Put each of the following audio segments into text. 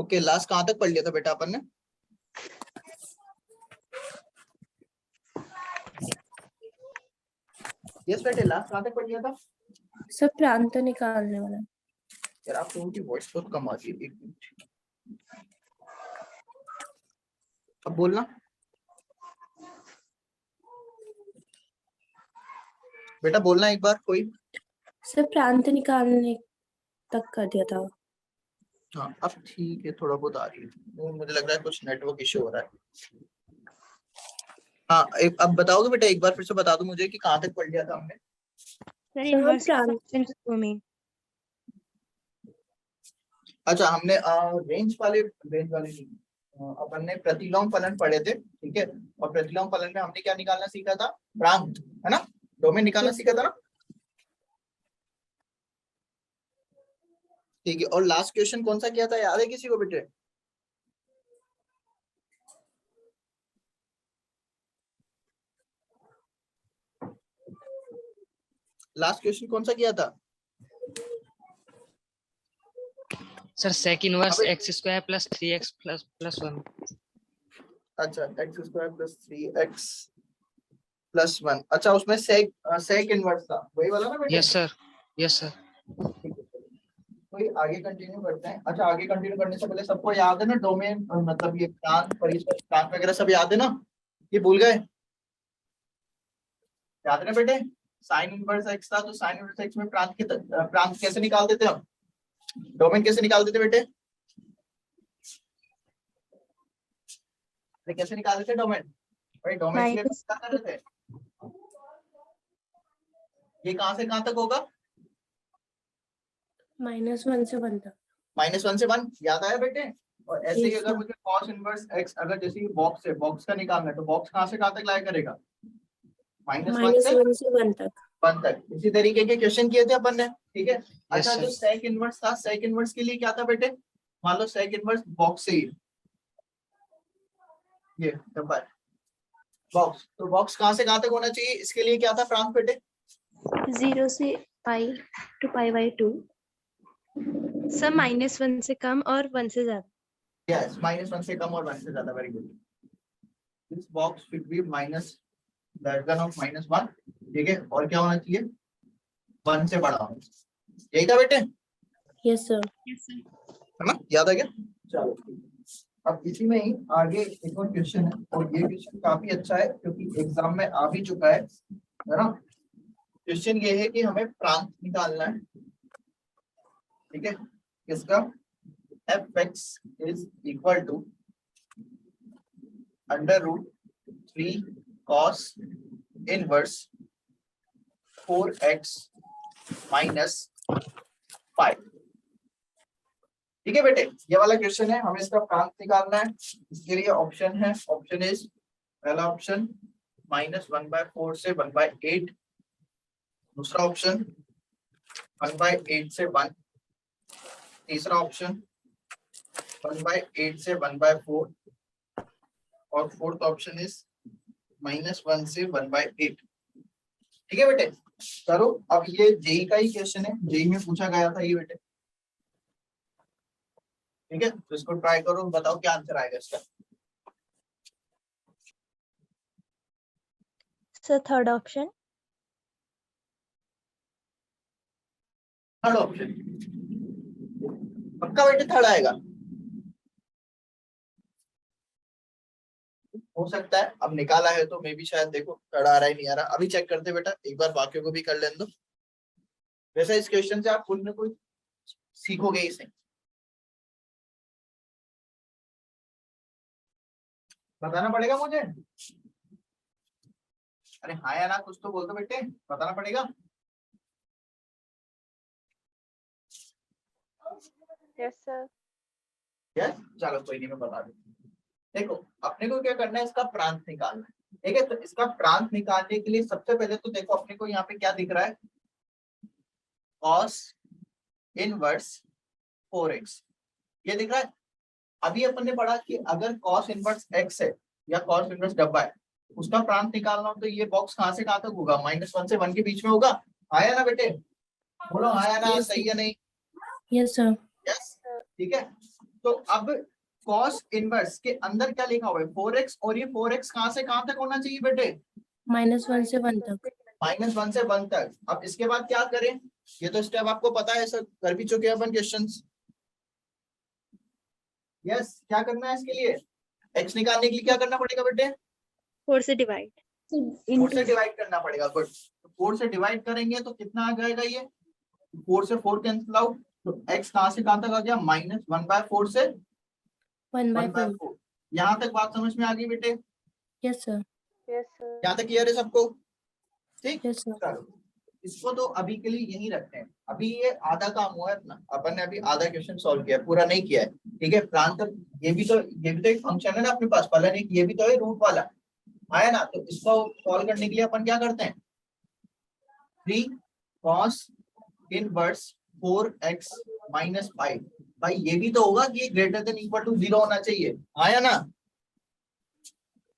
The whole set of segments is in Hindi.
ओके, लास्ट कहाँ तक पढ़ लिया था बेटा अपन ने? यस बेटे, लास्ट कहाँ तक पढ़ लिया था? सर प्रांत निकालने वाला। यार आप लोगों की वॉइस बहुत कम आ रही है, एक मिनट। अब बोलना बेटा, बोलना एक बार कोई। सर प्रांत निकालने तक कर दिया था। हाँ अब ठीक है, थोड़ा बहुत आ रही है, तो मुझे लग रहा है कुछ नेटवर्क इश्यू हो रहा है। हाँ अब बताओगे बेटा, एक बार फिर से बता दो मुझे कि कहाँ तक पढ़ लिया था हमने? सर इनवर्स फंक्शन में। अच्छा, हमने रेंज वाले नहीं, अपन ने प्रतिलोम फलन पढ़े थे, ठीक है। और प्रतिलोम फलन में हमने क्या निकालना सीखा था? प्रांत, है ना, डोमेन निकालना सीखा था ना, ठीक है। और लास्ट क्वेश्चन कौन सा किया था, याद है किसी को बेटे? लास्ट क्वेश्चन कौन सा किया था sir? Sec inverse x square plus 3x plus 1। अच्छा, x square plus 3x plus 1। अच्छा, उसमें सेक इनवर्स था, वही वाला ना बेटे? Yes sir, yes sir. ठीक है, तो ये आगे कंटिन्यू करते हैं। अच्छा, आगे कंटिन्यू करने से पहले सबको याद है ना डोमेन, मतलब ये प्रांत, परिसर, प्रांत वगैरह सब याद है ना? ये भूल गए? याद है ना बेटे? साइन इनवर्स एक्स था, तो साइन इनवर्स एक्स में प्रांत कैसे निकालते थे हम? डोमेन कैसे निकालते थे बेटे? कैसे निकालते थे डोमेन? भाई डोमेन के लिए क्या कर रहे थे? ये कहां से कहां तक होगा? -1 से 1 तक। -1 से 1, याद आया बेटे? और ऐसे ही Yes, अगर sir. मुझे cos इनवर्स x, अगर जैसे बॉक्स है, बॉक्स का निकालना है, तो बॉक्स कहां से कहां तक लाया करेगा? -1 से -1 से 1 तक। 1 तक। इसी तरीके के क्वेश्चन किए थे अपन ने, ठीक है। अच्छा, जो सेक इनवर्स था, सेक इनवर्स के लिए क्या था बेटे? मान लो सेक इनवर्स बॉक्स से ही, ये डब्बा है बॉक्स, तो बॉक्स कहां से कहां तक होना चाहिए? इसके लिए क्या था प्रांत बेटे? 0 से पाई टू पाई/2। सर -1 से कम और 1 से ज्यादा। यस, -1 से कम और 1 से ज्यादा, very good. This box should be minus less than of -1, ठीक है। और क्या होना चाहिए? 1 से बड़ा होना चाहिए। यही था बेटे, यस सर। है ना? याद आ गया? चलो, अब इसी में ही आगे एक और क्वेश्चन है, और ये क्वेश्चन काफी अच्छा है क्योंकि एग्जाम में आ भी चुका है ना? क्वेश्चन ये है कि हमें प्रांत निकालना है, ठीक है। किसका? f(x) is equal to √3 cos inverse 4x minus 5, ठीक है बेटे। ये वाला क्वेश्चन है, हमें इसका प्रांत निकालना है। इसके लिए ऑप्शन है, ऑप्शन इज, पहला ऑप्शन -1/4 से 1/8, दूसरा ऑप्शन 1/8 से 1, तीसरा ऑप्शन 1/8 से 1/4, और फोर्थ ऑप्शन इज -1 से 1/8, ठीक है बेटे। करो, अब ये जेई का ही क्वेश्चन है, जेई में पूछा गया था ये बेटे, ठीक है। तो इसको ट्राई करो, बताओ क्या आंसर आएगा इसका। Sir third option. Third option पक्का बेटे? थर्ड आएगा? हो सकता है, अब निकाला है तो मे भी शायद, देखो थर्ड आ रहा है नहीं आ रहा, अभी चेक करते बेटा, एक बार बाकियों को भी कर लेने दो। वैसे इस क्वेश्चन से आप कुछ न कुछ सीखोगे इसे, बताना पड़ेगा मुझे। अरे हाँ या ना, कुछ तो बोल दो बेटे, बताना पड़ेगा। Yes sir. यस, चलो कोई नहीं, मैं बता दूं। देखो, अपने को क्या करना है, इसका प्रांत निकालना है, ठीक है। तो इसका प्रांत निकालने के लिए सबसे पहले तो देखो, अपने को यहाँ पे क्या दिख रहा है? cos इनवर्स 4x, ये दिख रहा है। अभी अपन ने पढ़ा कि अगर cos इनवर्स x है या cos इनवर्स डब्बा है, उसका प्रांत निकालना हो तो ये बॉक्स कहां से कहां तक होगा? -1 से 1 के बीच में होगा। आया ना बेटे? बोलो आया ना? Yes, सही है नहीं? Yes sir. यस, ठीक है। तो अब कॉस इनवर्स के अंदर क्या लिखा हुआ है 4x, और ये 4x कहां से कहां तक होना चाहिए बेटे? -1 से 1 तक। -1 से 1 तक। अब इसके बाद क्या करें? ये तो स्टेप आपको पता है, सर कर भी चुके हैं अपन क्वेश्चंस। यस, क्या करना है इसके लिए? x निकालने के लिए क्या करना पड़ेगा बेटे? 4 से डिवाइड 4 से डिवाइड करना पड़ेगा। गुड, तो 4 से डिवाइड करेंगे तो कितना आ जाएगा? ये 4 से 4 कैंसिल आउट, तो x कहां से कहां तक आ गया? -1/4 से 1/4। यहाँ तक बात समझ में आ गई बेटे? Yes sir. यहाँ तक क्लियर है सबको? ठीक, यस सर। चलो इसको तो अभी के लिए यही रखते हैं। अभी ये आधा काम हुआ है अपना, अपन ने अभी आधा क्वेश्चन सॉल्व किया है, पूरा नहीं किया है। ठीक है, प्रांत ये भी तो एक फंक्शन है ना अपने पास, फलन एक ये भी तो है रूट वाला, आया ना? तो इसको सॉल्व करने के लिए अपन क्या करते हैं? 3 cos इनवर्स 4x - 5। भाई ये भी तो होगा कि ये ग्रेटर देन इक्वल टू 0 होना चाहिए, आया ना?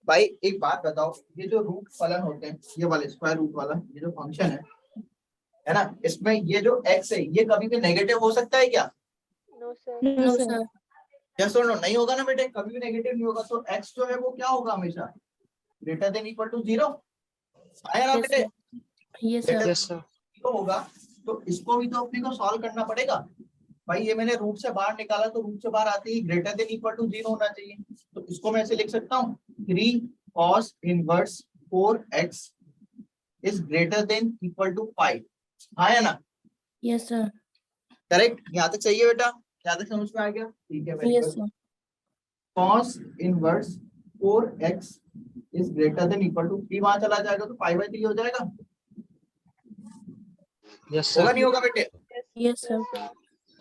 भाई एक बात बताओ, ये जो रूट फलन होते हैं, ये वाले स्क्वायर रूट वाला ये जो फंक्शन है ना, इसमें ये जो x है ये कभी भी नेगेटिव हो सकता है क्या? No sir. यस और नो? नहीं होगा ना बेटे, कभी भी नेगेटिव नहीं होगा। तो x जो है वो क्या होगा? हमेशा ग्रेटर देन इक्वल टू 0, आया ना Yes, बेटे? Yes sir. Yes sir. तो होगा, तो इसको भी तो अपने को सॉल्व करना पड़ेगा। भाई ये मैंने रूट से बाहर निकाला, तो रूट से बाहर आते ही ग्रेटर देन इक्वल टू 0 होना चाहिए। तो इसको मैं ऐसे लिख सकता हूँ 3 cos inverse 4x is greater than equal to 5, आया ना? Yes sir. करेक्ट, यहाँ तक सही है बेटा? यहाँ तक समझ में आ गया? ठीक है, very yes good. Sir. cos inverse 4x is greater than equal to 3, वहां चला जाएगा तो 5/3 हो जाएगा। यस होगा सर। नहीं होगा बेटे? Yes sir.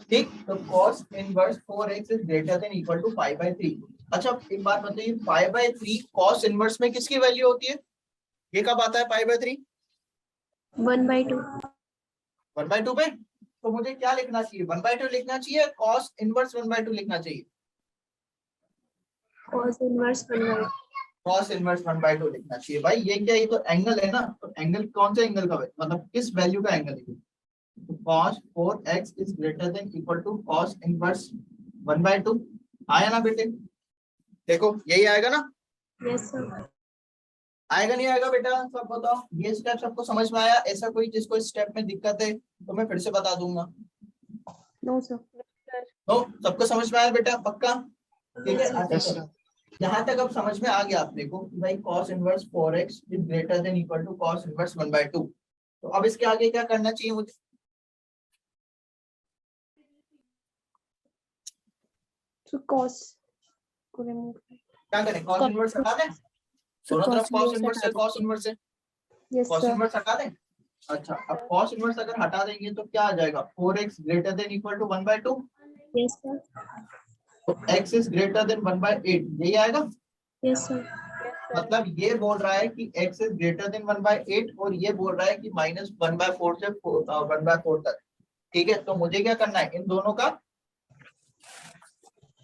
ठीक, तो cos inverse 4x is greater than equal to 5/3। अच्छा एक बात बताइए, 5/3 cos इनवर्स में किसकी वैल्यू होती है? ये कब आता है 5/3? 1/2 1/2 पे? तो मुझे क्या लिखना चाहिए? 1/2 लिखना चाहिए, cos इनवर्स 1/2 लिखना चाहिए? cos इनवर्स 1/2 cos इनवर्स 1/2 लिखना चाहिए। भाई ये क्या, ये तो एंगल है ना, तो एंगल कौन सा एंगल का है, मतलब किस वैल्यू का एंगल है? तो cos 4x is greater than equal to cos inverse 1/2, आया ना बेटे? देखो यही आएगा ना? यस सर आएगा नहीं आएगा बेटा? सब बताओ, ये स्टेप सबको समझ में आया? ऐसा कोई जिसको इस स्टेप में दिक्कत है तो मैं फिर से बता दूंगा। नो सर तो सबको समझ में आया बेटा? पक्का? ठीक है, अच्छा यस चलो। सर। यहाँ तक अब समझ में आ गया अपने को कि भाई cos inverse 4x is greater than equal to cos inverse 1/2। तो अब इसके आगे क्या करना चाहिए मुझे? तो cos को रिमूव क्या करें? cos इनवर्स हटा दें? दोनों तरफ cos इनवर्स है, cos इनवर्स है, यस cos सर इनवर्स हटा दें। अच्छा, अब cos इनवर्स अगर हटा देंगे तो क्या आ जाएगा? 4x greater than equal to 1/2, yes sir तो x इज ग्रेटर देन 1/8, यही आएगा? यस सर मतलब ये बोल रहा है कि x इज ग्रेटर देन 1/8 और ये बोल रहा है कि -1/4 से 1/4 तक। ठीक है, तो मुझे क्या करना है? इन दोनों का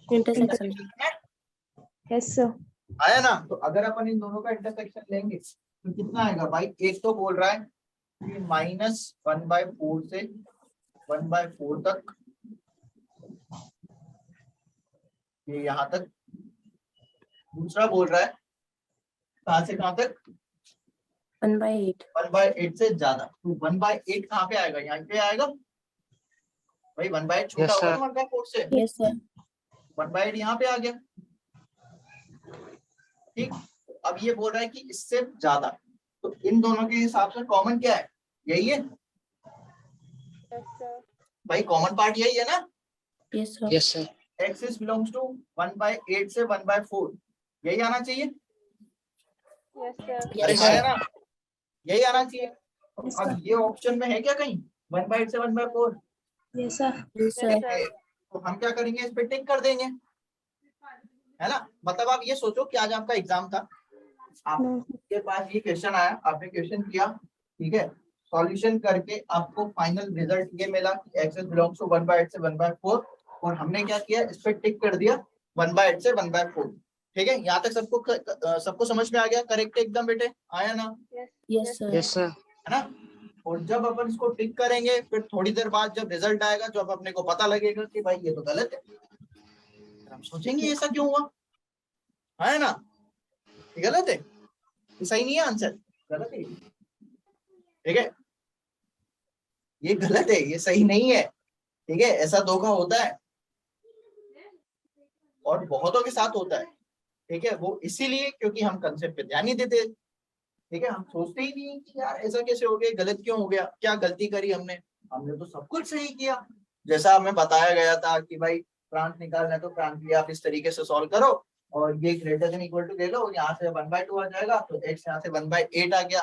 इंटरसेक्शन। यस सर आया ना? तो अगर अपन इन दोनों का इंटरसेक्शन लेंगे तो कितना आएगा भाई? एक तो बोल रहा है कि -1/4 से 1/4 तक, ये यहाँ तक। दूसरा बोल रहा है कहां से कहां तक? 1/8। 1/8 से ज्यादा। तो 1/8 कहाँ पे आएगा? यहाँ पे आएगा भाई। 1/8 छोटा Yes, होगा sir. ना 1/4 से? Yes sir. 1/8 यहाँ पे आ गया। ठीक, अब ये बोल रहा है कि इससे ज्यादा, तो इन दोनों के हिसाब से कॉमन क्या है? यही है भाई, कॉमन पार्ट यही है ना? Yes sir. Yes sir. Axis belongs to 1/8 से 1/4, यही आना चाहिए। अरे यस हाँ, सर। है ना? यही आना चाहिए। अब ये ऑप्शन में है क्या कहीं 1/8 से 1/4? Yes sir yes sir. तो हम क्या करेंगे? इस पे टिक कर देंगे, है ना? मतलब आप ये सोचो कि आज आपका एग्जाम था, आपके पास ये क्वेश्चन आया, आपने क्वेश्चन किया, ठीक है, सॉल्यूशन करके आपको फाइनल रिजल्ट ये मिला कि एक्सेस बिलोंग्स टू 1/8 से 1/4, और हमने क्या किया? इस पे टिक कर दिया 1/8 से 1/4। ठीक है, यहाँ तक सबको समझ में आ गया? करेक्ट एकदम बेटे, आया ना? Yes sir. Yes sir. है ना? और जब अपन इसको टिक करेंगे फिर थोड़ी देर बाद जब रिजल्ट आएगा, जब अपने को पता लगेगा कि भाई ये तो गलत है, फिर हम सोचेंगे ऐसा क्यों हुआ, है ना? ये गलत है, ये सही नहीं है, आंसर गलत है, ठीक है, ये गलत है, ये सही नहीं है, ठीक है। ऐसा धोखा होता है और बहुतों के साथ होता है, ठीक है। वो इसीलिए क्योंकि हम कंसेप्ट पे ध्यान नहीं देते, ठीक है। हम सोचते ही नहीं कि यार ऐसा कैसे हो गया, गलत क्यों हो गया, क्या गलती करी हमने, हमने तो सब कुछ सही किया। जैसा हमें बताया गया था कि भाई प्रांत निकालना है तो प्रांत भी आप इस तरीके से सॉल्व करो और ये ग्रेटर देन इक्वल टू ले लो, यहाँ से 1/2 आ जाएगा तो x यहाँ से 1/8 आ गया,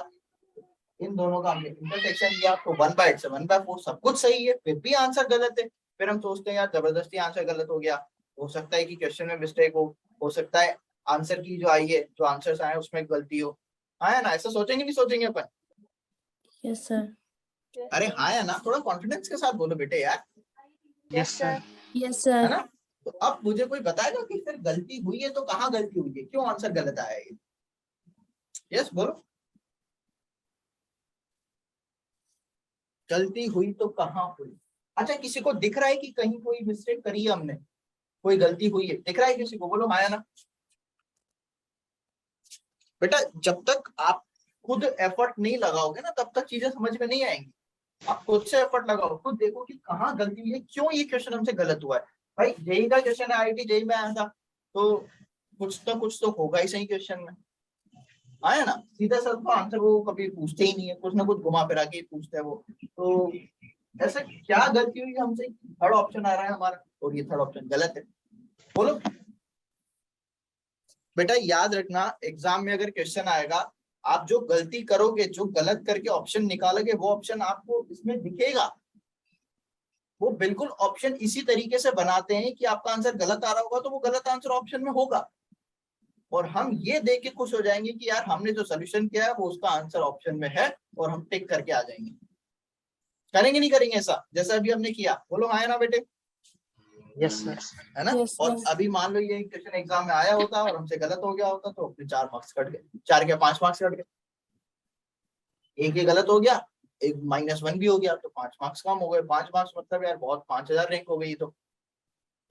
इन दोनों का हमने इंटरसेक्शन लिया तो 1/8 से 1/4 सब कुछ सही है, फिर भी आंसर गलत है। फिर हम सोचते हैं यार जबरदस्ती आंसर गलत हो गया, हो सकता है कि क्वेश्चन में मिस्टेक हो सकता है आंसर की जो आई है, जो आंसर्स आए उसमें गलती हो, हाँ है ना? ऐसा सोचेंगे नहीं सोचेंगे अपन? Yes sir. अरे हाँ है ना, थोड़ा कॉन्फिडेंस के साथ बोलो बेटे यार, यस सर। यस है सर। ना? तो अब मुझे कोई बताएगा कि फिर गलती हुई है तो कहाँ गलती हुई है, क्यों आंसर गलत आया है? यस बोलो, गलती हुई तो कहाँ हुई? अच्छा किसी को दिख रहा है कि कहीं कोई मिस्टेक करी है हमने, कोई गलती हुई है, दिख रहा है किसी को? बोलो हाँ या ना। बेटा जब तक आप खुद एफर्ट नहीं लगाओगे ना तब तक चीजें समझ में नहीं आएंगी। आप खुद से एफर्ट लगाओ, खुद देखो कि कहाँ गलती हुई है, क्यों ये क्वेश्चन हमसे गलत हुआ है। भाई जेई का क्वेश्चन है, IIT जेई में आया था तो कुछ तो होगा ही सही क्वेश्चन में, आया ना? सीधा सा तो आंसर वो कभी पूछते ही नहीं है, कुछ ना कुछ घुमा फिरा के पूछते हैं वो। तो ऐसा क्या गलती हुई हमसे, थर्ड ऑप्शन आ रहा है हमारा और ये थर्ड ऑप्शन गलत है। बोलो बेटा याद रखना, एग्जाम में अगर क्वेश्चन आएगा, आप जो गलती करोगे, जो गलत करके ऑप्शन निकालोगे, वो ऑप्शन आपको इसमें दिखेगा। वो बिल्कुल ऑप्शन इसी तरीके से बनाते हैं कि आपका आंसर गलत आ रहा होगा तो वो गलत आंसर ऑप्शन में होगा और हम ये देख के खुश हो जाएंगे कि यार हमने जो सोल्यूशन किया है वो उसका आंसर ऑप्शन में है और हम टिक करके आ जाएंगे। करेंगे नहीं करेंगे ऐसा जैसा अभी हमने किया? बोलो हाँ है ना बेटे? Yes sir. है ना? Yes, और sir. अभी मान लो ये क्वेश्चन एग्जाम में आया होता और हमसे गलत हो गया होता तो अपने 4 मार्क्स कट गए, 4 के 5 मार्क्स कट गए। एक ये गलत हो गया, एक -1 भी हो गया तो 5 मार्क्स कम हो गए। 5 मार्क्स मतलब यार बहुत, 5000 रैंक हो गई तो,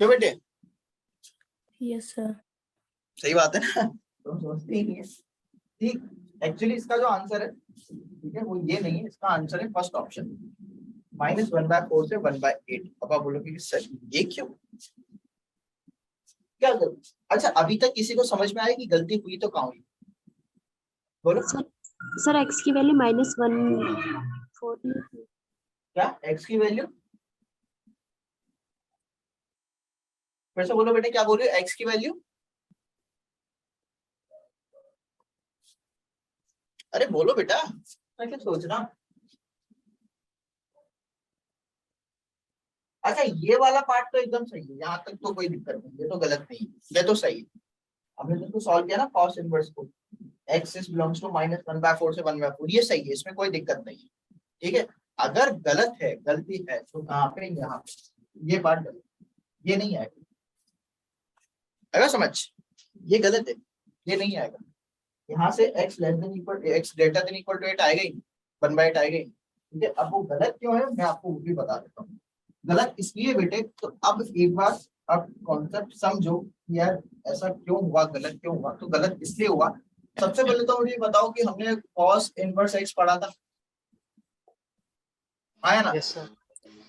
क्यों बेटे? Yes sir. सही बात है ना? तो सोचते ही नहीं है। ठीक, एक्चुअली इसका जो आंसर है, ठीक है, वो ये नहीं है, इसका आंसर है फर्स्ट ऑप्शन, -1/4 से 1/8। अब आप बोलोगे कि सर ये क्यों, क्या गलती? अच्छा अभी तक किसी को समझ में आया कि गलती हुई तो कहाँ हुई? बोलो सर x की वैल्यू -1/4 क्या x की वैल्यू, फिर से बोलो बेटे, क्या बोल रहे हो? x की वैल्यू, अरे बोलो बेटा, मैं क्या सोच रहा हूँ। अच्छा ये वाला पार्ट तो एकदम सही है, यहाँ तक तो कोई दिक्कत नहीं, ये तो गलत नहीं है, ये तो सही है। हमने तो सॉल्व किया ना कॉस इनवर्स को, x is belongs to -1/4 से 1/4, ये सही है, इसमें कोई दिक्कत नहीं है, ठीक है। अगर गलत है, गलती है तो कहाँ पे? यहाँ पे, ये पार्ट गलत, ये नहीं आएगा। अगर समझ, ये गलत है, ये नहीं आएगा। यहाँ से x greater than equal to 8 आएगा ही, 1/8 आएगा ही, ठीक है। अब वो गलत क्यों है मैं आपको वो भी बता देता हूँ। गलत इसलिए बेटे, तो अब एक बार अब कॉन्सेप्ट समझो कि यार ऐसा क्यों हुआ, गलत क्यों हुआ। तो गलत इसलिए हुआ, सबसे पहले तो मुझे बताओ कि हमने cos इनवर्स x पढ़ा था, आया ना? Yes sir.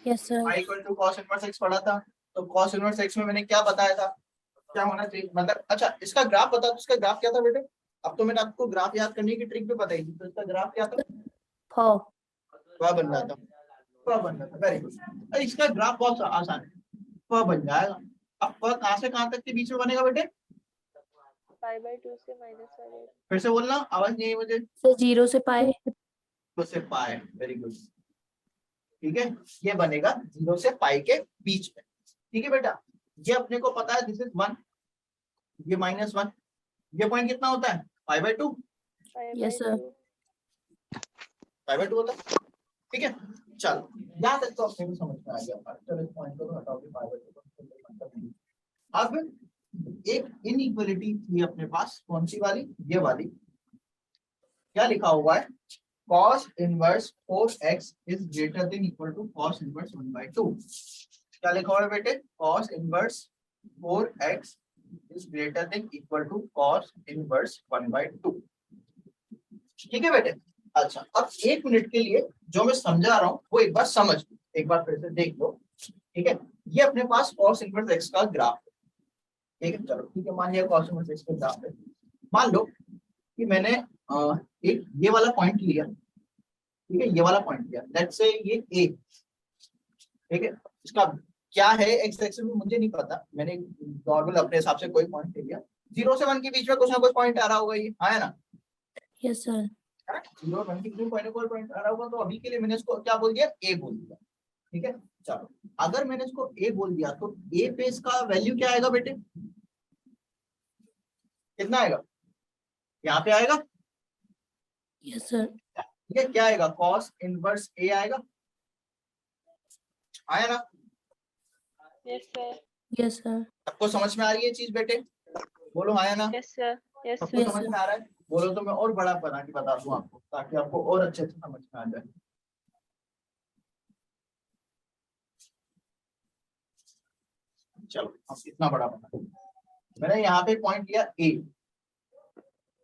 Yes sir. y equal to cos inverse x पढ़ा था। तो cos इनवर्स x में मैंने क्या बताया था, क्या होना चाहिए, मतलब अच्छा इसका ग्राफ बता दो, इसका ग्राफ क्या था बेटे? अब तो मैंने आपको ग्राफ याद करने की ट्रिक भी बताई थी, तो इसका ग्राफ क्या था? वह बन रहा था, वह बन रहा था, वेरी गुड। इसका ग्राफ बहुत आसान है, वह बन जाएगा। अब वह कहाँ से कहाँ तक के बीच में बनेगा बेटे? π/2 से -1/8। फिर से बोलना, आवाज नहीं है मुझे। सर 0 से पाई। तो से पाई, वेरी गुड, ठीक है। ये बनेगा 0 से पाई के बीच में, ठीक है बेटा। ये अपने को पता है, दिस इज 1, ये -1, ये पॉइंट कितना होता है? π/2, यस सर। π/2 होता है, ठीक है। चलो यहाँ तक तो अपने को समझ में आ गया। चलो इस पॉइंट को तो हटाओ कि π/2 अब एक इनइक्वालिटी थी अपने पास, कौन सी वाली? ये वाली। क्या लिखा हुआ है? cos inverse 4x is greater than equal to cos inverse 1/2। क्या लिखा हुआ है बेटे? cos inverse 4x is greater than equal to cos inverse 1/2। ठीक है बेटे। अच्छा, अब 1 मिनट के लिए जो मैं समझा रहा हूँ वो एक बार समझ लो, एक बार फिर से देख लो। ठीक है, ये अपने पास cos इनवर्स x का ग्राफ है। ठीक है, चलो ठीक है, मान लिया cos इनवर्स x का ग्राफ है। मान लो कि मैंने एक ये वाला पॉइंट लिया, ठीक है, ये वाला पॉइंट लिया, लेट्स से ये a, ठीक है, इसका क्या है एक्स एक्सिस में मुझे नहीं पता, मैंने नॉर्मल अपने हिसाब से कोई पॉइंट ले लिया। 0 से 1 के बीच में कुछ ना कुछ पॉइंट आ रहा होगा, ये हाँ है ना? Yes sir. 0 और 1 के बीच में कोई ना कोई पॉइंट आ रहा होगा, तो अभी के लिए मैंने इसको क्या बोल दिया, a बोल दिया। ठीक है, चलो अगर मैंने इसको a बोल दिया तो a पे इसका वैल्यू क्या आएगा बेटे, कितना आएगा, यहाँ पे आएगा, यस सर। ठीक है, क्या आएगा, cos इनवर्स a आएगा, आया ना? Yes sir. Yes sir. सबको समझ में आ रही है चीज बेटे, बोलो आया ना? Yes sir. Yes सबको sir. Yes, समझ sir. में आ रहा है? बोलो तो मैं और बड़ा बना के बता दूं आपको, ताकि आपको और अच्छे से समझ में आ जाए। चलो अब इतना बड़ा बना, मैंने यहाँ पे पॉइंट लिया a,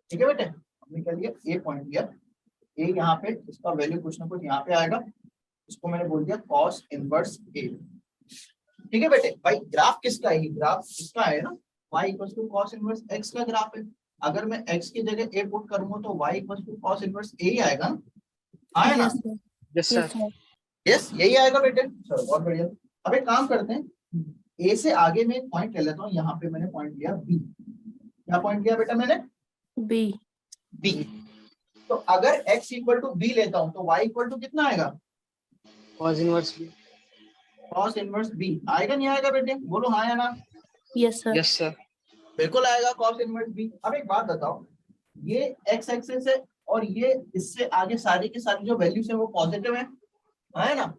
ठीक है बेटे, हमने क्या लिया, a पॉइंट लिया, a यहाँ पे इसका वैल्यू कुछ ना कुछ यहाँ पे आएगा, इसको मैंने बोल दिया cos इनवर्स a। ठीक है बेटे, भाई ग्राफ किसका है, ग्राफ इसका है ना, y equals to cos inverse x का ग्राफ है। अगर मैं x की जगह a पुट करूंगा तो y equals to cos inverse a ही आएगा ना, आया ना? Yes sir. Yes yes sir. Sir. Yes यही आएगा बेटे, चलो बहुत बढ़िया। अब एक काम करते हैं, a से आगे मैं पॉइंट ले लेता हूँ, यहाँ पे मैंने पॉइंट लिया b, क्या पॉइंट लिया बेटा मैंने, बी। b। तो अगर x इक्वल टू b लेता हूँ तो y इक्वल टू कितना आएगा, cos inverse b। cos inverse b आएगा नहीं आएगा बेटे, बोलो हाँ या ना? Yes sir. Yes sir. बिल्कुल आएगा cos इनवर्स b। अब एक बात बताओ, ये x एक्सिस है और ये इससे आगे सारी की सारी जो वैल्यूज है वो पॉजिटिव है ना?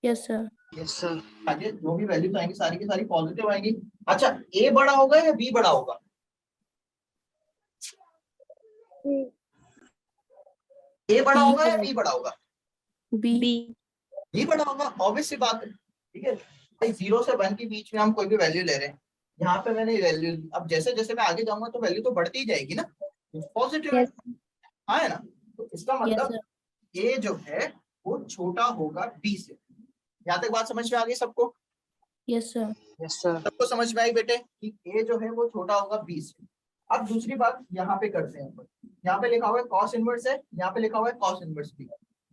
Yes sir. Yes sir. आगे जो भी वैल्यूज आएंगी सारी की सारी पॉजिटिव आएंगी। अच्छा, a बड़ा होगा या b बड़ा होगा, a बड़ा होगा या b बड़ा होगा, बी। B. b बड़ा होगा, ऑब्वियस सी बात है। ठीक है भाई, 0 से 1 के बीच में हम कोई भी वैल्यू ले रहे हैं, यहाँ पे मैंने वैल्यू, अब जैसे जैसे मैं आगे जाऊंगा तो वैल्यू तो बढ़ती ही जाएगी ना, पॉजिटिव है, Yes. हाँ है ना? तो इसका यस मतलब सर। a जो है वो छोटा होगा b से। यहाँ तक बात समझ में आ गई सबको? Yes sir. Yes sir. सबको समझ में आई बेटे कि a जो है वो छोटा होगा b से। अब दूसरी बात यहाँ पे करते हैं, यहाँ पे लिखा हुआ है cos इनवर्स है, यहाँ पे लिखा हुआ है cos इनवर्स b,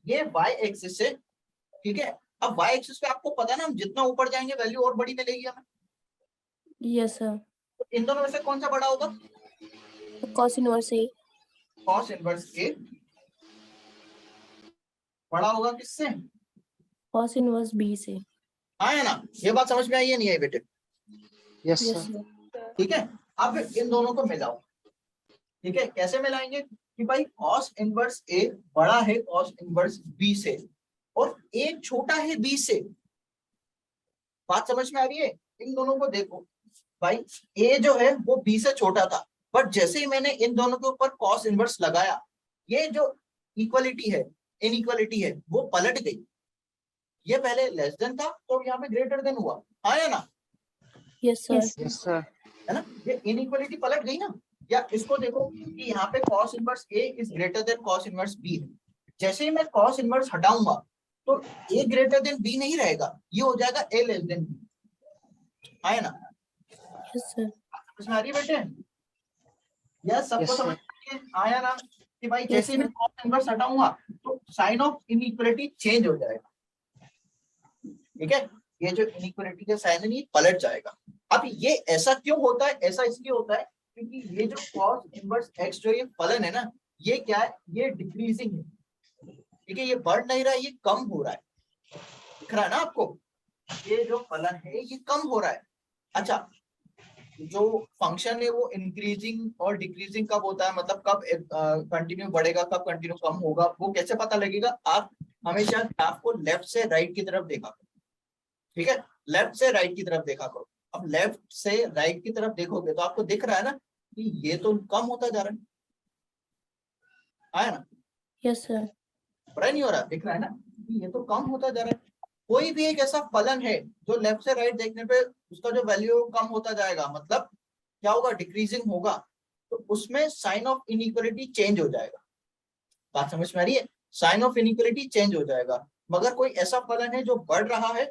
ये y एक्सिस है। ठीक है, अब y एक्सिस पे आपको पता है ना, हम जितना ऊपर जाएंगे वैल्यू और बड़ी मिलेगी हमें, यस सर। तो इन दोनों में से कौन सा बड़ा होगा, cos inverse A. cos inverse a बड़ा होगा किससे, कॉस इनवर्स बी से। हाँ है ना? ये बात समझ में आई है नहीं आई बेटे? Yes yes sir. सर। ठीक है, अब इन दोनों को मिलाओ। ठीक है, कैसे मिलाएंगे कि भाई cos इनवर्स a बड़ा है cos इनवर्स b से और a छोटा है b से, बात समझ में आ रही है? इन दोनों को देखो भाई, a जो है वो b से छोटा था, बट जैसे ही मैंने इन दोनों के ऊपर cos इनवर्स लगाया, ये जो इक्वलिटी है, इनइक्वालिटी है, वो पलट गई। ये पहले लेस देन था तो यहाँ पे ग्रेटर देन हुआ, हाँ या ना? Yes sir. Yes. Yes sir. है ना? ये इनइक्वालिटी पलट गई ना। या इसको देखो कि यहाँ पे cos inverse a is greater then cos inverse b है, जैसे ही मैं cos इनवर्स हटाऊंगा तो a ग्रेटर देन b नहीं रहेगा, ये हो जाएगा a लेस देन b, है ना? Yes sir. समझ में आ रही है बेटे? यस, सबको Yes, sir. समझ में आया ना कि भाई Yes, जैसे ही मैं cos इनवर्स हटाऊंगा तो साइन ऑफ इनइक्वालिटी चेंज हो जाएगा। ठीक है, ये जो इनइक्वालिटी का साइन है ये पलट जाएगा। अब ये ऐसा क्यों होता है, ऐसा इसलिए होता है क्योंकि ये जो cos इनवर्स x जो ये फलन है ना, ये क्या है, ये डिक्रीजिंग है। ठीक है, ये बढ़ नहीं रहा है, ये कम हो रहा है, दिख रहा है ना आपको? ये जो फलन है ये कम हो रहा है। अच्छा, जो फंक्शन है वो इंक्रीजिंग और डिक्रीजिंग कब होता है, मतलब कब कंटिन्यू बढ़ेगा कब कंटिन्यू कम होगा, वो कैसे पता लगेगा? आप हमेशा ग्राफ को लेफ्ट से राइट की तरफ देखा करो। ठीक है, लेफ्ट से राइट की तरफ देखा करो। अब लेफ्ट से राइट की तरफ देखोगे तो आपको दिख रहा है ना कि ये तो कम होता जा रहा है ना? Yes sir. बढ़ा नहीं हो रहा, दिख रहा है ना कि ये तो कम होता जा रहा है। कोई भी एक ऐसा फलन है जो लेफ्ट से राइट देखने पे उसका जो वैल्यू कम होता जाएगा, मतलब क्या होगा, डिक्रीजिंग होगा, तो उसमें साइन ऑफ इनइक्वालिटी चेंज हो जाएगा। बात समझ में आ रही है? साइन ऑफ इनइक्वालिटी चेंज हो जाएगा। मगर कोई ऐसा फलन है जो बढ़ रहा है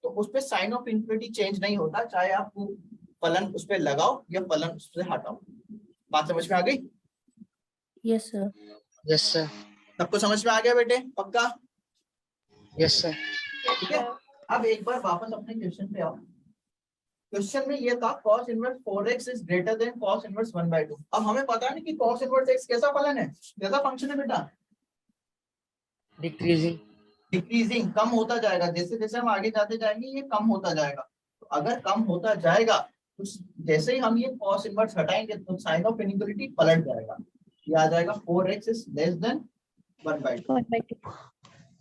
तो उस पर साइन ऑफ इनइक्वालिटी चेंज नहीं होता, चाहे आप वो फलन उस पर लगाओ या फलन उससे हटाओ। बात समझ में आ गई? Yes sir. Yes sir. सबको समझ में आ गया बेटे? पक्का? Yes sir. Yes, ठीक है, sir. अब एक बार वापस अपने क्वेश्चन पे आओ। क्वेश्चन में ये था cos inverse 4x is greater then cos inverse 1/2। अब हमें पता है ना कि cos इनवर्स x कैसा फलन है, कैसा फंक्शन है बेटा? डिक्रीजिंग। डिक्रीजिंग, कम होता जाएगा, जैसे जैसे हम आगे जाते जाएंगे ये कम होता जाएगा। तो अगर कम होता जाएगा तो जैसे ही हम ये cos इनवर्स हटाएंगे तो साइन ऑफ इनइक्वालिटी पलट जाएगा, ये आ जाएगा 4x इज लेस देन 1/2। 1/2।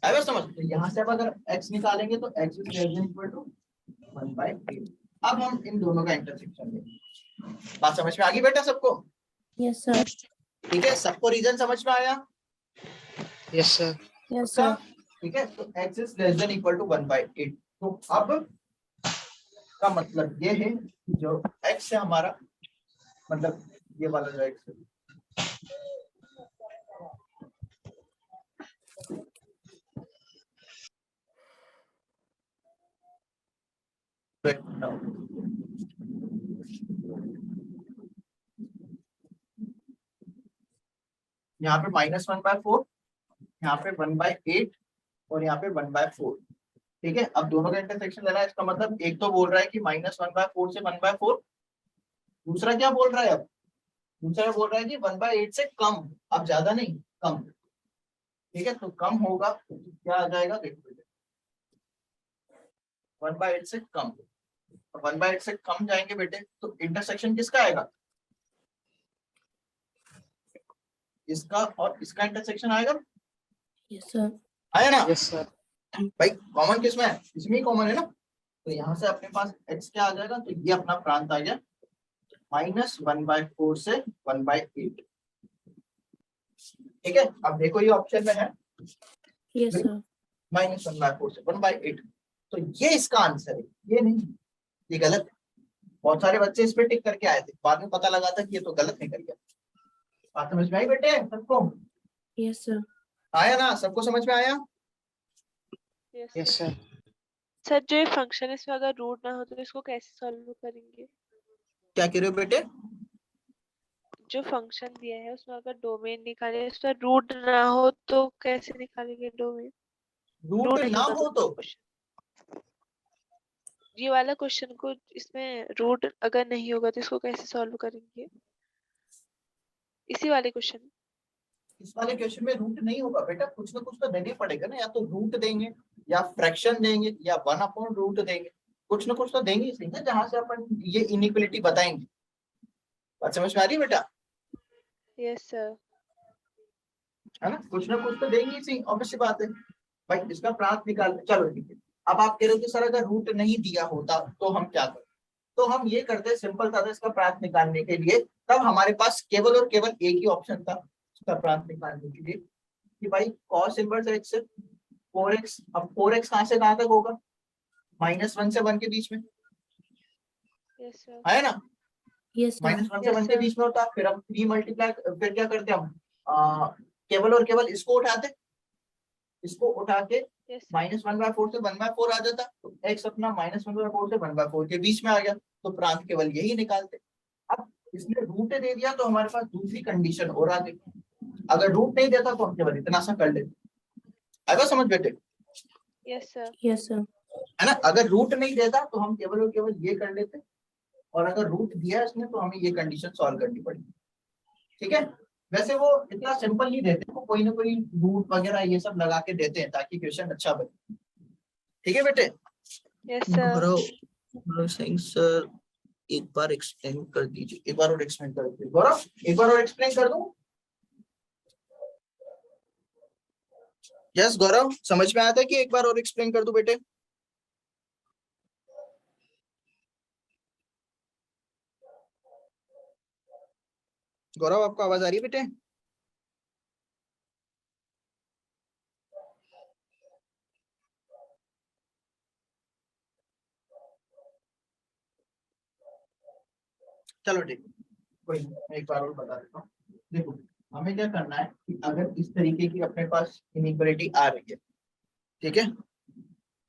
है बस समझ? तो यहाँ से अब अगर x निकालेंगे तो x is less than equal to 1/8। अब हम इन दोनों का इंटरसेक्शन लेंगे। बात समझ में आ गई बेटा सबको? Yes sir. ठीक है, सबको रीजन समझ में आया? Yes sir. यस पक्का? सर। ठीक है, तो x is less than equal to 1/8। तो अब का मतलब ये है कि जो x है हमारा, मतलब ये वाला जो x है, यहाँ पे -1/4, यहाँ पे 1/8 और यहाँ पे 1/4। ठीक है, अब दोनों का इंटरसेक्शन लेना है। इसका मतलब एक तो बोल रहा है कि -1/4 से 1/4, दूसरा क्या बोल रहा है? अब दूसरा बोल रहा है कि 1/8 से कम, अब ज्यादा नहीं, कम। ठीक है, तो कम होगा तो क्या आ जाएगा, देखो 1/8 से कम, और 1/8 से कम जाएंगे बेटे तो इंटरसेक्शन किसका आएगा? इसका और इसका इंटरसेक्शन आएगा। Yes sir. आया ना यस सर। भाई? कॉमन किसमें है? इसमें ही कॉमन है ना। तो यहाँ से अपने पास x क्या आ जाएगा, तो ये अपना प्रांत आ गया -1/4 से 1/8। ठीक है, अब देखो ये ऑप्शन में है यस सर। -1/4 से 1/8, तो ये इसका आंसर है, ये नहीं, ये गलत है। बहुत सारे बच्चे इस पे टिक करके आए थे, बाद में पता लगा था कि ये तो गलत निकल गया। बात समझ में आई बेटे सबको? Yes sir. आया ना? सबको समझ में आया? Yes, yes sir. Sir. Sir जो ये फंक्शन है इसमें अगर रूट ना हो तो इसको कैसे सॉल्व करेंगे? क्या कह रहे हो बेटे? जो फंक्शन दिया है उसमें अगर डोमेन निकाले, उसमें रूट ना हो तो कैसे निकालेंगे डोमेन? रूट रूट नहीं ना होगा हो तो क्वेश्चन, ये वाला क्वेश्चन को, इसमें रूट अगर नहीं होगा तो इसको कैसे सॉल्व करेंगे? इसी वाले क्वेश्चन। इस वाले क्वेश्चन में रूट नहीं होगा बेटा, कुछ ना कुछ तो देने पड़ेगा ना, या तो रूट देंगे या फ्रैक्शन देंगे या 1/रूट देंगे, कुछ ना कुछ तो देंगे ही सही ना, जहां से अपन ये इनइक्वालिटी बताएंगे। बात समझ में आ रही है बेटा? Yes sir. है ना, कुछ ना कुछ तो देंगे ही सही, ऑब्वियस बात है भाई। इसका प्रांत निकाल, चलो ठीक है। अब आप कह रहे हो कि सर अगर रूट नहीं दिया होता तो हम क्या करें? तो हम ये करते, सिंपल था इसका प्रांत निकालने के लिए, तब हमारे पास केवल और केवल एक ही ऑप्शन था इसका प्रांत निकालने के लिए, कि भाई cos इनवर्स x से 4x। अब 4x कहां से कहां तक होगा? -1 से 1 के बीच में, यस सर। है ना? Yes sir. -1 से Yes, 1 के sir. बीच में होता, फिर हम 3 मल्टीप्लाई, फिर क्या करते हम, केवल और केवल इसको उठाते, इसको उठा के Yes, sir. -1/4 से 1/4 आ जाता, तो x अपना -1/4 से 1/4 के बीच में आ गया, तो प्रांत केवल यही निकालते। अब इसने रूट दे दिया तो हमारे पास दूसरी कंडीशन और आ गई, अगर रूट नहीं देता तो हम केवल इतना सा कर लेते। आएगा समझ बेटे? Yes, sir. Yes sir. है ना, अगर रूट नहीं देता तो हम केवल और केवल ये कर लेते, और अगर रूट दिया इसने तो हमें ये कंडीशन सॉल्व करनी पड़ेगी। ठीक है, वैसे वो इतना सिंपल नहीं देते, वो कोई ना कोई रूट वगैरह ये सब लगा के देते हैं ताकि क्वेश्चन अच्छा बने। ठीक है बेटे? Yes, sir. सर एक बार एक्सप्लेन कर दीजिए, एक बार और एक्सप्लेन कर दीजिए गौरव, एक बार और एक्सप्लेन कर दूं? यस गौरव, समझ में आया था कि एक बार और एक्सप्लेन कर दूं बेटे? गौरव आपको आवाज आ रही है बेटे? चलो ठीक, कोई नहीं, मैं एक बार और बता देता हूँ। देखो हमें क्या करना है कि अगर इस तरीके की अपने पास इनइक्वालिटी आ रही है, ठीक है,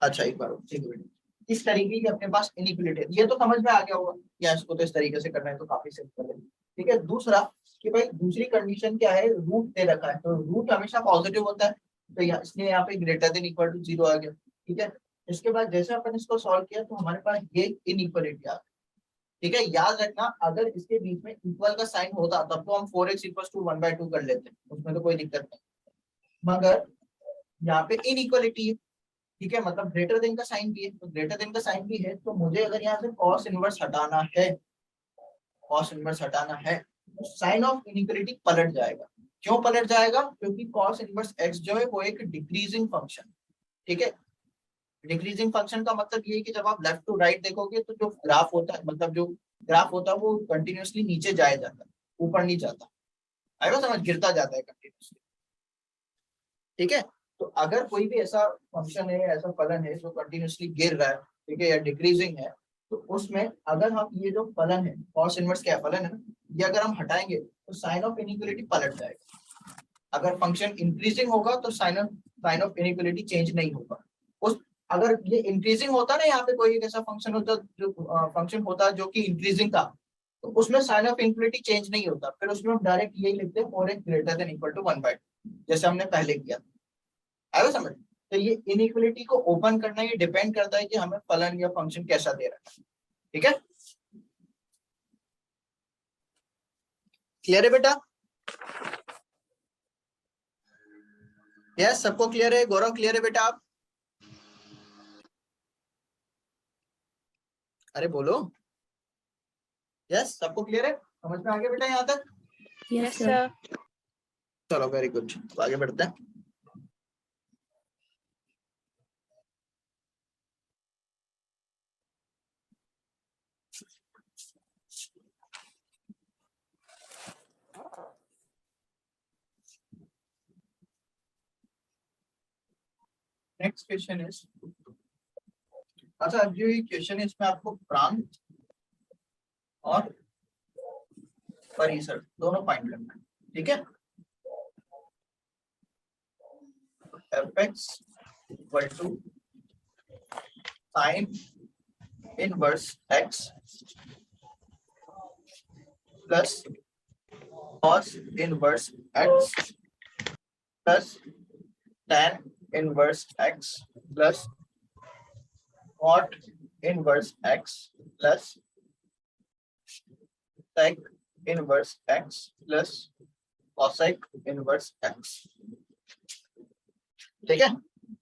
अच्छा एक बार और, ठीक है, इस तरीके की अपने पास इनइक्वालिटी, ये तो समझ में आ गया होगा, या इसको तो इस तरीके से करना है तो काफी सिंपल है। ठीक है, दूसरा कि भाई दूसरी कंडीशन क्या है, रूट दे रखा है, तो रूट हमेशा पॉजिटिव होता है, तो इसलिए यहाँ पे ग्रेटर देन इक्वल टू 0 आ गया। ठीक है, इसके बाद जैसे अपन इसको सॉल्व किया तो हमारे पास ये इनइक्वालिटी आ गई। ठीक है, याद रखना अगर इसके बीच में इक्वल का साइन होता तब तो हम 4x = 1/2 कर लेते, उसमें तो कोई दिक्कत नहीं, मगर यहाँ पे इनइक्वालिटी है। ठीक है, मतलब ग्रेटर देन का साइन भी है, तो ग्रेटर देन का साइन भी है, तो मुझे अगर यहाँ से cos इनवर्स हटाना है, cos इनवर्स हटाना है, तो साइन ऑफ इनइक्वालिटी पलट जाएगा। क्यों पलट जाएगा? क्योंकि cos इनवर्स x जो है वो एक डिक्रीजिंग फंक्शन। ठीक है, डिक्रीजिंग फंक्शन का मतलब ये है कि जब आप लेफ्ट टू राइट देखोगे तो जो ग्राफ होता है, मतलब जो ग्राफ होता है वो कंटिन्यूअसली नीचे जाया जाता है, ऊपर नहीं जाता, आएगा समझ, गिरता जाता है कंटिन्यूअसली। ठीक है, तो अगर कोई भी ऐसा फंक्शन है, ऐसा फलन है जो कंटिन्यूअसली गिर रहा है, ठीक है, या डिक्रीजिंग है, तो उसमें अगर हम ये जो फलन है, cos इनवर्स क्या फलन है, ये अगर हम हटाएंगे तो साइन ऑफ इनइक्वालिटी पलट जाएगा। अगर फंक्शन इंक्रीजिंग होगा तो साइन ऑफ इनइक्वालिटी चेंज नहीं होगा। उस अगर ये इंक्रीजिंग होता ना, यहाँ पे कोई एक ऐसा फंक्शन होता जो फंक्शन होता जो कि इंक्रीजिंग था, तो उसमें साइन ऑफ इनइक्वालिटी चेंज नहीं होता, फिर उसमें हम डायरेक्ट यही लिखते हैं 4x > 1/2, जैसे हमने पहले किया। आया समझ? तो ये इनइक्वालिटी को ओपन करना ये डिपेंड करता है कि हमें फलन या फंक्शन कैसा दे रहा है। ठीक है, क्लियर है बेटा? यस, सबको क्लियर है? गौरव क्लियर है बेटा? आप अरे बोलो, यस सबको क्लियर है? समझ में आ गया बेटा यहाँ तक? Yes yes sir. सर। चलो वेरी गुड, तो आगे बढ़ते हैं। नेक्स्ट क्वेश्चन इज, अच्छा जो ये क्वेश्चन है इसमें आपको प्रांत और परिसर दोनों फाइंड करना है। ठीक है, fx equal to sin inverse x plus cos inverse x plus tan inverse x plus cot inverse x plus sec inverse x plus cosec inverse x। ठीक है,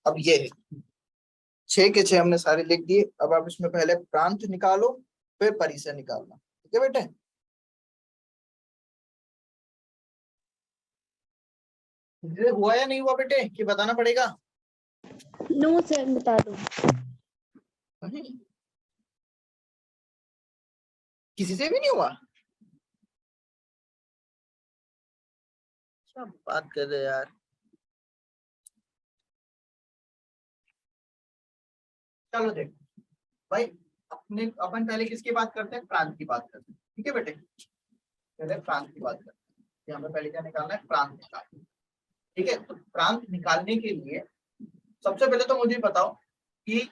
अब ये है 6 के 6 हमने सारे लिख दिए। अब आप इसमें पहले प्रांत निकालो फिर परिसर निकालना। ठीक है बेटे, ये हुआ या नहीं हुआ बेटे कि बताना पड़ेगा? नो सर, बता दो। नहीं, किसी से भी नहीं हुआ? क्या बात कर रहे यार। चलो देखो भाई, अपन पहले किसकी बात करते हैं? प्रांत की बात करते हैं। ठीक है बेटे, पहले प्रांत की बात करते हैं। हमें पहले क्या निकालना है? प्रांत निकालना। ठीक है, तो प्रांत निकालने के लिए सबसे पहले तो मुझे बताओ कि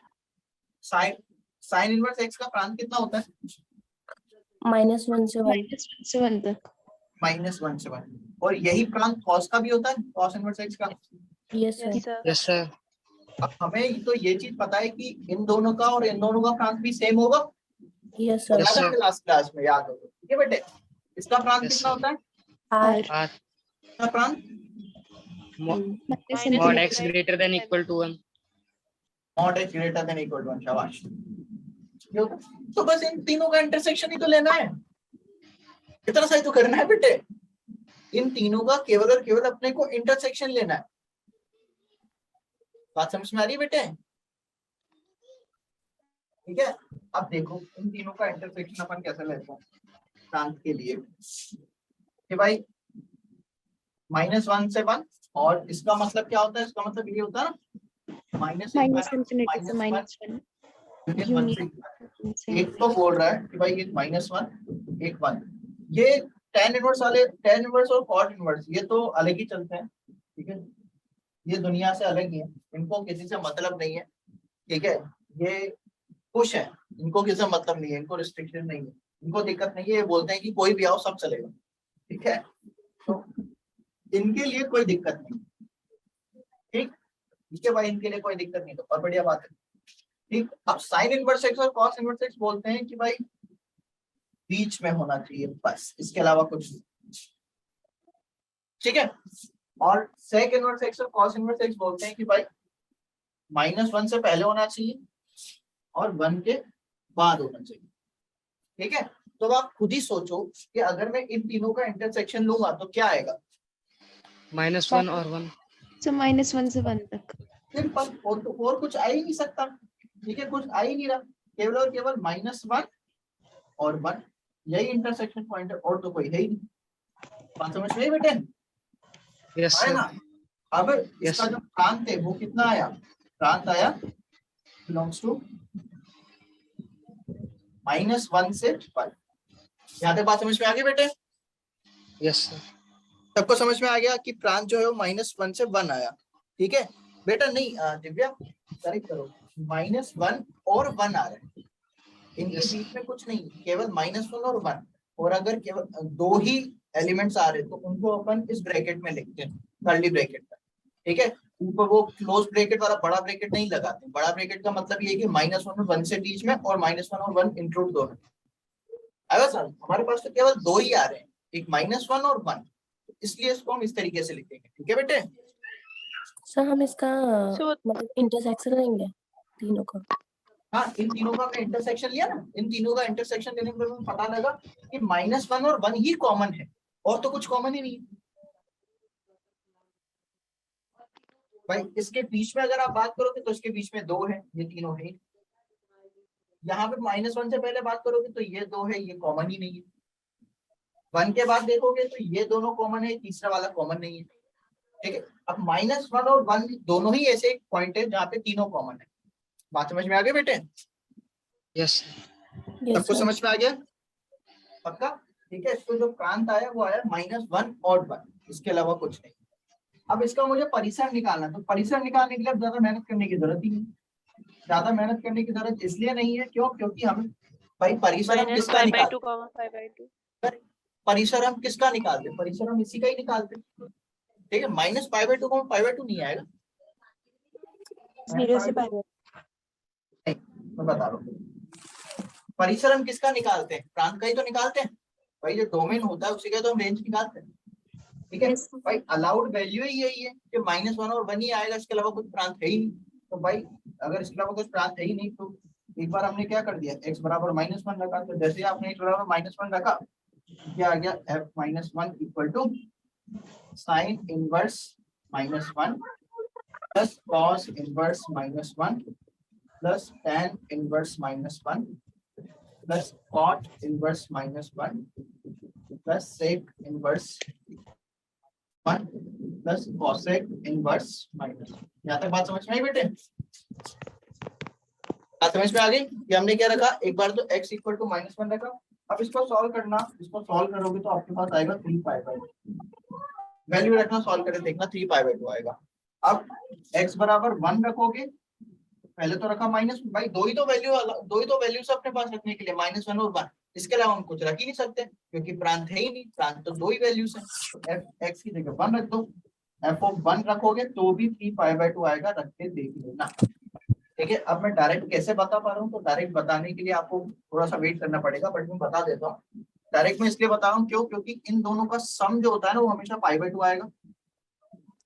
साइन इनवर्स एक्स का प्रांत कितना होता है? -1 से 1 से 1 तक। -1 से 1। और यही प्रांत cos का भी होता है, cos इनवर्स एक्स का। Yes sir. Yes sir. Yes sir. अब हमें तो ये चीज पता है कि इन दोनों का और इन दोनों का प्रांत भी सेम होगा। Yes sir. Yes, sir. Last class में याद होगा। ठीक है बेटे, इसका प्रांत Yes, कितना sir. होता है? आर R इसका प्रांत mod x greater than equal to 1। mod x greater than equal to 1। शाबाश। ये होता है। तो बस इन तीनों का इंटरसेक्शन ही तो लेना है, इतना सही तो करना है बेटे। इन तीनों का केवल और केवल अपने को इंटरसेक्शन लेना है। बात समझ में आ रही है बेटे? ठीक है, अब देखो इन तीनों का इंटरसेक्शन अपन कैसे लेते हैं प्रांत के लिए कि भाई -1 से 1, और इसका मतलब क्या होता है? इसका मतलब ये होता है ना माइनस इंफिनिटी से -1 यूनियन 1 से। एक तो बोल रहा है कि भाई ये -1 एक 1। ये tan इनवर्स वाले, tan इनवर्स और cot इनवर्स ये तो अलग ही चलते हैं, ठीक है, ये दुनिया से अलग ही है, इनको किसी से मतलब नहीं है, ठीक है। ये खुश है, इनको किसी से मतलब नहीं है, इनको रिस्ट्रिक्शन नहीं है, इनको दिक्कत नहीं है, ये बोलते हैं कि कोई भी आओ सब चलेगा, ठीक है, तो इनके लिए कोई दिक्कत नहीं, ठीक है भाई, इनके लिए कोई दिक्कत नहीं, तो और बढ़िया बात है, ठीक। अब साइन इनवर्स एक्स और कॉस इनवर्स एक्स बोलते हैं कि भाई बीच में होना चाहिए बस, इसके अलावा कुछ नहीं, ठीक है। और सेक इनवर्स एक्स और कॉस इनवर्स एक्स बोलते हैं कि भाई -1 से पहले होना चाहिए और 1 के बाद होना चाहिए, ठीक है। तो अब आप खुद ही सोचो कि अगर मैं इन तीनों का इंटरसेक्शन लूंगा तो क्या आएगा, -1 और 1। सर -1 से 1 तक। सिंपल, और कुछ आ ही नहीं सकता, ठीक है, कुछ आ ही नहीं रहा, केवल और केवल -1 और 1, यही इंटरसेक्शन पॉइंट है, और तो कोई है ही नहीं। बात समझ में आई बेटे? यस है सर। ना। अब इसका जो प्रांत है वो कितना आया, प्रांत आया बिलोंग्स टू -1 से 1। यहाँ तक बात समझ में आ गई बेटे? Yes sir. सबको समझ में आ गया कि प्रांत जो है वो -1 से 1 आया, ठीक है बेटा। नहीं दिव्या करेक्ट करो, -1 और 1 आ रहा है, इनके Yes. बीच में कुछ नहीं, केवल -1 और 1। और अगर केवल दो ही एलिमेंट्स आ रहे तो उनको अपन इस ब्रैकेट में लिखते हैं, कर्ली ब्रैकेट में, ठीक है। ऊपर वो क्लोज ब्रैकेट वाला बड़ा ब्रैकेट नहीं लगाते, बड़ा ब्रैकेट का मतलब ये है कि -1 और 1 से बीच में, और -1 और 1 इंक्लूड दोनों। अगर सर हमारे पास तो केवल दो ही आ रहे हैं, एक -1 और 1, इसलिए इसको हम इस तरीके से लिखेंगे, ठीक है बेटे। सर हम इसका So मतलब इंटरसेक्शन लेंगे तीनों का। हाँ, इन तीनों का हमने इंटरसेक्शन लिया ना, इन तीनों का इंटरसेक्शन लेने के बाद हमें पता लगा कि -1 और 1 ही कॉमन है, और तो कुछ कॉमन ही नहीं है भाई। इसके बीच में अगर आप बात करोगे तो इसके बीच में 2 है, ये तीनों है। यहाँ पे -1 से पहले बात करोगे तो ये 2 है, ये कॉमन ही नहीं है। 1 के बाद देखोगे तो ये दोनों कॉमन है, तीसरा वाला कॉमन नहीं है, ठीक है। अब -1 और 1 दोनों ही ऐसे पॉइंट है जहाँ पे तीनों कॉमन है। बात समझ में आ गई बेटे? यस यस सबको सर। समझ में आ गया पक्का? ठीक है, इसको जो प्रांत आया वो आया -1 और 1, इसके अलावा कुछ नहीं। अब इसका मुझे परिसर निकालना, तो परिसर निकालने के लिए अब ज्यादा मेहनत करने की जरूरत ही नहीं, ज्यादा मेहनत करने की जरूरत इसलिए नहीं है, क्यों? क्योंकि हम भाई परिसर हम किसका निकालते, 5/2, 5/2। परिसर हम किसका निकालते, परिसर हम इसी का ही निकालते, ठीक है। -π/2 को π/2 नहीं आएगा, 0 से नहीं, मैं बता रहा हूँ, परिसर हम किसका निकालते हैं, प्रांत का ही तो निकालते हैं भाई। जो डोमेन होता है उसी का तो हम रेंज निकालते हैं, ठीक है Yes. भाई। अलाउड वैल्यू ही यही है कि -1 और 1 ही आएगा, इसके अलावा कुछ प्रांत है ही नहीं। तो भाई अगर इसके अलावा कुछ प्रांत है ही नहीं तो एक बार हमने क्या कर दिया, x बराबर -1 रखा, तो जैसे आपने x बराबर -1 रखा, क्या आ गया, f -1 equal to sine inverse -1 plus cos inverse -1 plus tan inverse -1 plus cot inverse -1 plus sec inverse 1 plus cosec inverse -1। यहाँ तक बात समझ में आई बेटे? बात समझ में आ गई कि हमने क्या रखा, एक बार तो x इक्वल टू -1 रखा। अब इसको सॉल्व करना, इसको सॉल्व करोगे तो आपके पास आएगा 3π/2, वैल्यू रखना, सॉल्व करके देखना, 3π/2 आएगा। अब x बराबर 1 रखोगे, पहले तो रखा माइनस, भाई दो ही तो वैल्यू से अपने पास रखने के लिए, -1 और 1, इसके अलावा हम कुछ रख ही नहीं सकते क्योंकि प्रांत है ही नहीं, प्रांत तो दो ही वैल्यूज हैं। तो x की जगह 1 रख दो, f(1) रखोगे तो भी 3π/2 आएगा, रख के देख लेना, ठीक है। अब मैं डायरेक्ट कैसे बता पा रहा हूँ, तो डायरेक्ट बताने के लिए आपको थोड़ा सा वेट करना पड़ेगा, बट मैं बता देता हूँ। डायरेक्ट मैं इसलिए बता रहा हूँ क्योंकि इन दोनों का सम जो होता है ना वो हमेशा π/2 आएगा,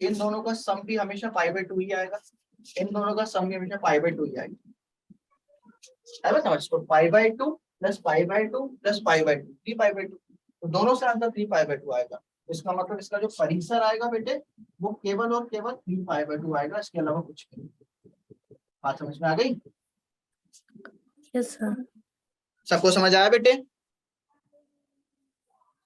इन दोनों का सम भी हमेशा π/2 ही आएगा, इन दोनों का सम भी हमेशा π/2 ही आएगा, समझ। तो π/2 प्लस π/2 प्लस π/2, 3π/2, तो दोनों से आंसर 3π/2 आएगा। इसका मतलब इसका जो परिसर आएगा बेटे वो केवल और केवल 3π/2 आएगा, इसके अलावा कुछ नहीं। बात समझ में आ गई? Yes sir. सबको समझ आया बेटे?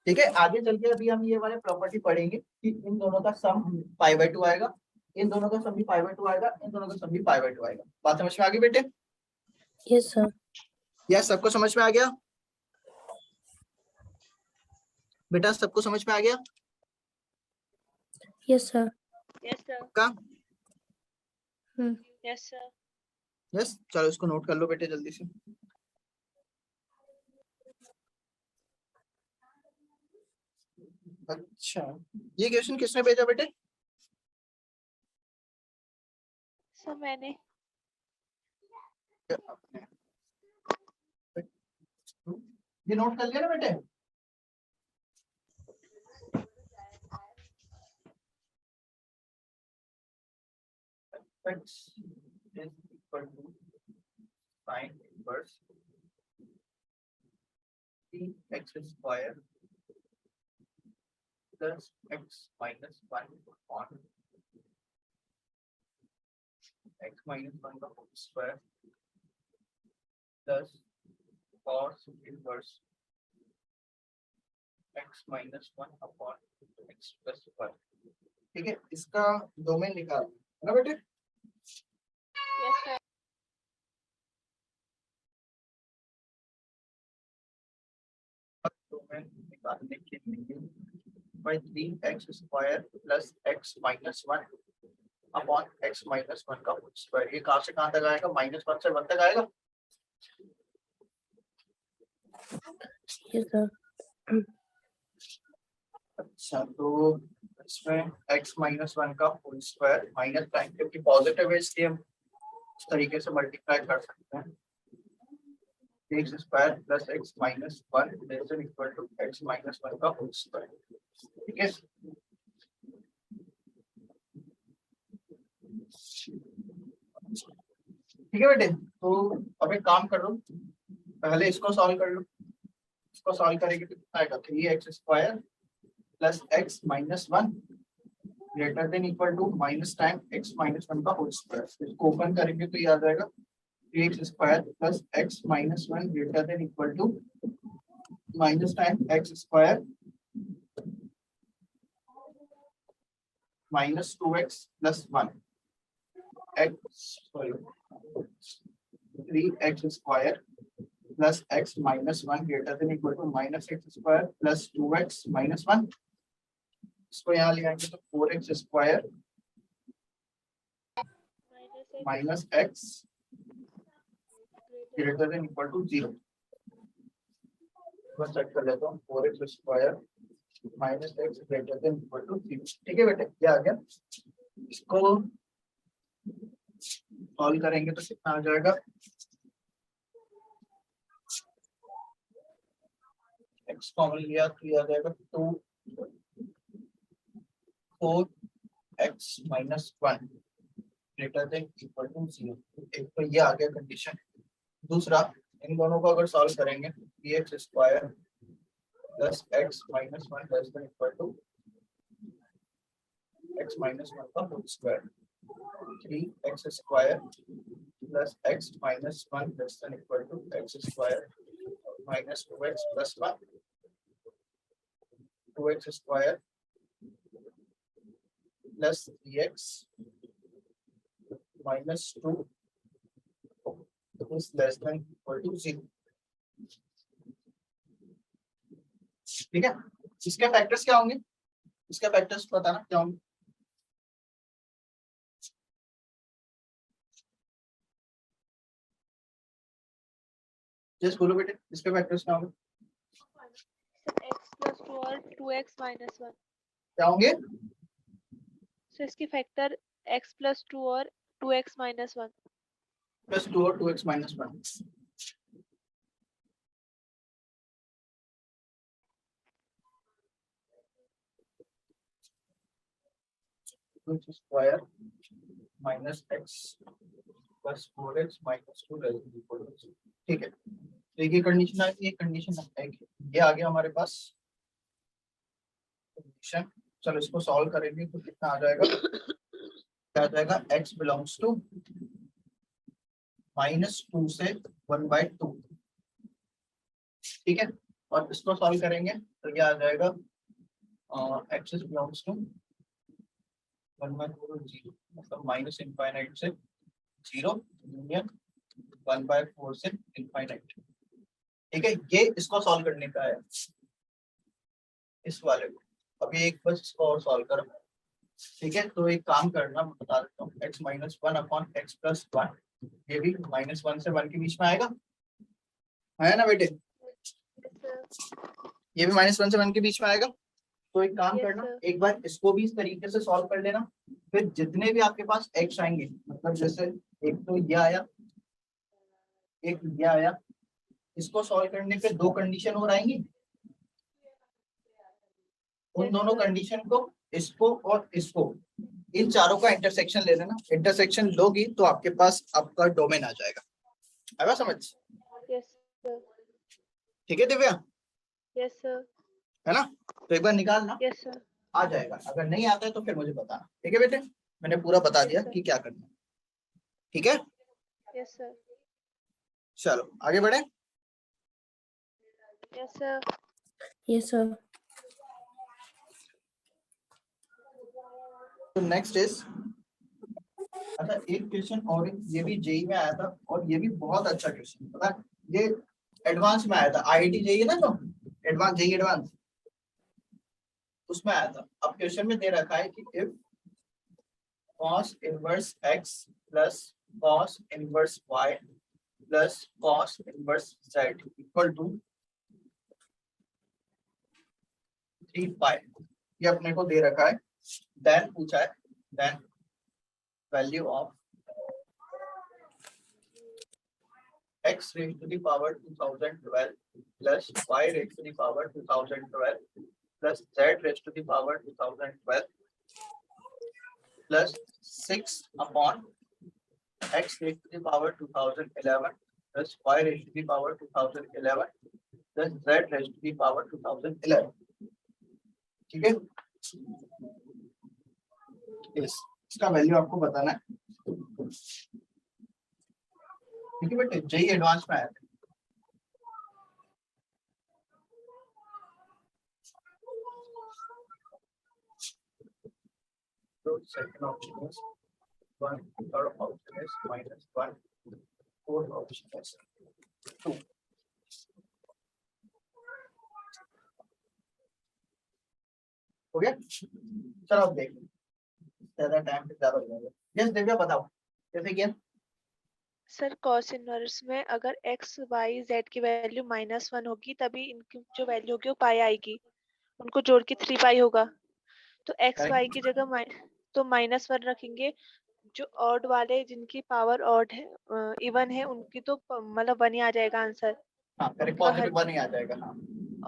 ठीक है, आगे चल के अभी हम ये वाले प्रॉपर्टी पढ़ेंगे कि इन दोनों का सम π/2 आएगा, इन दोनों का सम भी π/2 आएगा, इन दोनों का सम भी π/2 आएगा। बात समझ में आ गई बेटे? Yes sir. यस, सबको समझ में आ गया? बेटा सबको समझ में आ गया? Yes sir. Yes sir. का यस सर। यस, चलो इसको नोट कर लो बेटे जल्दी से। अच्छा, ये क्वेश्चन किसने भेजा बेटे? सर मैंने। ये नोट कर लिया ना बेटे? x is equal to sin inverse x square plus x minus 1 on x minus 1 का whole square plus cos inverse x minus 1 upon x plus 1। ठीक है, इसका डोमेन निकाल है ना बेटे? Yes sir. डोमेन निकालने के लिए by 3x square plus x minus 1 upon x minus 1 का होल स्क्वायर। ये कहां से कहां तक आएगा? -1 से 1 तक आएगा। Yes sir. अच्छा, तो इसमें x minus 1 का होल स्क्वायर माइनस टाइम, क्योंकि पॉजिटिव है इसलिए हम इस तरीके से मल्टीप्लाई कर सकते हैं। x square plus x minus 1 is equal to x minus 1 का होल स्क्वायर। ठीक है, ठीक है बेटे। तो अब एक काम कर लो, पहले इसको सॉल्व कर लो। इसको सॉल्व करेंगे तो कितना आएगा? 3x square plus x minus 1 greater than equal to minus time x minus 1 का होल स्क्वायर। इसको ओपन करेंगे तो ये आ जाएगा 3x square plus x minus 1 greater than equal to minus time x square minus 2x plus 1 3x square plus x minus 1 greater than equal to minus x square plus 2x minus 1। इसको यहाँ ले आएंगे तो 4x square minus x greater than equal to 0। बस चेक कर लेता हूँ, 4x square minus x greater than equal to 0। ठीक है बेटे, क्या आ गया? इसको सॉल्व करेंगे तो कितना आ जाएगा? x कॉमन लिया तो ये आ जाएगा 2 4x minus 1 greater than equal to 0। एक तो ये आ गया कंडीशन। दूसरा, इन दोनों को अगर सॉल्व करेंगे, 3x square plus x minus 1 less than equal to x minus 1 का whole square. 3x square plus x minus 1 less than equal to x square minus 2x plus 1। 2x square plus 3x minus 2 is less than equal to 0। ठीक है, इसके फैक्टर्स क्या होंगे? इसके फैक्टर्स बताना क्या होंगे? जस्ट बोलो बेटे, इसके फैक्टर्स क्या होंगे? x प्लस 2 और 2x माइनस 1। क्या होंगे? सो इसके फैक्टर x प्लस 2 और 2x माइनस 1। प्लस 2 और 2x minus 1। Square minus x plus 4x minus 2 less than equal to 0। ठीक है, तो ये कंडीशन आ गई, ये कंडीशन है, ये आ गया हमारे पास कंडीशन। चलो इसको सॉल्व करेंगे तो कितना आ जाएगा? क्या आ जाएगा? x बिलोंग्स टू -2 से 1/2। ठीक है, और इसको सॉल्व करेंगे तो क्या आ जाएगा? x बिलोंग्स टू 1/4 0, मतलब माइनस इनफाइनाइट से 0 यूनियन 1/4 से इनफाइनाइट। ठीक है, ये इसको सॉल्व करने का है। इस वाले को। अभी एक बस इसको और सॉल्व करो, ठीक है। तो एक काम करना, मैं बता देता हूँ, x minus one upon x plus one, ये भी माइनस वन से वन के बीच में आएगा, है ना बेटे? ये भी माइनस वन से वन के बीच में आएगा। तो एक काम Yes, करना, sir. एक बार इसको भी इस तरीके से सॉल्व कर लेना, फिर जितने भी आपके पास x आएंगे, मतलब जैसे एक तो ये आया, एक ये आया, इसको सॉल्व करने पे दो कंडीशन और आएंगी। उन Yes, दोनों sir. कंडीशन को, इसको और इसको, इन चारों का इंटरसेक्शन ले लेना। इंटरसेक्शन लोगी तो आपके पास आपका डोमेन आ जाएगा। आया समझ? Yes, sir. ठीक है दिव्या, Yes, sir. है ना? तो एक बार निकालना, Yes, sir. आ जाएगा। अगर नहीं आता है तो फिर मुझे बताना, ठीक है बेटे? मैंने पूरा बता दिया Yes, sir. कि क्या करना है, ठीक है? Yes, sir. चलो आगे बढ़े। Yes, sir. Yes, sir. तो नेक्स्ट इज, अच्छा एक क्वेश्चन और, ये भी जेई में आया था और ये भी बहुत अच्छा क्वेश्चन, पता है? ये एडवांस में आया था, आईआईटी जेई है ना, जो एडवांस जेई एडवांस, उसमें आया था। अब क्वेश्चन में दे रखा है कि if cos inverse x plus cos inverse y plus cos inverse z equal to 3 pi, ये अपने को दे रखा है। देन पूछा है, then value of x raised to the power 2012 plus y raised to the power 2012 plus z raised to the power 2012 plus 6 upon x raised to the power 2011 plus y raised to the power 2011 plus z raised to the power 2011, ठीक है? इसका वैल्यू आपको बताना है, ठीक है बेटे? जेई एडवांस में आया था। तो second option is 1, third option is -1, fourth option is 2। हो गया? चलो अब देख लो, ज्यादा टाइम पे ज्यादा हो जाएगा। यस दिव्या बताओ कैसे किया? सर cos इनवर्स में अगर x, y, z की वैल्यू -1 होगी तभी इनकी जो वैल्यू होगी वो पाई आएगी, उनको जोड़ के 3 पाई होगा। तो x, y की जगह तो -1 रखेंगे। जो ऑड वाले जिनकी पावर ऑड है, इवन है, उनकी तो मतलब 1 ही आ जाएगा आंसर। हाँ करेक्ट, उनका पॉजिटिव वन ही आ जाएगा। हाँ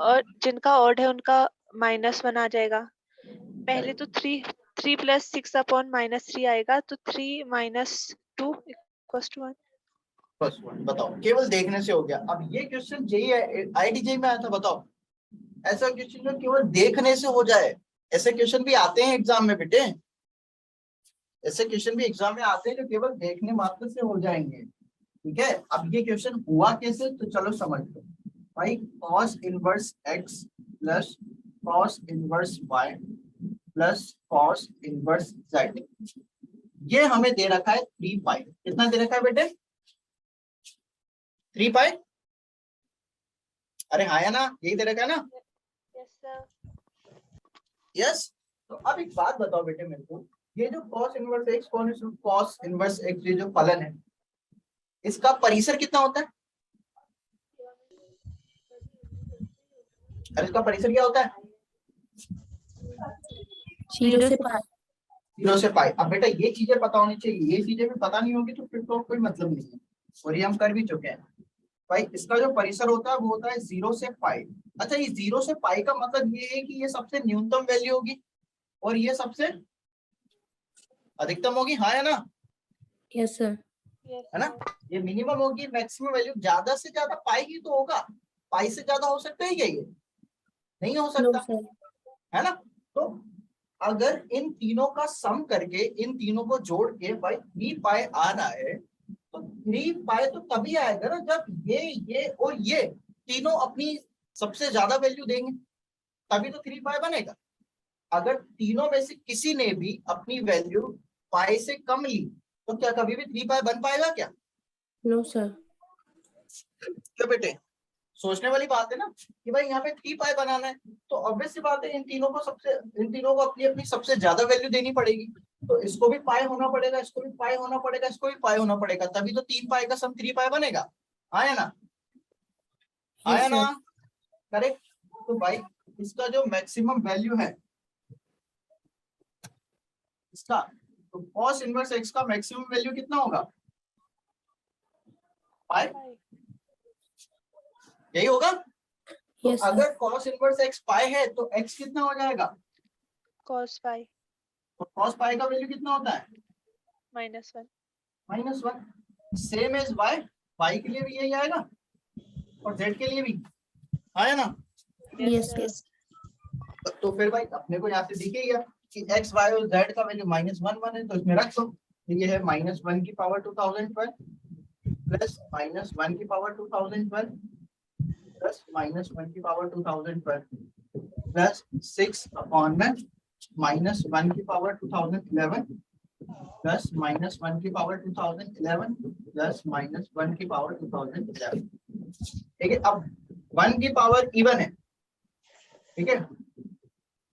और जिनका ऑड है उनका -1 आ जाएगा। पहले तो 3 + 6 अपॉन -3 आएगा, तो 3 - 2 = 1। फर्स्ट वन बताओ, केवल देखने से हो गया। अब ये क्वेश्चन जेई आईआईटी जेई में आया था, बताओ ऐसा क्वेश्चन जो केवल देखने से हो जाए। ऐसे क्वेश्चन भी आते हैं एग्जाम में बेटे, ऐसे क्वेश्चन भी एग्जाम में आते हैं जो केवल देखने मात्र से हो जाएंगे, ठीक है? अब ये क्वेश्चन हुआ कैसे, तो चलो समझ लो भाई। cos inverse x plus cos inverse y plus cos inverse z, ये हमें दे रखा है 3 पाई। कितना दे रखा है बेटे? 3 पाई। अरे हाँ या ना, यही दे रखा है ना? Yes sir. यस। तो अब एक बात बताओ बेटे मेरे को, ये जो cos inverse x, cos inverse x, ये जो फलन है, इसका परिसर कितना होता है? अरे इसका परिसर क्या होता है? 0 से पाई। 0 से पाई। अब बेटा ये चीजें पता होनी चाहिए, ये चीजें भी पता नहीं होगी तो फिर तो कोई मतलब नहीं है, और ये हम कर भी चुके हैं भाई। इसका जो परिसर होता है वो होता है 0 से पाई। अच्छा ये 0 से पाई का मतलब ये है कि ये सबसे न्यूनतम वैल्यू होगी और ये सबसे अधिकतम होगी, हाँ या ना? Yes sir. है ना? ये मिनिमम होगी, मैक्सिमम वैल्यू। ज्यादा से ज्यादा पाई ही तो होगा, पाई से ज्यादा हो सकता है क्या? ये नहीं हो नो सकता, सर। है ना? तो अगर इन तीनों का सम करके, इन तीनों को जोड़ के भाई 3 पाई आ रहा है, तो 3 पाई तो तभी आएगा ना जब ये और ये तीनों अपनी सबसे ज्यादा वैल्यू देंगे, तभी तो 3 पाई बनेगा। अगर तीनों में से किसी ने भी अपनी वैल्यू पाई से कम ली तो क्या कभी भी 3 पाई बन पाएगा क्या? No sir. क्या बेटे? सोचने वाली बात है ना कि भाई यहाँ पे 3 पाई बनाना है, तो ऑब्वियस सी बात है इन तीनों को अपनी अपनी सबसे ज्यादा वैल्यू देनी पड़ेगी। तो इसको भी पाई होना पड़ेगा, इसको भी पाई होना पड़ेगा, इसको भी पाई होना पड़ेगा, तभी तो 3 पाई का सम 3 पाई बनेगा। आया ना, आया Yes, ना, sir. करेक्ट। तो भाई इसका जो मैक्सिमम वैल्यू है इसका, तो cos इनवर्स x का मैक्सिमम वैल्यू कितना होगा? पाई, यही होगा। तो Yes, sir. अगर cos इनवर्स x पाई है तो x कितना हो जाएगा? cos पाई तो cos पाई का वैल्यू कितना होता है? -1। -1। सेम एज y के लिए भी यही आएगा और z के लिए भी आया ना। Yes, sir. yes. तो फिर भाई अपने को यहाँ से दिख गया कि x y और z का वैल्यू -1 है, तो इसमें रख दो। तो ये है -1 की पावर 2012 प्लस -1 की पावर 2012 प्लस -1 की पावर 2012 प्लस 6 अपॉन में -1 की पावर 2011 प्लस -1 की पावर 2011 प्लस -1 की पावर 2011। ठीक है, अब 1 की पावर इवन है, ठीक है।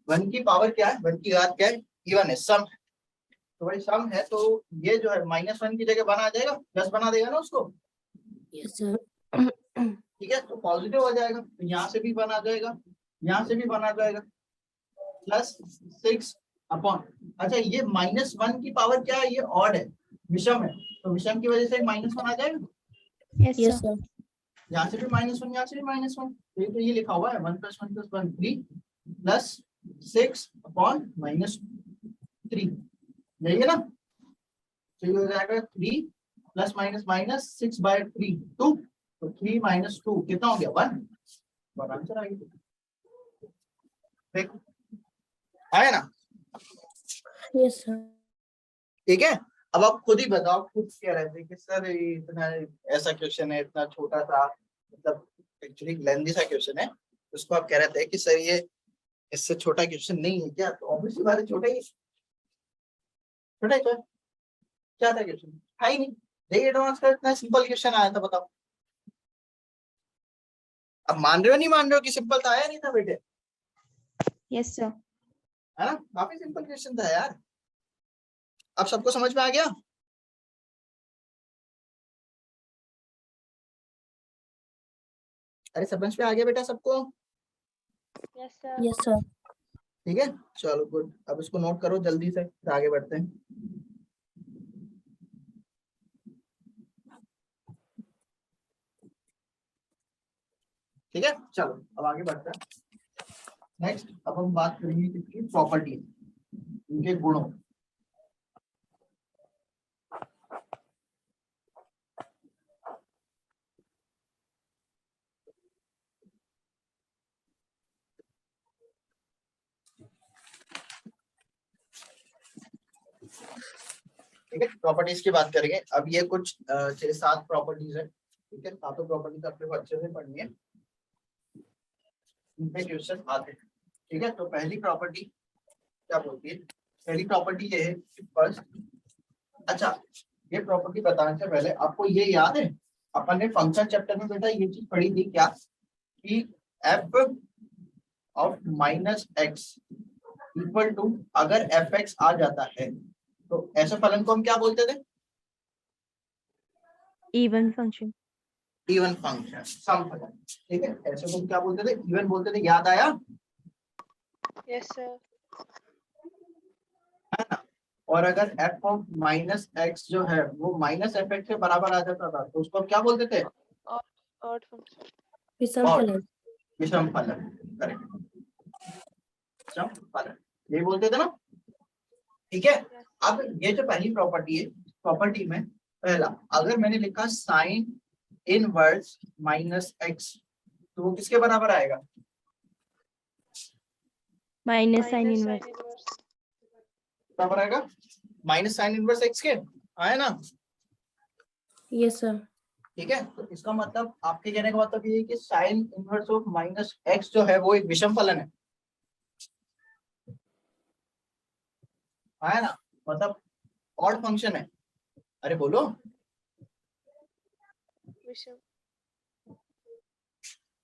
1 की पावर क्या है? 1 की घात क्या है? इवन है, सम है। तो भाई सम है तो ये जो है -1 की जगह बना जाएगा, प्लस बना देगा ना उसको, Yes, sir. ठीक है। तो पॉजिटिव हो जाएगा, तो यहाँ से भी बना जाएगा, यहाँ से भी बना जाएगा, प्लस 6 अपॉन, अच्छा ये -1 की पावर क्या है? ये ऑड है, विषम है, तो विषम की वजह से -1 आ जाएगा। Yes, Yes, sir. sir. यहाँ से भी -1, यहाँ से भी -1, तो ये लिखा हुआ है 1 + 1 + 1 3 प्लस 6 अपॉन -3, यही है ना। तो ये हो जाएगा 3 प्लस माइनस 6/3 2, तो 3 - 2 कितना हो गया? 1 आंसर आ गया। देख आया ना, Yes, sir. ठीक है। अब आप खुद ही बताओ, खुद कह रहे थे कि सर ये इतना ऐसा क्वेश्चन है, इतना छोटा सा, मतलब एक्चुअली लेंथी सा क्वेश्चन है, उसको आप कह रहे थे कि सर ये इससे छोटा क्वेश्चन नहीं है क्या? तो ऑब्वियसली बात है, छोटा ही छोटा ही तो है। क्या था क्वेश्चन? है ही नहीं। देखिए एडवांस का इतना सिंपल क्वेश्चन आया था, बताओ। अब मान रहे हो नहीं मान रहे हो कि सिंपल था? आया नहीं था बेटे, Yes, sir. है ना, काफी सिंपल क्वेश्चन था यार। अब सबको समझ में आ गया? अरे समझ में आ गया बेटा सबको? Yes, sir. Yes, sir. ठीक है, चलो गुड। अब इसको नोट करो जल्दी से, फिर आगे बढ़ते हैं। ठीक है, चलो अब आगे बढ़ते हैं। नेक्स्ट अब हम बात करेंगे किसकी? प्रॉपर्टी, इनके गुणों। ठीक है, प्रॉपर्टीज की बात करेंगे। अब ये कुछ 6-7 प्रॉपर्टीज है, ठीक है। सातों प्रॉपर्टीज अपने को अच्छे से पढ़नी है, इनपे क्वेश्चन आते हैं, ठीक है। तो पहली प्रॉपर्टी क्या बोलती है? पहली प्रॉपर्टी ये है कि फर्स्ट, अच्छा ये प्रॉपर्टी बताने से पहले आपको ये याद है अपन ने फंक्शन चैप्टर में बेटा ये चीज पढ़ी थी क्या, कि f of -x equal to, अगर fx आ जाता है तो ऐसे फलन को हम क्या बोलते थे? Even function. इवन फंक्शन, सम फलन, ठीक है। ऐसे को क्या बोलते थे? इवन बोलते थे, याद आया? Yes, sir. है ना। और अगर f ऑफ -x जो है वो -fx के बराबर आ जाता था तो उसको हम क्या बोलते थे? Odd function. विषम और फलन. विषम फलन, करेक्ट, विषम फलन यही बोलते थे ना, ठीक है। अब ये जो पहली प्रॉपर्टी है, प्रॉपर्टी में पहला अगर मैंने लिखा साइन इनवर्स -x तो वो किसके बराबर आएगा? Minus sin Minus inverse. sin inverse. बराबर आएगा माइनस साइन इनवर्स x के, आया ना। Yes, sir. ठीक है, तो इसका मतलब आपके कहने का मतलब ये है कि साइन इनवर्स ऑफ -x जो है वो एक विषम फलन है, आया ना, मतलब ऑड फंक्शन है। अरे बोलो, विषम.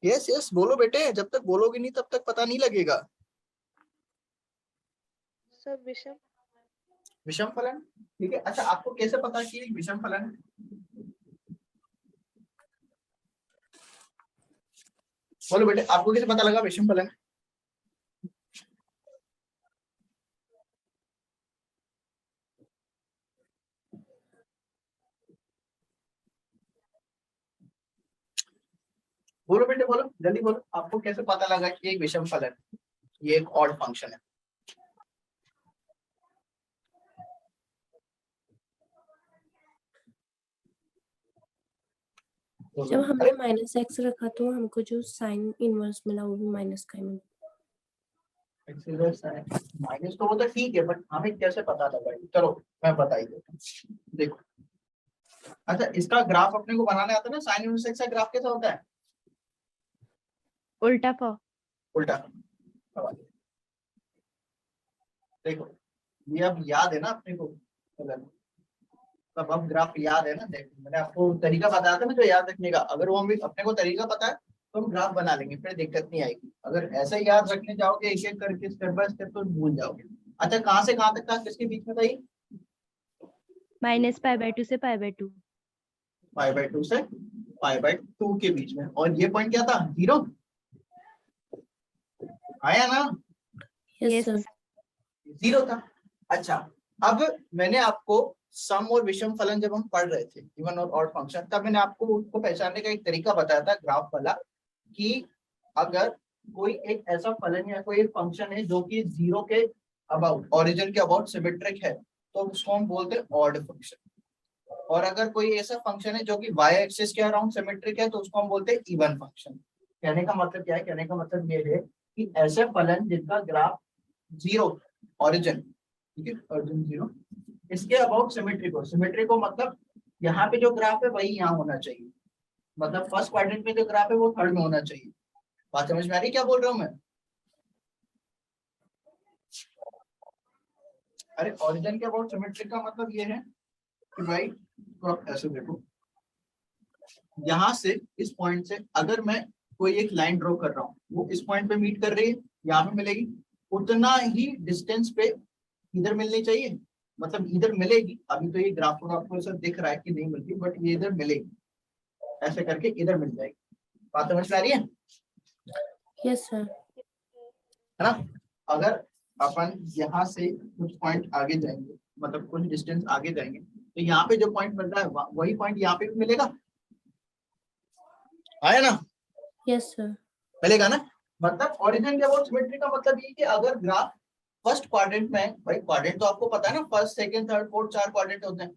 यस यस बोलो बेटे, जब तक बोलोगे नहीं तब तक पता नहीं लगेगा। सर विषम विषम फलन, ठीक है। अच्छा आपको कैसे पता कि ये विषम फलन है? बोलो बेटे, आपको कैसे पता लगा विषम फलन है? बोलो बेटे बोलो, जल्दी बोलो, आपको कैसे पता लगा कि एक विषम फलन है, ये एक ऑड फंक्शन है? जब हमने माइनस एक्स रखा तो हमको जो साइन इनवर्स मिला वो भी माइनस का ही मिला। माइनस तो वो तो ठीक है, बट हमें कैसे पता लगा? चलो मैं बता ही देता हूँ, देखो। अच्छा इसका ग्राफ अपने को बनाने आता है ना, साइन इनवर्स एक्स का ग्राफ कैसा होता है? उल्टा फॉ उल्टा। देखो ये अब याद है ना अपने को, तब अब ग्राफ याद है ना। देखो मैंने आपको तरीका बताया था ना जो याद रखने का, अगर वो हमें अपने को तरीका पता है तो हम ग्राफ बना लेंगे, फिर दिक्कत नहीं आएगी। अगर ऐसे ही याद रखने जाओगे एक एक करके स्टेप बाय स्टेप तो भूल जाओगे। अच्छा कहाँ से कहाँ तक था, किसके बीच में था ये? माइनस π/2 से π/2। π/2 से π/2 के बीच में। और ये पॉइंट क्या था? 0 आया ना? Yes Yes. सर। 0 था। अच्छा अब मैंने आपको सम और विषम फलन जब हम पढ़ रहे थे, इवन और ऑड फंक्शन, तब मैंने आपको उसको पहचानने का एक तरीका बताया था ग्राफ वाला, कि अगर कोई एक ऐसा फलन या कोई एक फंक्शन है जो कि 0 के अबाउट, ओरिजिन के अबाउट सिमेट्रिक है, तो उसको हम बोलते हैं ऑड फंक्शन। और अगर कोई ऐसा फंक्शन है जो कि वाई एक्सिस के अराउंड सिमेट्रिक है, तो उसको हम बोलते हैं इवन फंक्शन। कहने का मतलब क्या है? कहने का मतलब ये है कि ऐसे फलन जिनका ग्राफ 0 ओरिजिन, ठीक है, ओरिजिन 0, इसके अबाउट सिमेट्रिक हो। सिमेट्रिक हो मतलब यहाँ पे जो ग्राफ है वही यहाँ होना चाहिए, मतलब फर्स्ट क्वाड्रेंट में जो ग्राफ है वो थर्ड में होना चाहिए। बात समझ में आ रही है क्या बोल रहा हूँ मैं? अरे ओरिजिन के अबाउट सिमेट्रिक का मतलब ये है कि भाई तो आप ऐसे देखो, यहाँ से इस पॉइंट से अगर मैं कोई एक लाइन ड्रॉ कर रहा हूँ, वो इस पॉइंट पे मीट कर रही है, यहाँ पे मिलेगी, उतना ही डिस्टेंस पे इधर मिलनी चाहिए, मतलब इधर मिलेगी। अभी तो ये ग्राफ पर आपको ऐसा दिख रहा है कि नहीं मिलती, बट ये इधर मिलेगी, ऐसे करके इधर मिल जाएगी। बात समझ में आ रही है? Yes sir. है ना? अगर अपन यहाँ से कुछ पॉइंट आगे जाएंगे, मतलब कुछ डिस्टेंस आगे जाएंगे, तो यहाँ पे जो पॉइंट मिल रहा है वही पॉइंट यहाँ पे भी मिलेगा, आया ना? Yes sir. मिलेगा ना? मतलब ओरिजिन के अबाउट सिमेट्री का मतलब ये कि अगर ग्राफ फर्स्ट क्वाड्रेंट में है, भाई क्वाड्रेंट तो आपको पता है ना, first second third fourth 4 quadrant होते हैं,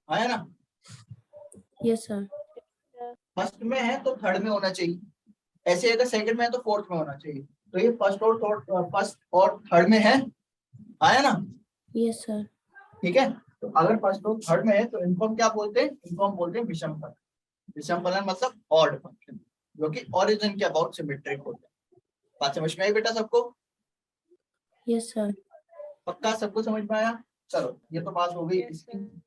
आया ना? Yes sir. फर्स्ट में है तो थर्ड में होना चाहिए, ऐसे अगर सेकंड में है तो फोर्थ में होना चाहिए। तो ये फर्स्ट और थर्ड में है, आया ना? Yes sir. ठीक है, तो अगर फर्स्ट और थर्ड में है तो इनको हम क्या बोलते हैं? इनको हम बोलते हैं विषम फलन। विषम फलन मतलब ऑड फंक्शन जो कि ओरिजिन के अबाउट सिमेट्रिक होते हैं। बात समझ में आई बेटा सबको? Yes sir. पक्का सबको समझ में आया? चलो ये तो बात हो गई Yes, इसकी sir.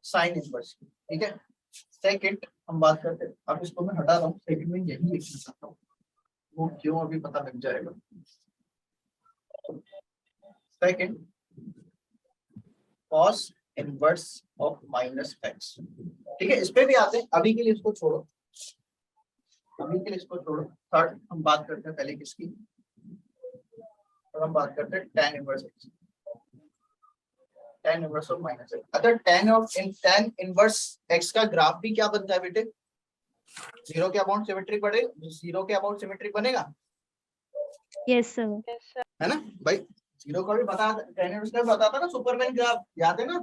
साइन इनवर्स की, ठीक है। सेकंड हम बात करते हैं, अब इसको मैं हटा रहा हूँ, सेकंड में यही लिखना चाहता हूँ, वो क्यों अभी पता लग जाएगा। Second cos inverse of minus x, ठीक है, इस पे भी आते हैं, अभी के लिए इसको छोड़ो, अभी के लिए इसको छोड़ो। थर्ड हम बात करते हैं पहले किसकी, और हम बात करते हैं tan inverse x, tan inverse of minus x. अगर tan इनवर्स एक्स का ग्राफ भी क्या बनता है बेटे? 0 के अबाउट सिमेट्रिक बनेगा, 0 के अबाउट सिमेट्रिक बनेगा, यस सर। Yes, sir. है ना भाई? 0 का भी बता, tan इनवर्स का भी बताता ना सुपरमैन ग्राफ, याद है ना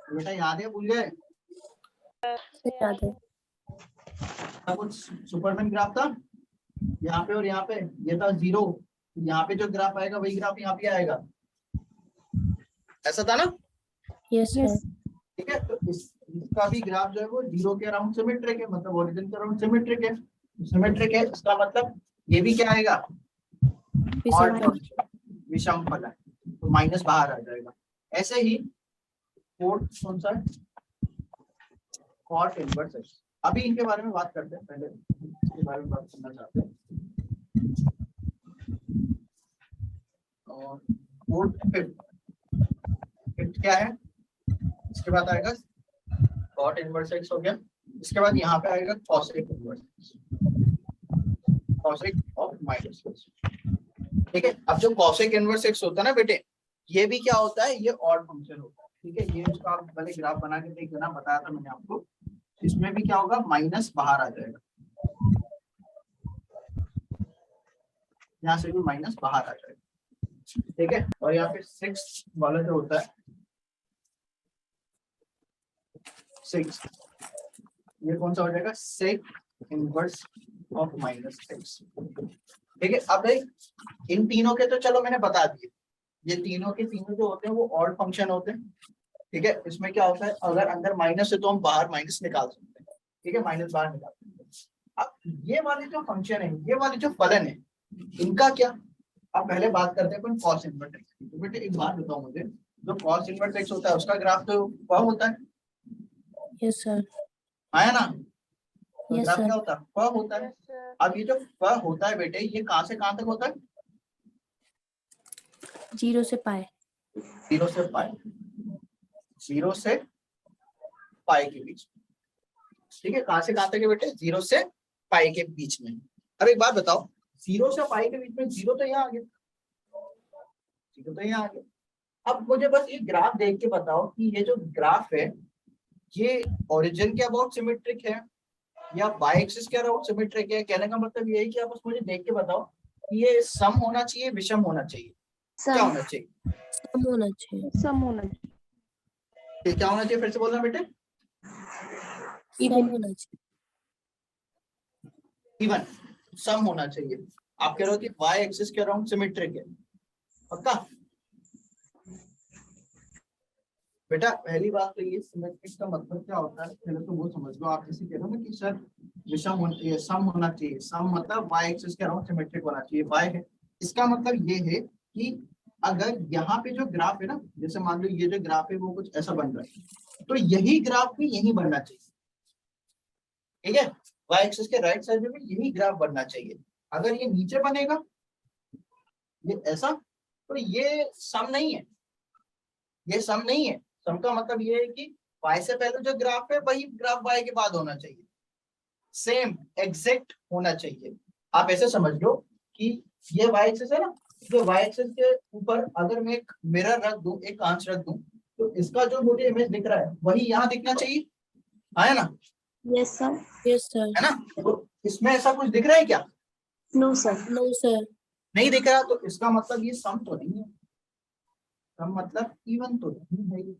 बेटा? याद है, भूल गए? याद है। कुछ सुपरमैन ग्राफ था यहाँ पे और यहाँ पे, ये था 0, यहाँ पे जो ग्राफ आएगा वही ग्राफ यहाँ पे आएगा, ऐसा था ना? Yes sir. ठीक है, तो इसका भी ग्राफ जो है वो 0 के अराउंड सिमेट्रिक है, मतलब ओरिजिन के अराउंड सिमेट्रिक है। सिमेट्रिक है इसका मतलब ये भी क्या आएगा? विषम फलन। विषम फलन, तो माइनस बाहर आ जाएगा। ऐसे ही फोर्थ कौन सा है? Cot inverse x. अभी इनके बारे में बात करते हैं, पहले इसके बारे में बात करना चाहते हैं। और फोर्थ फिफ्थ क्या है, इसके बाद आएगा cot इनवर्स x हो गया, इसके बाद यहाँ पे आएगा cosec inverse cosec of minus x। ठीक है, अब जो cosec इनवर्स x होता है ना बेटे, ये भी क्या होता है, ये ऑड फंक्शन होता है। ठीक है, ये उसका आप पहले ग्राफ बना के देख लेना, बताया था मैंने आपको। इसमें भी क्या होगा, माइनस बाहर आ जाएगा, यहाँ से भी माइनस बाहर आ जाएगा। ठीक है, और यहाँ पे 6 वाला जो होता है 6, ये कौन सा हो जाएगा, sec inverse of minus x। ठीक है, अब भाई इन तीनों के तो चलो मैंने बता दिए, ये तीनों के तीनों जो होते हैं वो ऑड फंक्शन होते हैं। ठीक है, इसमें क्या होता है, अगर अंदर माइनस है तो हम बाहर माइनस निकाल सकते हैं। ठीक है, माइनस बाहर निकाल सकते हैं। अब ये वाले जो फंक्शन है, ये वाले जो फलन है, इनका क्या, अब पहले बात करते हैं अपन cos इनवर्स x की। तो बेटे एक बात बताओ मुझे, जो cos इनवर्स x होता है उसका ग्राफ तो वह होता है, यस सर, आया ना, तो यस ग्राफ सर, क्या होता है, फ होता है। अब ये जो फ होता है बेटे, ये कहाँ से कहाँ तक होता है, 0 से पाई। 0 से पाई, 0 से पाई के बीच। ठीक है, कहाँ से कहाँ तक है बेटे, 0 से पाई के बीच में। अब एक बात बताओ, 0 से पाई के बीच में 0 तो यहाँ आ गया, 0 तो यहाँ आ गया। अब मुझे बस ये ग्राफ देख के बताओ कि ये जो ग्राफ है, ये ओरिजिन के अबाउट सिमेट्रिक है या बाय एक्सिस के अबाउट सिमेट्रिक है। कहने का मतलब ये है कि आप बस मुझे देख के बताओ कि ये सम होना चाहिए, विषम होना चाहिए, क्या होना चाहिए, सम होना चाहिए, सम होना चाहिए। ये क्या होना चाहिए, फिर से बोलना बेटे, इवन होना चाहिए। इवन सम होना चाहिए। आप कह रहे हो कि वाई एक्सिस के अराउंड सिमेट्रिक है, पक्का बेटा। पहली बात तो ये सिमेट्रिक का मतलब क्या होता है, पहले तो वो समझ लो। आप जैसे कह रहे हो ना कि सर विषम होना चाहिए, सम होना चाहिए, सम मतलब वाई एक्सिस के अराउंड सिमेट्रिक होना चाहिए, वाई है। इसका मतलब ये है कि अगर यहाँ पे जो ग्राफ है ना, जैसे मान लो ये जो ग्राफ है वो कुछ ऐसा बन रहा है, तो यही ग्राफ भी यही बनना चाहिए। ठीक है, वाई एक्सिस के राइट साइड में भी यही ग्राफ बनना चाहिए। अगर ये नीचे बनेगा, ये ऐसा, तो ये सम नहीं है, ये सम नहीं है। सम का मतलब ये है कि y से पहले जो ग्राफ है वही ग्राफ y के बाद होना चाहिए, सेम एग्जैक्ट होना चाहिए। आप ऐसे समझ लो कि ये y एक्सिस है ना, जो y एक्सिस के ऊपर अगर मैं एक मिरर रख दूं, एक कांच रख दूं, तो इसका जो मुझे इमेज दिख रहा है वही यहाँ दिखना चाहिए, है ना, यस सर। यस सर, है ना। तो इसमें ऐसा कुछ दिख रहा है क्या, नो सर। नो सर, नहीं दिख रहा, तो इसका मतलब ये सम तो नहीं है, सम मतलब इवन तो नहीं है।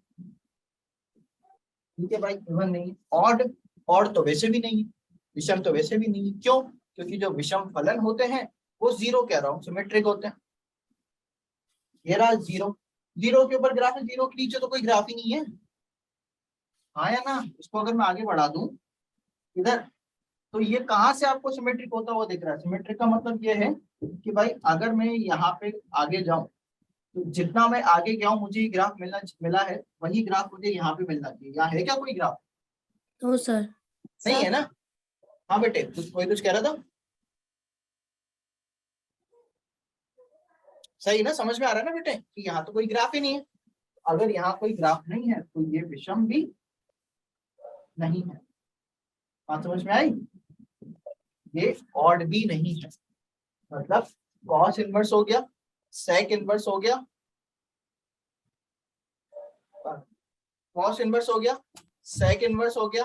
ठीक है भाई, इवन नहीं है। ऑड, ऑड तो वैसे भी नहीं है, विषम तो वैसे भी नहीं है। क्यों, क्योंकि जो विषम फलन होते हैं वो 0 के अराउंड सिमेट्रिक होते हैं। ये रहा 0, 0 के ऊपर ग्राफ है, 0 के नीचे तो कोई ग्राफ ही नहीं है, हाँ या ना। इसको अगर मैं आगे बढ़ा दूं इधर, तो ये कहाँ से आपको सिमेट्रिक होता हुआ दिख रहा है। सिमेट्रिक का मतलब ये है कि भाई अगर मैं यहाँ पे आगे जाऊं, तो जितना मैं आगे गया हूं मुझे ग्राफ मिला है, वही ग्राफ मुझे यहाँ पे मिलना चाहिए। यहाँ है क्या कोई ग्राफ, नो सर, नहीं है ना। हाँ बेटे, कोई कुछ कह रहा था, सही ना, समझ में आ रहा है ना बेटे कि यहाँ तो कोई ग्राफ ही नहीं है। अगर यहाँ कोई ग्राफ नहीं है तो ये विषम भी नहीं है, बात समझ में आई। ये ऑड भी नहीं है, मतलब कॉस इनवर्स हो गया, सेक इनवर्स हो गया, कॉस इनवर्स हो गया, सेक इनवर्स हो गया,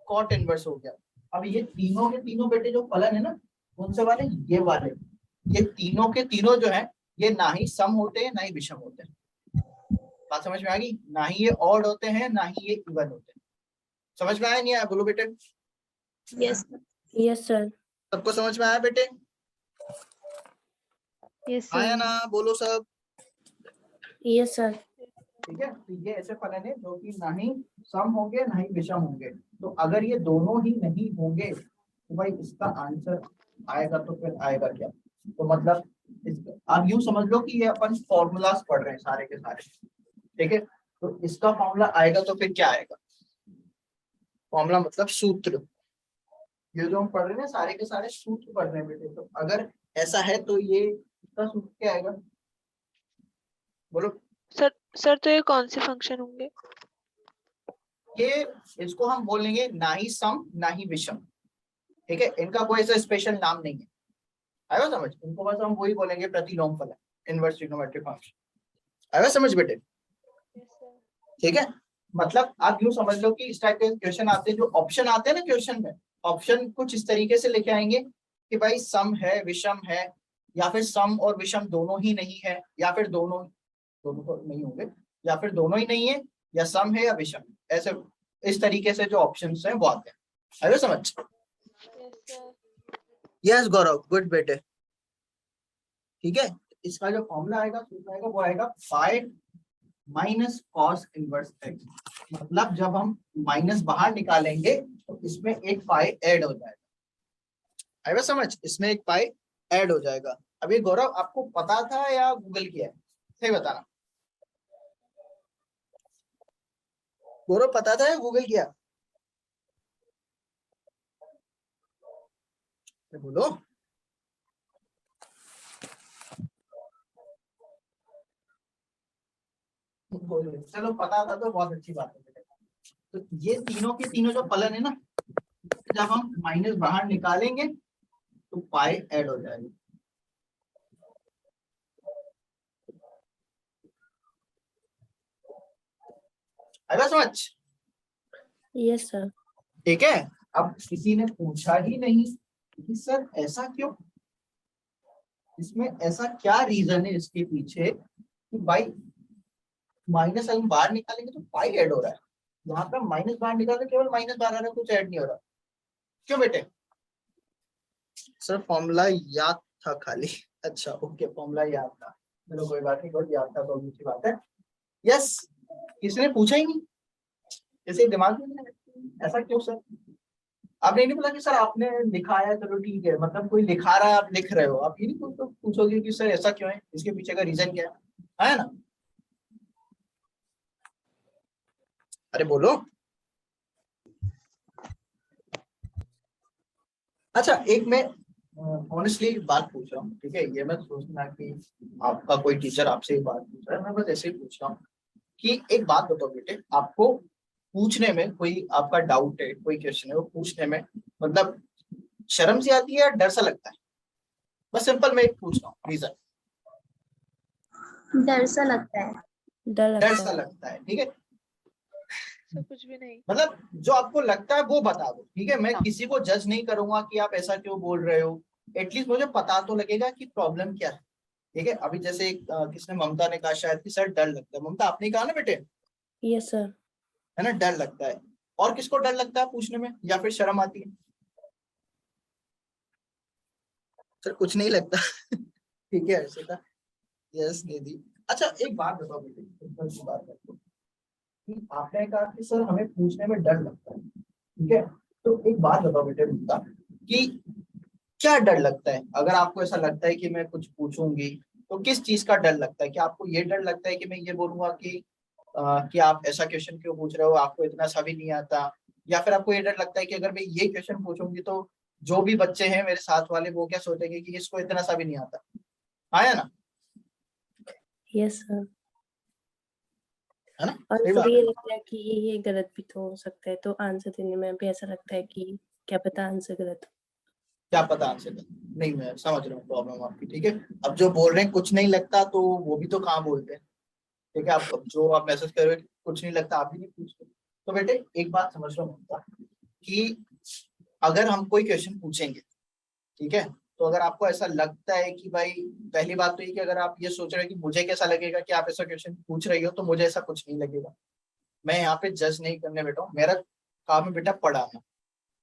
कॉट इनवर्स हो गया। अब ये तीनों के तीनों बेटे जो फलन है ना, कौन से वाले, ये वाले, ये तीनों के तीनों जो है ये ना ही सम होते हैं ना ही विषम होते हैं। बात समझ में आ गई, ना ही ये ऑड होते हैं ना ही ये इवन होते हैं। समझ में आया नहीं आया, बोलो बेटे। यस यस सर, सबको समझ में आया बेटे, यस आया सर। ना, बोलो सब। यस सर, ठीक है, तो ये ऐसे फलन है जो कि ना ही सम होंगे ना ही विषम होंगे। तो अगर ये दोनों ही नहीं होंगे तो भाई इसका आंसर आएगा तो फिर आएगा क्या। तो मतलब आप यूं समझ लो कि ये अपन फॉर्मूलाज पढ़ रहे हैं सारे के सारे। ठीक है, तो इसका फॉर्मूला आएगा तो फिर क्या आएगा, फॉर्मूला मतलब सूत्र। ये जो हम पढ़ रहे हैं ना सारे के सारे सूत्र पढ़ रहे हैं बेटे, तो अगर ऐसा है तो ये इसका सूत्र क्या आएगा, बोलो। सर तो ये कौन से फंक्शन होंगे? ये इसको हम बोलेंगे ना ही सम ना ही विषम, ठीक है, इनका कोई ऐसा स्पेशल नाम नहीं है, आया समझ, इनको बस हम वही बोलेंगे प्रतिलोम फलन, इनवर्स ट्रिग्नोमेट्रिक फंक्शन, आया समझ बेटे, ठीक है। मतलब आप यूं समझ लो कि इस टाइप के क्वेश्चन आते हैं, जो ऑप्शन आते हैं ना क्वेश्चन में, ऑप्शन कुछ इस तरीके से लेके आएंगे कि भाई सम है विषम है, या फिर सम और विषम दोनों ही नहीं है, या फिर दोनों तो नहीं होंगे, या फिर दोनों ही नहीं है, या सम है या विषम है, ऐसे इस तरीके से जो ऑप्शंस हैं वो आते हैं, आगे समझ। यस गौरव, गुड बेटे, ठीक है। इसका जो फॉर्मूला आएगा सूत्र आएगा वो आएगा pi minus cos inverse x, मतलब जब हम माइनस बाहर निकालेंगे तो इसमें एक पाई ऐड हो जाएगा, आएगा समझ, इसमें एक पाई ऐड हो जाएगा। अभी गौरव आपको पता था या गूगल किया है, सही बताना, गौरव पता था या गूगल किया, बोलो। चलो पता था तो बहुत अच्छी बात है। तो ये तीनों के तीनों जो फलन है ना, जब हम माइनस बाहर निकालेंगे तो पाई ऐड हो जाएगी, आएगा समझ, यस सर। ठीक है। अब किसी ने पूछा ही नहीं कि सर ऐसा क्यों, इसमें ऐसा क्या रीजन है इसके पीछे कि भाई माइनस हम बाहर निकालेंगे तो पाई ऐड हो रहा है, यहाँ पे माइनस बाहर निकाले केवल माइनस बाहर आ रहा है, कुछ ऐड नहीं हो रहा, क्यों बेटे? सर फॉर्मूला याद था खाली, अच्छा ओके, फॉर्मूला याद था, चलो कोई बात नहीं, बहुत याद था तो अच्छी बात है। यस, किसी ने पूछा ही नहीं, जैसे दिमाग में नहीं आया, ऐसा क्यों सर? आपने नहीं बोला कि सर आपने लिखाया, चलो ठीक है, मतलब कोई लिखा रहा है आप लिख रहे हो, आप ये नहीं पूछोगे कि सर ऐसा क्यों है, इसके पीछे का रीजन क्या है ना? अरे बोलो। अच्छा एक मैं ऑनेस्टली बात पूछ रहा हूँ, ठीक है, ये मत सोचना कि आपका कोई टीचर आपसे बात पूछ रहा है, मैं बस ऐसे ही पूछ रहा हूँ कि एक बात बताओ बेटे, आपको पूछने में कोई आपका डाउट है, कोई क्वेश्चन है, वो पूछने में मतलब शर्म सी आती है या डर सा लगता है? बस सिंपल मैं एक पूछ रहा हूँ, रीजन। डर सा लगता है। डर सा लगता है, ठीक है, सर कुछ भी नहीं। मतलब जो आपको लगता है वो बता दो, ठीक है, मैं किसी को जज नहीं करूंगा कि आप ऐसा क्यों बोल रहे हो, एटलीस्ट मुझे पता तो लगेगा कि प्रॉब्लम क्या है, ठीक है। अभी जैसे किसने, ममता ने कहा शायद कि सर डर लगता है, ममता आपने कहा ना बेटे, यस सर। है ना, डर लगता है, और किसको डर लगता है पूछने में, या फिर शर्म आती है? सर कुछ नहीं लगता ठीक है अर्षिता, यस निधि। अच्छा एक बात बताओ बेटे, सिंपल सी बात है कि आपने कहा कि सर हमें पूछने में डर लगता है, ठीक है, तो एक बात बताओ बेटे मुद्दा कि क्या डर लगता है, अगर आपको ऐसा लगता है कि मैं कुछ पूछूंगी तो किस चीज का डर लगता है, कि आपको ये डर लगता है कि मैं ये बोलूंगा कि आप ऐसा क्वेश्चन क्यों पूछ रहे हो, आपको इतना सा भी नहीं आता, या फिर आपको ये डर लगता है कि अगर मैं ये क्वेश्चन पूछूंगी तो जो भी बच्चे हैं मेरे साथ वाले वो क्या सोचेंगे कि इसको इतना सा भी नहीं आता, आया ना? Yes sir. है ना, और सही बात फिर है। ये लगता है कि ये गलत भी तो हो सकता है, तो आंसर देने में भी ऐसा लगता है कि क्या पता आंसर गलत हो। क्या पता आंसर नहीं, मैं समझ रहा हूँ प्रॉब्लम आपकी, ठीक है। अब जो बोल रहे हैं कुछ नहीं लगता, तो वो भी तो कहाँ बोलते हैं, ठीक है, आप जो आप मैसेज कर रहे हो कुछ नहीं लगता, आप भी नहीं पूछते, तो बेटे एक बात समझ लो कि अगर हम कोई क्वेश्चन पूछेंगे, ठीक है, तो अगर आपको ऐसा लगता है कि भाई, पहली बात तो ये कि अगर आप ये सोच रहे हो कि मुझे कैसा लगेगा कि आप ऐसा क्वेश्चन पूछ रही हो, तो मुझे ऐसा कुछ नहीं लगेगा, मैं यहाँ पे जज नहीं करने बैठा हूँ, मेरा काम है बेटा पढ़ाना।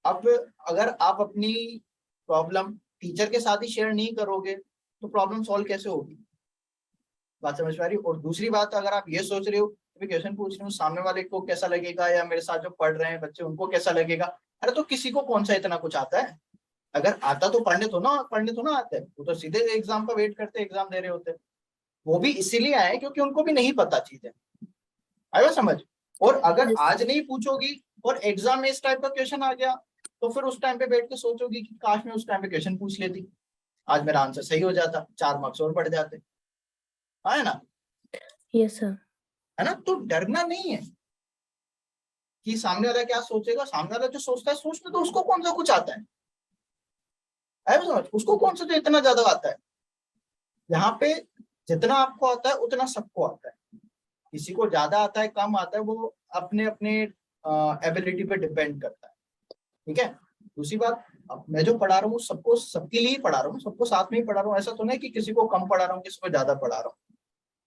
अब अगर आप अपनी प्रॉब्लम टीचर के साथ ही शेयर नहीं करोगे तो प्रॉब्लम सॉल्व कैसे होगी, बात समझ में आ रही है? और दूसरी बात, अगर आप ये सोच रहे हो कि क्वेश्चन पूछ रही हूँ सामने वाले को कैसा लगेगा, या मेरे साथ जो पढ़ रहे हैं बच्चे उनको कैसा लगेगा, अरे तो किसी को कौन सा इतना कुछ आता है, अगर आता तो पढ़ने तो ना आता है, वो तो सीधे एग्जाम का वेट करते एग्जाम दे रहे होते, वो भी इसीलिए आए क्योंकि उनको भी नहीं पता चीजें, आया समझ। और अगर Yes, आज sir. नहीं पूछोगी और एग्जाम में इस टाइप का क्वेश्चन आ गया तो फिर उस टाइम पे बैठ के सोचोगी कि काश मैं उस टाइम पे क्वेश्चन पूछ लेती, आज मेरा आंसर सही हो जाता, 4 मार्क्स और बढ़ जाते। हाँ है ना, यस सर। है ना। तो डरना नहीं है कि सामने वाला क्या सोचेगा, सामने वाला जो सोचता है सोचने तो उसको कौन सा कुछ आता है समझ, उसको कौन सा जो इतना ज्यादा आता है। यहाँ पे जितना आपको आता है उतना सबको आता है, किसी को ज्यादा आता है कम आता है, वो अपने अपने एबिलिटी पे डिपेंड करता है। ठीक है, दूसरी बात, अब मैं जो पढ़ा रहा हूँ सबको, सबके लिए पढ़ा रहा हूँ, सबको साथ में ही पढ़ा रहा हूँ, ऐसा तो नहीं कि किसी को कम पढ़ा रहा हूँ किसी को ज्यादा पढ़ा रहा हूँ।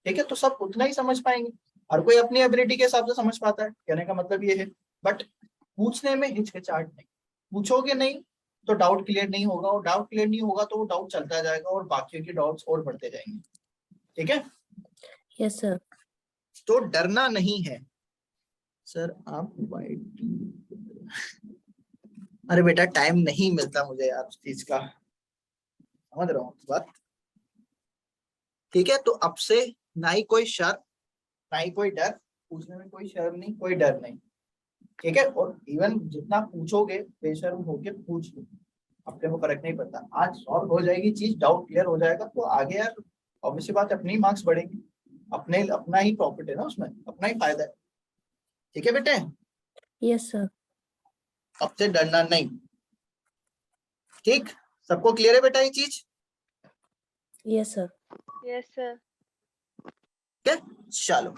ठीक है, तो सब उतना ही समझ पाएंगे, हर कोई अपनी एबिलिटी के हिसाब से समझ पाता है, कहने का मतलब ये है। बट पूछने में हिचकिचाहट नहीं, पूछोगे नहीं तो डाउट क्लियर नहीं होगा, और डाउट क्लियर नहीं होगा तो वो डाउट चलता जाएगा और बाकी के डाउट्स और बढ़ते जाएंगे। ठीक है, यस सर। तो डरना नहीं है। सर आप अरे बेटा टाइम नहीं मिलता मुझे यार उस चीज का, समझ रहा हूँ बात। ठीक है, तो अब से ना ही कोई शर्म ना ही कोई डर, पूछने में कोई शर्म नहीं कोई डर नहीं। ठीक है, और इवन जितना पूछोगे बेशर्म होके पूछ लो, अपने को फर्क नहीं पड़ता। आज सॉल्व हो जाएगी चीज, डाउट क्लियर हो जाएगा तो आगे यार ऑब्वियसली बात अपने ही मार्क्स बढ़ेंगे, अपने अपना ही प्रॉफिट है ना उसमें, अपना ही फायदा है। ठीक है बेटे, यस सर। अब से डरना नहीं। ठीक, सबको क्लियर है बेटा ये चीज? Yes sir. Yes sir. चलो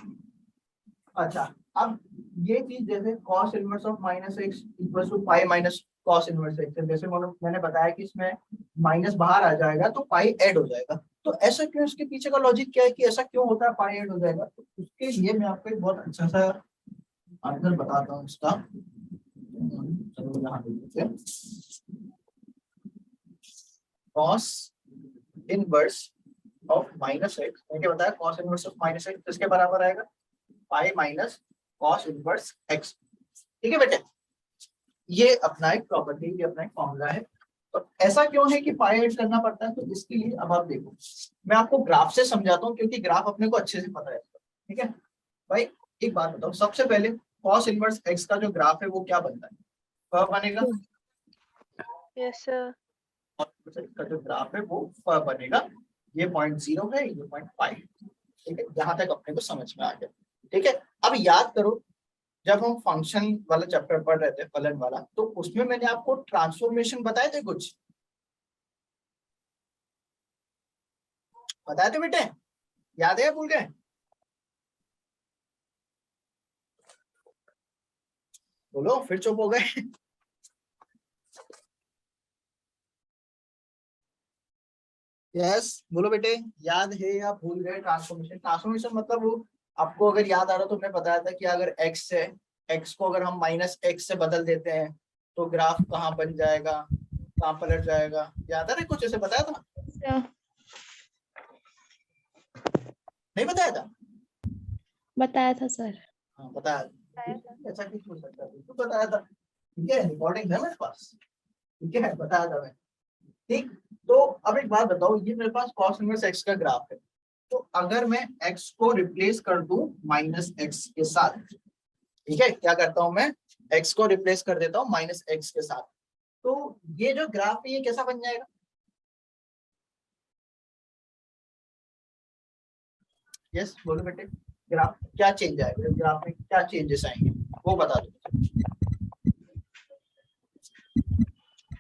अच्छा, अब ये चीज जैसे cos inverse of minus x equal to pi minus cos inverse x, जैसे मैंने बताया कि इसमें माइनस बाहर आ जाएगा तो पाई ऐड हो जाएगा। तो ऐसा क्यों, इसके पीछे का लॉजिक क्या है कि ऐसा क्यों होता है पाई ऐड हो जाएगा? तो उसके लिए मैं आपको एक बहुत अच्छा सा आंसर बताता हूँ इसका। चलो यहाँ देखिए, cos inverse of minus x, मैंने बताया cos inverse of minus x किसके बराबर आएगा? पाई माइनस cos इनवर्स एक्स। ठीक है बेटे, ये अपना एक प्रॉपर्टी, ये अपना एक फॉर्मूला है। तो ऐसा क्यों है कि पाई ऐड करना पड़ता है? तो इसके लिए अब आप देखो, मैं आपको ग्राफ से समझाता हूँ क्योंकि ग्राफ अपने को अच्छे से पता है। ठीक है भाई, एक बात बताओ, सबसे पहले cos इनवर्स एक्स का जो ग्राफ है वो क्या बनता है, क्या बनेगा? Yes sir. का जो ग्राफ है वो बनेगा, ये 0.0 है, ये 0.5। ठीक है, यहाँ तक अपने को समझ में आ गया। ठीक है, अब याद करो जब हम फंक्शन वाला चैप्टर पढ़ रहे थे फलन वाला, तो उसमें मैंने आपको ट्रांसफॉर्मेशन बताए थे, कुछ बताए थे बेटे, याद है भूल गए? बोलो, फिर चुप हो गए। यस बोलो बेटे, याद है या भूल गए? ट्रांसफॉर्मेशन, ट्रांसफॉर्मेशन मतलब वो आपको अगर याद आ रहा तो मैं बताया था कि अगर x से x को अगर हम माइनस एक्स से बदल देते हैं तो ग्राफ कहाँ बन जाएगा, कहाँ पलट जाएगा, याद आ रहा है? कुछ ऐसे बताया था, नहीं बताया था? बताया था सर। हाँ बताया था, ऐसा कुछ हो सकता है तो बताया था। ठीक है, रिकॉर्डिंग है मेरे पास, ठीक है बताया था मैं। ठीक, तो अब एक बात बताओ, ये मेरे पास cos इनवर्स x का ग्राफ है, तो अगर मैं x को रिप्लेस कर दूं माइनस एक्स के साथ, ठीक है, क्या करता हूं मैं, x को रिप्लेस कर देता हूं माइनस एक्स के साथ, तो ये जो ग्राफ है ये कैसा बन जाएगा? यस बोलो बेटे, ग्राफ क्या चेंज आएगा, ग्राफ में क्या चेंजेस आएंगे वो बता दो।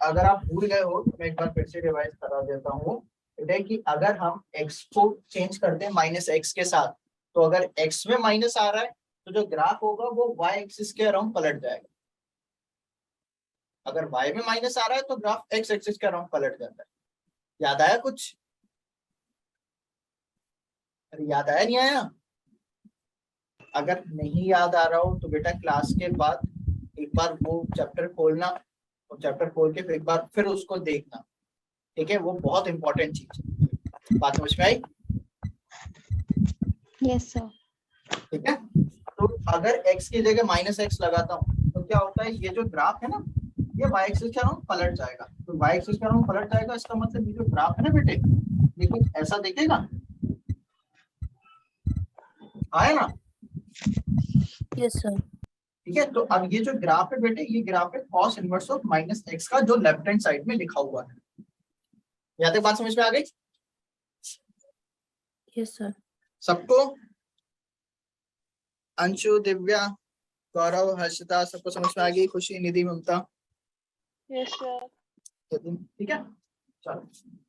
अगर आप भूल गए हो तो मैं एक बार फिर से रिवाइज करा देता हूँ कि अगर हम x को चेंज करते हैं माइनस एक्स के साथ, तो अगर x में माइनस आ रहा है तो जो ग्राफ होगा वो y एक्सिस के अराउंड पलट जाएगा। अगर y में माइनस आ रहा है तो ग्राफ x एक्सिस के अराउंड पलट जाता है। याद आया कुछ? अरे याद आया नहीं आया? अगर नहीं याद आ रहा हो तो बेटा क्लास के बाद एक बार वो चैप्टर खोलना, और चैप्टर खोल के फिर एक बार फिर उसको देखना। ठीक है, वो बहुत इंपॉर्टेंट चीज है। बात समझ में आई? Yes sir. ठीक है, तो अगर x की जगह माइनस एक्स लगाता हूँ तो क्या होता है, ये जो ग्राफ है ना ये y एक्सिस के अराउंड पलट जाएगा। तो y एक्सिस के अराउंड पलट जाएगा, इसका मतलब ये जो ग्राफ है ना बेटे, ये कुछ ऐसा दिखेगा, आया ना? Yes sir. ठीक है, तो अब ये जो ग्राफ है बेटे, ये ग्राफ है cos inverse of minus x का, जो लेफ्ट हैंड साइड में लिखा हुआ है। यहाँ तक बात समझ में आ गई यस सर। सबको? अंशु, दिव्या, गौरव, हर्षिता, सबको समझ में आ गई? खुशी, निधि, ममता, यस सर। ठीक है। चलो,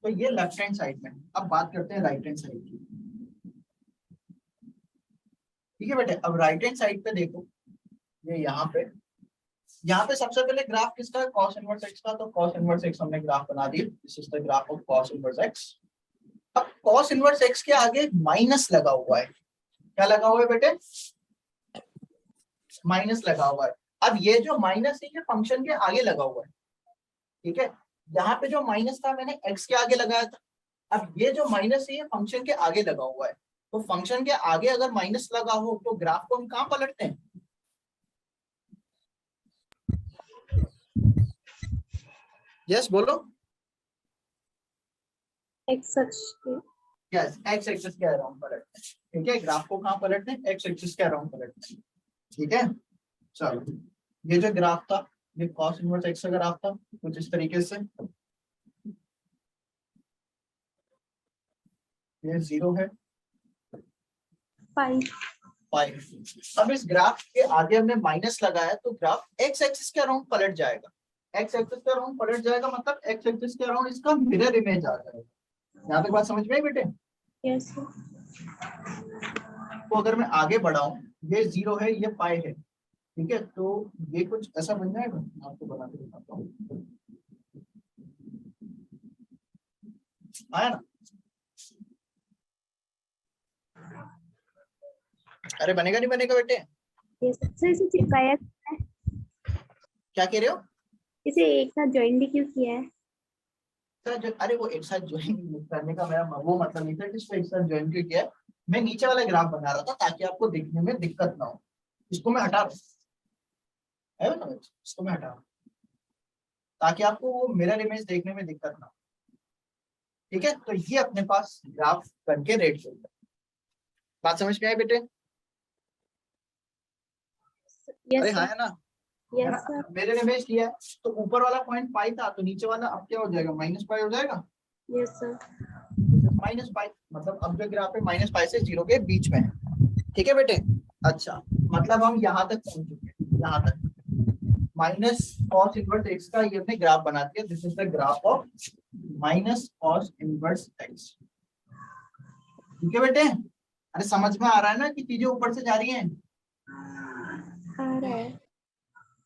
तो ये लेफ्ट हैंड साइड में। अब बात करते हैं राइट हैंड साइड की। ठीक है बेटे, अब राइट हैंड साइड पे देखो, ये यहाँ पे सबसे पहले ग्राफ किसका है? कॉस इनवर्स एक्स का। तो कॉस इनवर्स एक्स हमने ग्राफ बना दिया। This is the graph of cos inverse x. अब कॉस इनवर्स एक्स के आगे माइनस लगा हुआ है। क्या लगा हुआ है बेटे? माइनस लगा हुआ है। अब ये जो माइनस है ये फंक्शन के आगे लगा हुआ है। ठीक है, यहाँ पे जो माइनस था मैंने एक्स के आगे लगाया था। अब ये जो माइनस है ये फंक्शन के आगे लगा हुआ है। तो फंक्शन के आगे अगर माइनस लगा हो तो ग्राफ को हम कहाँ पलटते हैं? यस बोलो। एक्स अक्ष पे। यस, एक्स एक्सिस के अराउंड पलटते हैं। ठीक है, ग्राफ को कहाँ पलटते हैं? एक्स एक्सिस के अराउंड पलटते हैं। ठीक है, चलो, ये जो ग्राफ था ये कॉस इनवर्स एक्स का ग्राफ था कुछ इस तरीके से। ये 0 है, पाई। अब इस ग्राफ के आगे हमने माइनस लगाया तो ग्राफ एक्स एक्सिस के अराउंड पलट जाएगा। एक्स एक्सिस के अराउंड पलट जाएगा मतलब एक्स एक्सिस के अराउंड इसका मिरर इमेज आ जाएगा। यहाँ तक बात समझ में आई बेटे? Yes sir. तो अगर मैं आगे बढ़ाऊं, ये 0 है, ये पाई है। ठीक है, तो ये कुछ ऐसा बन जाएगा। मैं आपको बना के दिखाता हूँ। आया ना? अरे बनेगा नहीं बनेगा बेटे? Yes sir. इसे चिपकाया है। क्या कह रहे हो? इसे एक साथ ज्वाइन भी क्यों किया है? सर अरे वो एक साथ ज्वाइन करने का मेरा वो मतलब नहीं था कि इसको एक साथ ज्वाइन क्यों किया है। मैं नीचे वाला ग्राफ बना रहा था ताकि आपको देखने में दिक्कत ना हो। इसको मैं हटा रहा हूँ, इसको मैं हटा रहा हूँ ताकि आपको वो मिरर इमेज देखने में दिक्कत ना हो। ठीक है, तो ये अपने पास ग्राफ करके रेड चल रहा है। बात समझ में आई बेटे? यस अरे हाँ सर। है ना? Yes sir. मिरर इमेज किया है तो ऊपर वाला पॉइंट पाई था तो नीचे वाला अब क्या हो जाएगा? माइनस पाई हो जाएगा। Yes sir. माइनस पाई मतलब अब जो ग्राफ है माइनस पाई से 0 के बीच में है। ठीक है बेटे? अच्छा, मतलब हम यहाँ तक पहुंच चुके हैं। यहाँ तक माइनस कॉस इनवर्स एक्स का ये हमने ग्राफ बना दिया। This is the graph of minus cos inverse x. ठीक है बेटे? अरे समझ में आ रहा है ना कि चीजें ऊपर से जा रही हैं? आ रहा है।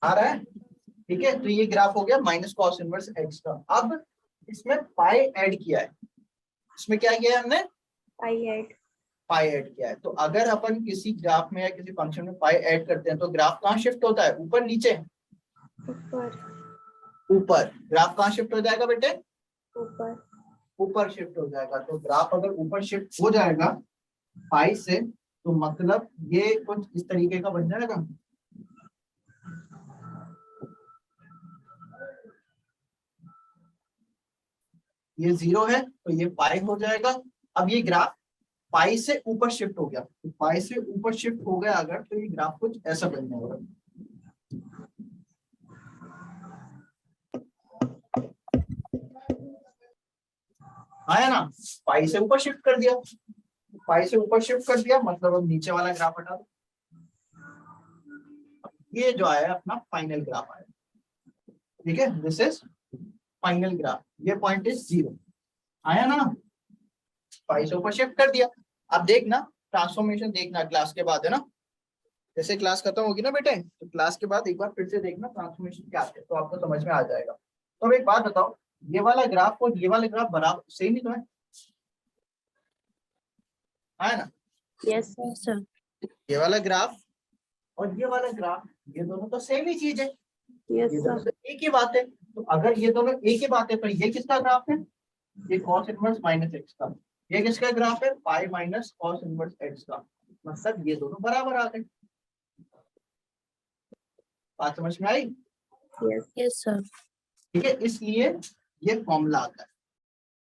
आ रहा है? ठीक है, तो ये ग्राफ हो गया माइनस कॉस इनवर्स एक्स का। अब इसमें पाई ऐड किया है। इसमें क्या किया है हमने? पाई ऐड। पाई ऐड किया है। तो अगर अपन किसी ग्राफ में या किसी फंक्शन में पाई ऐड करते हैं तो ग्राफ कहाँ शिफ्ट होता है? ऊपर नीचे? ऊपर। ऊपर। ग्राफ कहाँ शिफ्ट हो जाएगा बेटे? ऊपर। ऊपर शिफ्ट हो जाएगा। तो ग्राफ अगर ऊपर शिफ्ट हो जाएगा पाई से तो मतलब ये कुछ इस तरीके का बन जाएगा। ये 0 है तो ये पाई हो जाएगा। अब ये ग्राफ पाई से ऊपर शिफ्ट हो गया। तो पाई से ऊपर शिफ्ट हो गया अगर तो ये ग्राफ कुछ ऐसा बन जाएगा। आया ना? पाई से ऊपर शिफ्ट कर दिया। पाई से ऊपर शिफ्ट कर दिया मतलब अब नीचे वाला ग्राफ हटा दो। ये जो आया अपना फाइनल ग्राफ आया। ठीक है, दिस इज फाइनल ग्राफ। ये पॉइंट इज 0। आया ना? पाई से ऊपर शिफ्ट कर दिया। अब देखना ट्रांसफॉर्मेशन, देखना क्लास के बाद है ना। जैसे क्लास खत्म होगी ना बेटे तो क्लास के बाद एक बार फिर से देखना ट्रांसफॉर्मेशन क्या है तो आपको समझ में आ जाएगा। तो अब एक बात बताओ, ये वाला ग्राफ और ये वाला ग्राफ बराबर सेम ही तो है? है ना? Yes sir. ये वाला ग्राफ और ये वाला ग्राफ ये दोनों तो सेम ही चीज है। यस ये दोनों सर। तो एक ही बात है। तो अगर ये दोनों एक ही बात है तो ये किसका ग्राफ है? ये कॉस इनवर्स माइनस एक्स का। ये किसका ग्राफ है? Pi minus cos inverse x का। मतलब ये दोनों बराबर आ गए। बात समझ में आई? Yes sir. ठीक है, इसलिए ये फॉर्मूला आता है,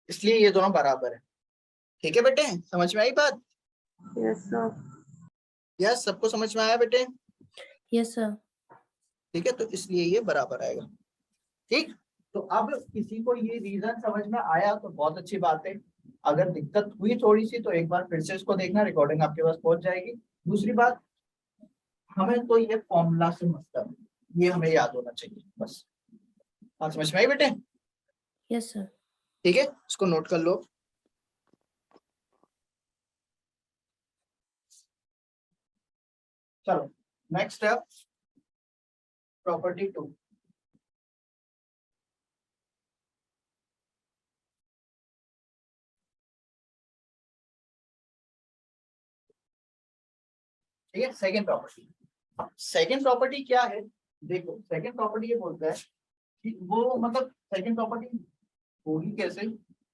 इसलिए ये दोनों बराबर है। ठीक है बेटे, समझ में आई बात? Yes sir. यस, सबको समझ में आया बेटे? Yes sir. ठीक है, तो इसलिए ये बराबर आएगा। ठीक, तो अब किसी को ये रीजन समझ में आया तो बहुत अच्छी बात है। अगर दिक्कत हुई थोड़ी सी तो एक बार फिर से इसको देखना, रिकॉर्डिंग आपके पास पहुंच जाएगी। दूसरी बात, हमें तो ये फॉर्मूला से मतलब ये हमें याद होना चाहिए बस। बात समझ में आई बेटे? Yes sir. ठीक है, इसको नोट कर लो। चलो नेक्स्ट है प्रॉपर्टी 2। ठीक है, सेकंड प्रॉपर्टी। सेकंड प्रॉपर्टी क्या है? देखो, सेकंड प्रॉपर्टी ये बोलता है कि वो मतलब सेकंड प्रॉपर्टी होगी कैसे?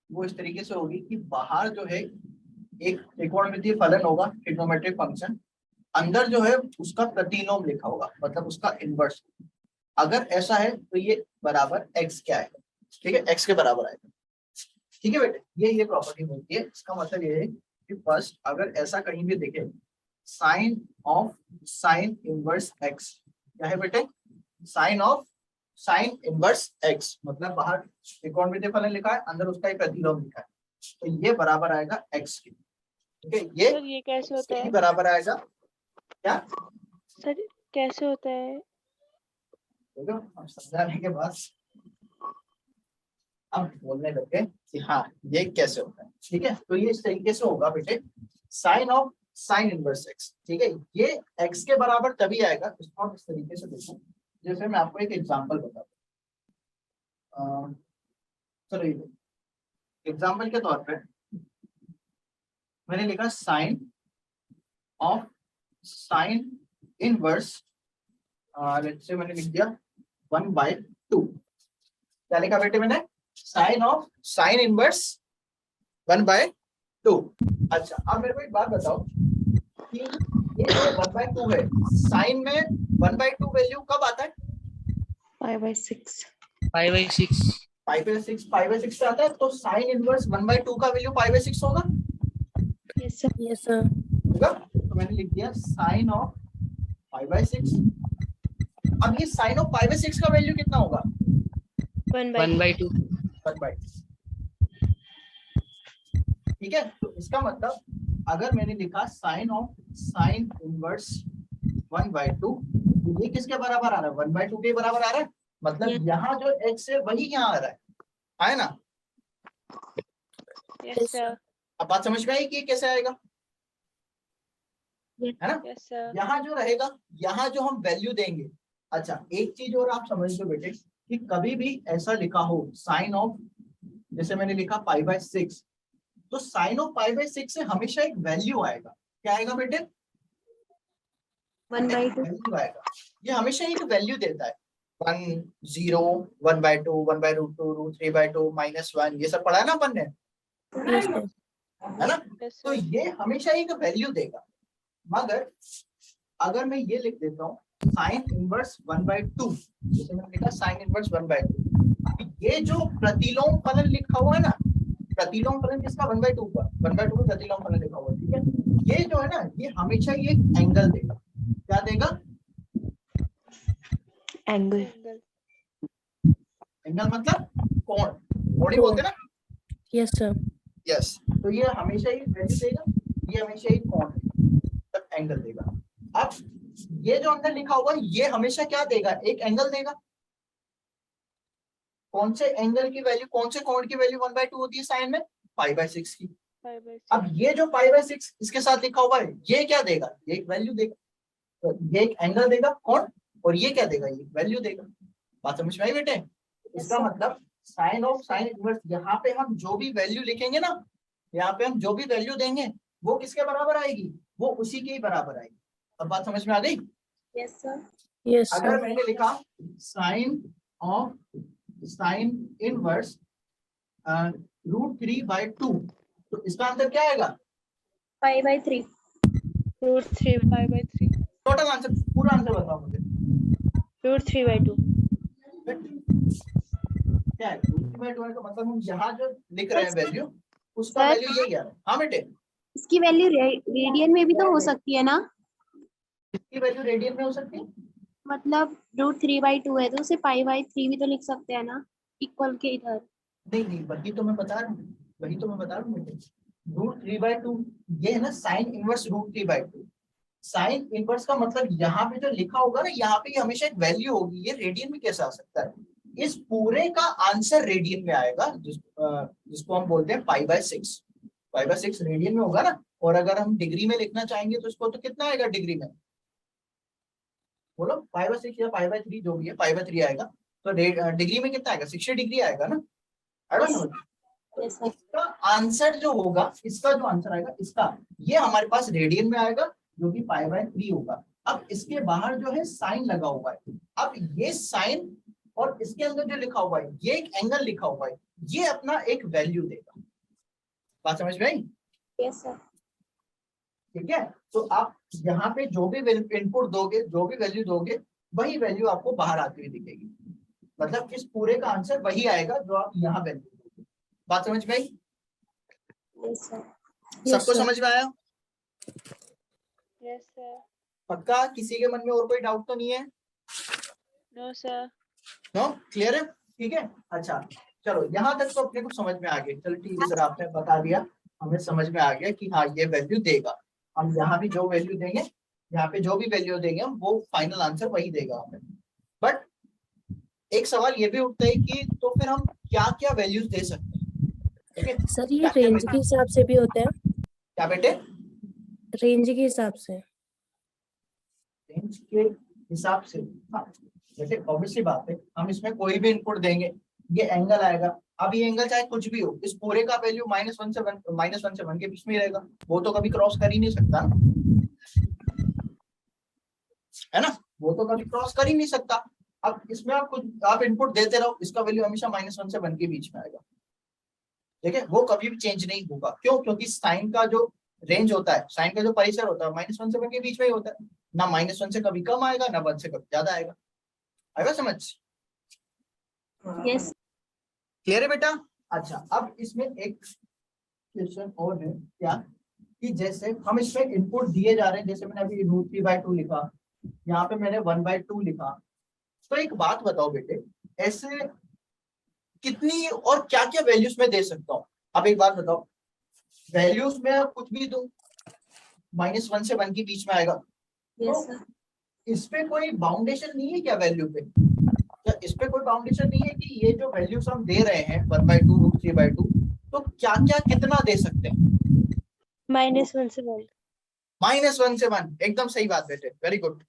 वो इस तरीके से होगी कि बाहर जो है एक त्रिकोणमितीय फलन होगा, ट्रिग्नोमेट्रिक फंक्शन, अंदर जो है उसका प्रतिलोम लिखा होगा, मतलब उसका इनवर्स। अगर ऐसा है तो ये बराबर x क्या है? ठीक है, x के बराबर आएगा। ठीक है बेटे, ये प्रॉपर्टी होती है। इसका मतलब ये है कि फर्स्ट अगर ऐसा कहीं भी दिखे sine of sine inverse x, क्या है बेटे? Sine of sine inverse x, मतलब बाहर त्रिकोणमितीय फलन लिखा है, अंदर उसका एक प्रतिलोम लिखा है, तो ये बराबर आएगा x के। ठीक है, सर ये कैसे होता है? बराबर आएगा क्या? सर कैसे होता है? देखो, हम समझाने के बाद अब बोलने लगे कि हाँ ये कैसे होता है। ठीक है, तो ये इस तरीके से होगा बेटे, sine of sine inverse x। ठीक है, ये x के बराबर तभी आएगा, इसको हम इस तरीके से देखो। जैसे मैं आपको एक एग्जांपल बताता हूँ। चलो ये एग्जांपल के तौर पे मैंने लिखा sine of sine inverse, let's say मैंने लिख दिया 1/2। क्या लिखा बेटे मैंने? Sine of sine inverse 1/2। अच्छा, अब मेरे को एक बात बताओ कि ये जो 1/2 है, साइन में 1/2 वैल्यू कब आता है? 5/6। 5/6 5/6 आता है, तो साइन इनवर्स 1/2 का वैल्यू 5/6 होगा। Yes sir. Yes sir. होगा, तो मैंने लिख दिया साइन ऑफ 5/6। अब ये साइन ऑफ 5/6 का वैल्यू कितना होगा? 1/2 1/2। ठीक है, तो इसका मतलब अगर मैंने लिखा साइन ऑफ साइन इनवर्स 1/2, तो ये किसके बराबर आ रहा है? 1/2 के बराबर आ रहा है। मतलब यहाँ जो x है वही यहाँ आ रहा है ना? Yes sir. अब बात समझ में आई कि ये कैसे आएगा, है ना? Yes sir. यहाँ जो रहेगा, यहाँ जो हम वैल्यू देंगे। अच्छा, एक चीज और आप समझ लो बेटे कि कभी भी ऐसा लिखा हो साइन ऑफ, जैसे मैंने लिखा 5/6, तो साइन ऑफ 5/6 से हमेशा एक वैल्यू आएगा। क्या आएगा बेटे? 1/2। वैल्यू आएगा। ये हमेशा एक वैल्यू देता है, 1 0 1/2 1/√2 3/2 -1, ये सब पढ़ा है ना अपन ने, यस सर। है ना? यस तो सर। ये हमेशा एक वैल्यू देगा। मगर अगर मैं ये लिख देता हूँ साइन इनवर्स 1/2, जैसे मैंने लिखा साइन इनवर्स 1/2, ये जो प्रतिलोम फलन लिखा हुआ है ना, प्रतिलोम फलन किसका? 1/2 का। 1/2 में प्रतिलोम फलन लिखा हुआ है। ठीक है, ये जो है ना, ये हमेशा ये एंगल देगा। क्या देगा? एंगल। एंगल मतलब कोण, कोण ही बोलते हैं ना। Yes sir. यस, तो ये हमेशा ही वैल्यू देगा, ये हमेशा ही कोण देगा, एंगल देगा। अब ये जो अंदर लिखा हुआ है ये हमेशा क्या देगा? एक एंगल देगा। कौन से एंगल की वैल्यू, कौन से कोण की वैल्यू 1/2 होती है साइन में? 5/6 की। 5/6। अब ये जो 5/6 इसके साथ लिखा हुआ है ये क्या देगा? ये एक वैल्यू देगा। तो ये एक एंगल देगा कोण, और ये क्या देगा? ये वैल्यू देगा। बात समझ में आई बेटे? इसका मतलब साइन ऑफ साइन इनवर्स, यहाँ पे हम जो भी वैल्यू लिखेंगे ना, यहाँ पे हम जो भी वैल्यू देंगे वो किसके बराबर आएगी? वो उसी के ही बराबर आएगी। अब बात समझ में आ गई? Yes sir. यस अगर सर। मैंने लिखा साइन ऑफ साइन इनवर्स √3/2, तो इसका आंसर क्या आएगा? 5/3। √3 5/3। टोटल आंसर, पूरा आंसर बताओ मुझे। √3/2। क्या है? √3/2 का मतलब हम यहाँ जो लिख रहे हैं वैल्यू, उसका सर? वैल्यू यही आ रहा है। हाँ बेटे, इसकी वैल्यू रेडियन में भी तो हो सकती है ना? इसकी वैल्यू रेडियन में हो सकती है? मतलब √3/2 है तो उसे π/3 भी तो लिख सकते हैं ना, इक्वल के इधर। नहीं, वही तो मैं बता रहा हूँ, वही तो मैं बता रहा हूँ। √3/2 ये है ना साइन इनवर्स √3/2। साइन इनवर्स का मतलब यहाँ पे जो लिखा होगा ना, यहाँ पे हमेशा एक वैल्यू होगी। ये रेडियन में कैसे आ सकता है? इस पूरे का आंसर रेडियन में आएगा, जिसको हम बोलते हैं π/6। π/6 रेडियन में होगा ना। और अगर हम डिग्री में लिखना चाहेंगे तो इसको तो कितना आएगा डिग्री में? बोलो, π/6 या π/3 जो भी है, π/3 आएगा। तो डिग्री में कितना आएगा? 60 डिग्री आएगा ना। I don't know. Yes, sir. इसका आंसर जो होगा, इसका जो आंसर आएगा इसका, ये हमारे पास रेडियन में आएगा, जो कि π/3 होगा। अब इसके बाहर जो है साइन लगा हुआ है। अब ये साइन और इसके अंदर जो लिखा हुआ है, ये एक एंगल लिखा हुआ है, ये अपना एक वैल्यू देगा। बात समझ में आई? Yes, sir. ठीक है। तो आप यहाँ पे जो भी इनपुट दोगे, जो भी वैल्यू दोगे, वही वैल्यू आपको बाहर आती हुई दिखेगी। मतलब इस पूरे का आंसर वही आएगा जो आप यहाँ वैल्यू दोगे। बात समझ में आई? Yes, sir. सबको sir. समझ में आया? Yes sir. पक्का? किसी के मन में और कोई डाउट तो नहीं है? No sir. नो, क्लियर है? ठीक है। अच्छा चलो, यहाँ तक तो अपने को समझ में आ गया। चलो ठीक है सर, आपने बता दिया, हमें समझ में आ गया कि हाँ ये वैल्यू देगा। हम यहाँ भी जो वैल्यू देंगे, यहाँ पे जो भी वैल्यू देंगे हम, वो फाइनल आंसर वही देगा हमें। बट एक सवाल ये भी उठता है कि तो फिर हम क्या क्या वैल्यूज दे सकते हैं? ठीक है सर ये क्या-क्या रेंज के हिसाब से भी होता है? क्या बेटे? रेंज के हिसाब से? रेंज के हिसाब से, हाँ। जैसे ऑब्वियसली बात है, हम इसमें कोई भी इनपुट देंगे, ये एंगल आएगा। अब ये एंगल चाहे कुछ भी हो, इस पूरे का वैल्यू -1 से 1 के बीच में ही रहेगा। वो तो कभी क्रॉस कर ही नहीं सकता ना, है ना? वो तो कभी क्रॉस कर ही नहीं सकता। अब इसमें आप इनपुट देते रहो, इसका वैल्यू हमेशा -1 से 1 के बीच में आएगा। ठीक है, वो कभी भी चेंज नहीं होगा। क्यों? क्योंकि साइन का जो रेंज होता है, साइन का जो परिसर होता है, -1 से 1 के बीच में ही होता है ना। -1 से कभी कम आएगा, ना 1 से कभी ज्यादा आएगा। आएगा समझ? Yes. क्लियर है बेटा? अच्छा, अब इसमें एक क्वेश्चन और है, क्या कि जैसे हम इसमें इनपुट दिए जा रहे हैं, जैसे मैंने अभी √3/2 लिखा, यहाँ पे मैंने 1/2 लिखा। तो एक बात बताओ बेटे, ऐसे कितनी और क्या क्या वैल्यूज में दे सकता हूँ? अब एक बात बताओ, वैल्यूज में कुछ भी दूं, -1 से 1 के बीच में आएगा। Yes, sir. इस पे कोई बाउंडेशन नहीं है क्या वैल्यू पे? क्या इस पे कोई बाउंडेशन नहीं है कि ये जो वैल्यूज हम दे रहे हैं 1/2 √3/2, तो क्या क्या कितना दे सकते हैं? -1 से 1. -1 से 1, एकदम सही बात बेटे, वेरी गुड।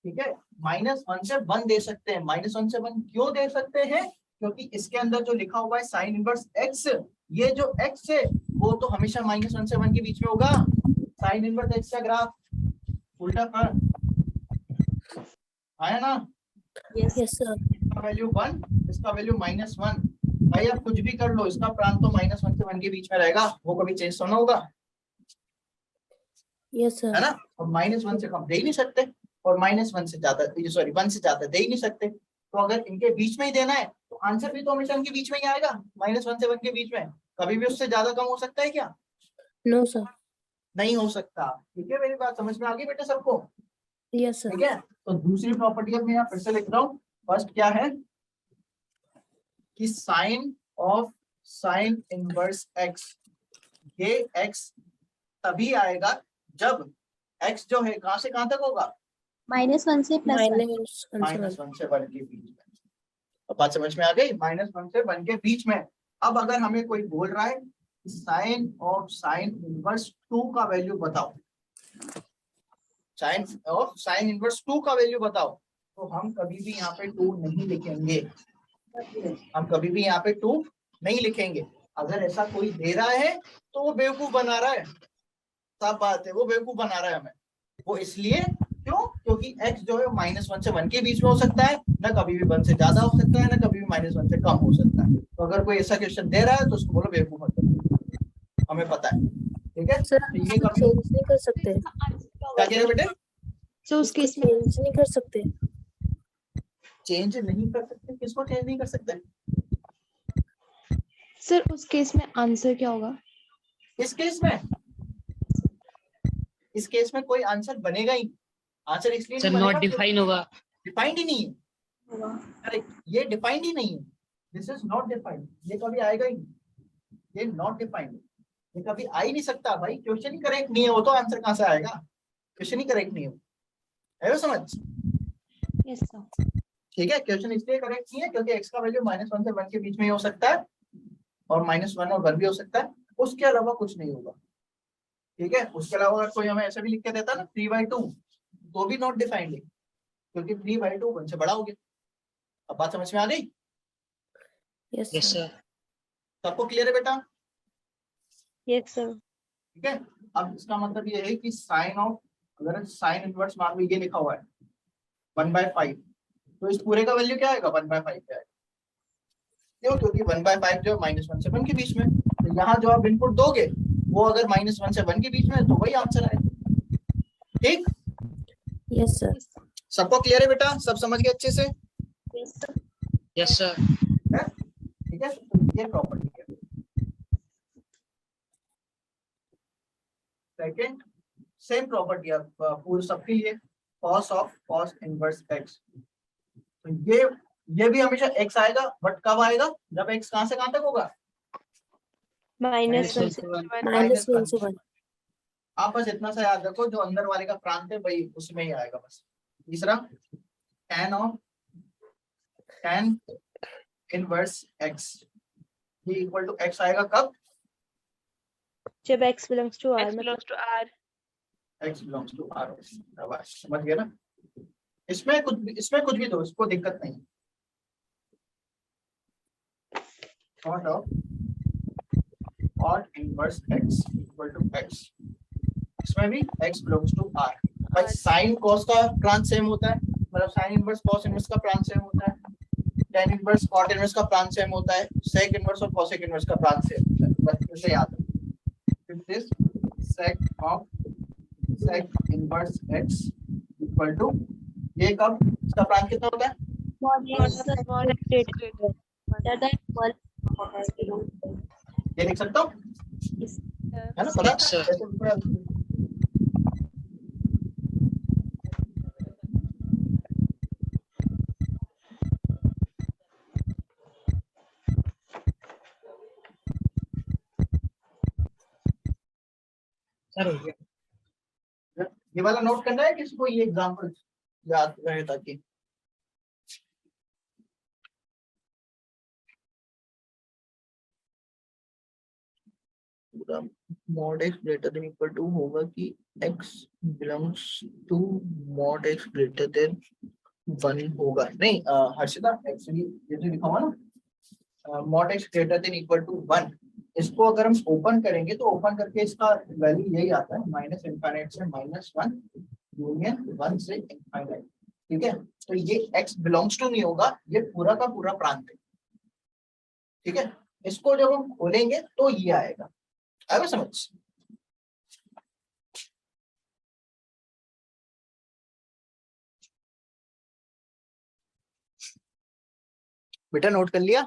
ठीक है, -1 से 1 दे सकते हैं। -1 से 1 क्यों दे सकते हैं? क्योंकि इसके अंदर जो लिखा हुआ है साइन इनवर्स x, ये जो x है वो तो हमेशा -1 से 1 के बीच में होगा। साइन इनवर्स x का ग्राफ उल्टा कर आया ना? Yes. Yes sir. इसका वैल्यू 1, इसका वैल्यू -1। भाई आप कुछ भी कर लो, इसका प्रांत तो -1 से 1 के बीच में रहेगा, वो कभी चेंज तो ना होगा, यस है सर। ना? और -1 से कम दे ही नहीं सकते, और -1 से ज्यादा, सॉरी 1 से ज्यादा दे ही नहीं सकते। तो अगर इनके बीच में ही देना है तो आंसर भी तो हमेशा इनके बीच में ही आएगा, -1 से 1 के बीच में। कभी भी उससे ज्यादा कम हो सकता है क्या? No sir. नहीं हो सकता। ठीक है, मेरी बात समझ में आ गई बेटे सबको? Yes sir. ठीक है, तो दूसरी प्रॉपर्टी अब मैं यहाँ फिर से लिख रहा हूँ। फर्स्ट क्या है कि sine of sine inverse x, ये x तभी आएगा जब x जो है कहां से कहां तक होगा? -1 से +1. -1 से 1 के बीच में। अब बात समझ में आ गई? -1 से 1 के बीच में। अब अगर हमें कोई बोल रहा है साइन ऑफ साइन इनवर्स 2 का वैल्यू बताओ, साइन ऑफ साइन इनवर्स 2 का वैल्यू बताओ, तो हम कभी भी यहाँ पे 2 नहीं लिखेंगे। हम कभी भी यहाँ पे 2 नहीं लिखेंगे। अगर ऐसा कोई दे रहा है तो वो बेवकूफ बना रहा है, साफ बात है, वो बेवकूफ बना रहा है हमें। वो इसलिए क्यों? क्योंकि x जो है -1 से 1 के बीच में हो सकता है, ना कभी भी 1 से ज्यादा हो सकता है, ना कभी भी -1 से कम हो सकता है। तो अगर कोई ऐसा क्वेश्चन दे रहा है तो उसको बोलो बेवकूफ मत बनो, हमें पता है। ठीक है, सर तो ये कभी चेंज नहीं कर सकते? क्या कह रहे हो बेटे? So उस इसको केस में चेंज नहीं कर सकते? चेंज नहीं कर सकते? किसको चेंज नहीं कर सकते? सर उस केस में आंसर क्या होगा? इस केस में, इस केस में कोई आंसर बनेगा ही, आंसर इसलिए सर नहीं नॉट बनेगा डिफाइन होगा। डिफाइंड ही नहीं है, अरे ये डिफाइंड ही नहीं है, दिस इज नॉट डिफाइंड, ये कभी आएगा ही नहीं, ये नॉट डिफाइंड, ये कभी आ ही नहीं सकता भाई, क्वेश्चन ही करेक्ट नहीं है वो तो आंसर कहाँ से आएगा, क्वेश्चन ही करेक्ट नहीं है वो समझ। Yes sir. ठीक है, क्वेश्चन इसलिए करेक्ट नहीं है क्योंकि x का वैल्यू -1 से 1 के बीच में ही हो सकता है और -1 और 1 भी हो सकता है, उसके अलावा कुछ नहीं होगा। ठीक है, उसके अलावा अगर कोई हमें ऐसा भी लिख के देता ना 3/2 तो भी नॉट डिफाइंड है क्योंकि 3/2 1 से बड़ा हो गया। अब बात समझ में आ गई? Yes yes sir. सर। सबको क्लियर है बेटा? Yes sir. ठीक है, अब इसका मतलब ये है कि साइन ऑफ, अगर साइन इनवर्स मान लो ये लिखा हुआ है 1/5, तो इस पूरे का वैल्यू क्या आएगा 1/5 आएगा। क्यों? क्योंकि 1/5 जो है -1 से 1 के बीच में, तो यहाँ जो आप इनपुट दोगे वो अगर -1 से 1 के बीच में है तो वही आंसर आएगा। ठीक, यस सर। सबको क्लियर है बेटा? सब समझ गए अच्छे से? Yes sir. Yes sir. ठीक है, तो ये प्रॉपर्टी है। सेकंड सेम प्रॉपर्टी है पूरे सबके लिए, cos of cos inverse x, तो ये भी हमेशा x आएगा, बट कब आएगा? जब x कहां से कहां तक होगा? -1 से -1 से 1। आप बस इतना सा याद रखो, जो अंदर वाले का प्रांत है वही उसमें ही आएगा बस। तीसरा tan of tan inverse x, ये इक्वल टू x आएगा कब? जब x belongs to r, x मतलब belongs to r। x belongs to r। शाबाश, समझ गए ना? इसमें कुछ भी दो, इसको दिक्कत नहीं। Cot inverse x equal to x, इसमें भी x बिलोंग्स टू r। भाई साइन cos का प्रांत सेम होता है, मतलब साइन इनवर्स cos इनवर्स का प्रांत सेम होता है, tan इनवर्स cot इनवर्स का प्रांत सेम होता है, sec इनवर्स और cosec इनवर्स का प्रांत सेम होता है, बस इसे याद रखो। This sec of sec inverse x equal to, ये कब इसका प्रांत कितना होता है? Small x greater। ये लिख सकता हूँ, है ना? पता Yes, sir. है? सर हो गया। ये वाला नोट करना है किसी को, ये एग्जांपल याद रहे ताकि पूरा mod x greater than equal to होगा कि x belongs to mod x greater than 1 होगा। नहीं हर्षिता, एक्चुअली ये जो लिखा हुआ ना mod x greater than equal to 1, इसको अगर हम ओपन करेंगे तो ओपन करके इसका वैल्यू यही आता है, -∞ से -1 यूनियन 1 से इनफाइनाइट। ठीक है, तो ये x बिलोंग्स टू नहीं होगा, ये पूरा का पूरा प्रांत है। ठीक है, इसको जब हम खोलेंगे तो ये आएगा, आएगा समझ? बेटा नोट कर लिया?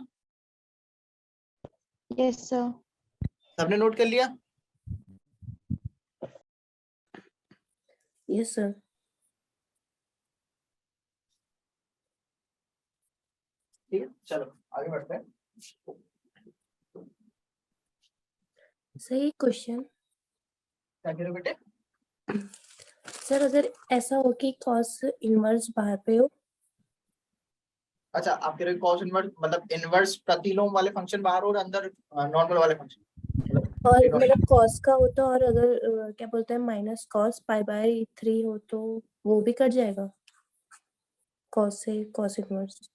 Yes sir. सबने नोट कर लिया? Yes sir. ठीक है, चलो आगे बढ़ते हैं। सही क्वेश्चन। क्या कह रहे हो बेटे? सर अगर ऐसा हो कि cos इनवर्स बाहर पे हो, अच्छा, आप कह रहे हो cos इनवर्स मतलब इनवर्स प्रतिलोम वाले फंक्शन बाहर और अंदर नॉर्मल वाले फंक्शन, और मतलब cos का हो तो, और अगर क्या बोलते हैं -cos π/3 हो तो वो भी कट जाएगा cos से cos इनवर्स।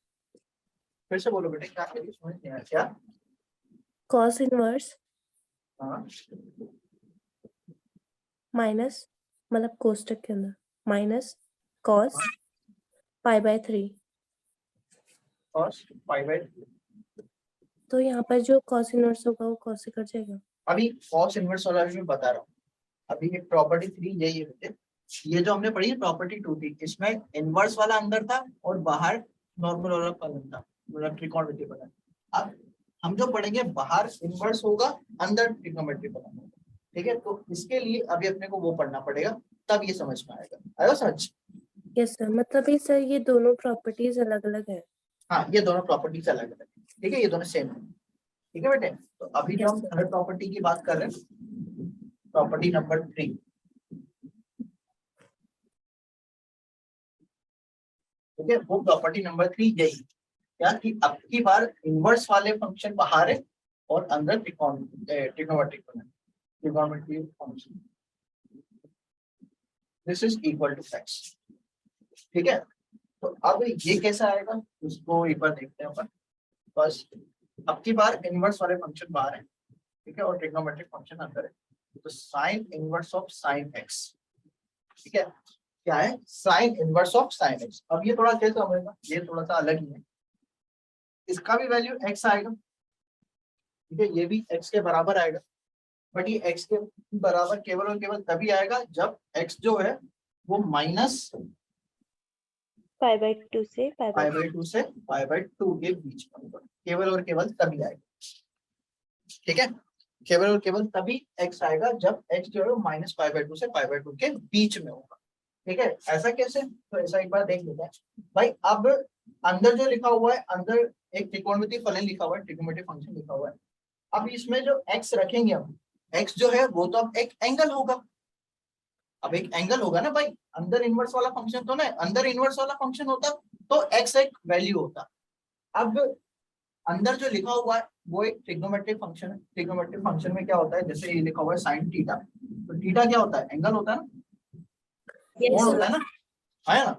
फिर से बोलो बेटे, क्या कह रही हो? समझ नहीं आया क्या? cos इनवर्स हाँ, माइनस, मतलब कोष्टक के अंदर -cos π/3, cos π/3। तो यहाँ पर जो cos इनवर्स होगा वो cos से कट जाएगा। अभी cos इनवर्स वाला भी मैं बता रहा हूँ, अभी ये प्रॉपर्टी 3 यही है बेटे, ये जो हमने पढ़ी है प्रॉपर्टी 2 थी, इसमें इनवर्स वाला अंदर था और बाहर नॉर्मल वाला फलन था, मतलब ट्रिगोनोमेट्री फलन। अब हम जो पढ़ेंगे बाहर इनवर्स होगा, अंदर ट्रिगोनोमेट्री फलन होगा। ठीक है, तो इसके लिए अभी अपने को वो पढ़ना पड़ेगा, तब ये समझ में आएगा। आया समझ? यस सर, मतलब ये सर ये दोनों प्रॉपर्टीज अलग अलग है। हाँ, ये दोनों प्रॉपर्टीज अलग अलग है, ठीक है, ये दोनों सेम है, ठीक है बेटे। तो अभी जो Yes, हम sir. थर्ड प्रॉपर्टी की बात कर रहे हैं, प्रॉपर्टी नंबर 3, ठीक है, वो प्रॉपर्टी नंबर 3 यही क्या कि अब की बार इनवर्स वाले फंक्शन बाहर है और अंदर trigonometric function, this is equal to x, ठीक है। तो अब ये कैसा आएगा उसको एक बार देखते हैं अपन। बस अब की बार इनवर्स वाले फंक्शन बाहर है, ठीक है, और ट्रिग्नोमेट्रिक फंक्शन अंदर है, तो sign inverse of sign x, ठीक है, क्या है, sign inverse of sign x। अब ये थोड़ा कैसे समझना, ये थोड़ा सा अलग ही है, इसका भी वैल्यू x आएगा, ठीक है, ये भी x के बराबर आएगा, बट ये x के बराबर केवल और केवल तभी आएगा जब x जो है वो माइनस π/2 से π/2 से π/2 के बीच में होगा, केवल और केवल तभी आएगा, ठीक है, केवल और केवल तभी x आएगा जब x जो है वो माइनस π/2 से π/2 के बीच में होगा, ठीक है। ऐसा कैसे, तो ऐसा एक बार देख लेते हैं भाई। अब अंदर जो लिखा हुआ है, अंदर एक त्रिकोणमितीय फलन लिखा हुआ है, ट्रिग्नोमेट्रिक फंक्शन लिखा हुआ है। अब इसमें जो x रखेंगे हम, x जो है वो तो अब एक एंगल होगा, अब एक एंगल होगा ना भाई, अंदर इनवर्स वाला फंक्शन तो ना, अंदर इनवर्स वाला फंक्शन होता तो x एक वैल्यू होता। अब अंदर जो लिखा हुआ है वो एक ट्रिग्नोमेट्रिक फंक्शन है, ट्रिग्नोमेट्रिक फंक्शन में क्या होता है, जैसे ये लिखा हुआ है साइन थीटा, तो थीटा क्या होता है, एंगल होता है ना, Yes, कोण sir. होता है ना, है ना।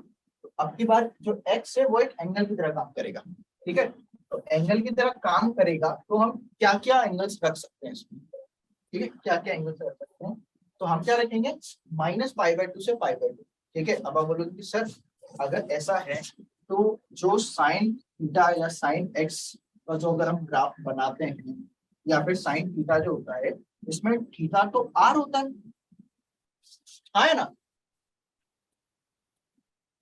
तो अब की बार जो x है वो एक एंगल की तरह काम करेगा, ठीक है, तो एंगल की तरह काम करेगा तो हम क्या क्या एंगल्स रख सकते हैं इसमें, ठीक है, क्या क्या एंगल्स रख सकते हैं, तो हम क्या रखेंगे, माइनस π/2 से π/2, ठीक है। अब आप बोलोगे कि सर अगर ऐसा है तो जो साइन थीटा या साइन x का जो अगर हम ग्राफ बनाते हैं, या फिर साइन थीटा जो होता है इसमें थीटा तो r होता है ना,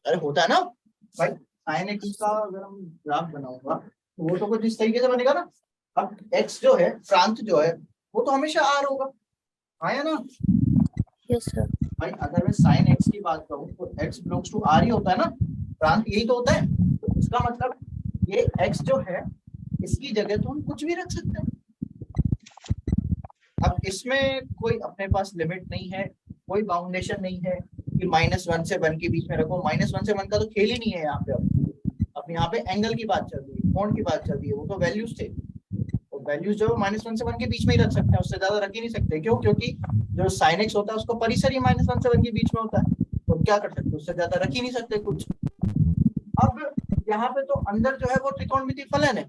अरे होता है ना भाई, साइन x का अगर हम ग्राफ बनाऊंगा तो वो तो कुछ इस तरीके से बनेगा ना। अब x जो है, प्रांत जो है वो तो हमेशा r होगा, है ना Yes, sir. भाई। अगर मैं साइन x की बात करूं तो x बिलोंग्स टू r ही होता है ना, प्रांत यही तो होता है, तो इसका मतलब ये x जो है इसकी जगह तो हम कुछ भी रख सकते हैं। अब इसमें कोई अपने पास लिमिट नहीं है, कोई बाउंडेशन नहीं है कि -1 से 1 के बीच में रखो, -1 से 1 का तो खेल ही नहीं है यहाँ पे। अब यहाँ पे एंगल की बात चल रही है, कोण की बात चल रही है, वो तो वैल्यूज थे, तो वैल्यूज जो -1 से 1 के बीच में ही रख सकते हैं, उससे ज्यादा रख ही नहीं सकते। क्यों? क्योंकि जो sin x होता है उसको परिसर ही -1 से 1 के बीच में होता है, तो क्या कर सकते, उससे ज्यादा रख ही नहीं सकते कुछ। अब यहाँ पे तो अंदर जो है वो त्रिकोणमितीय फलन है,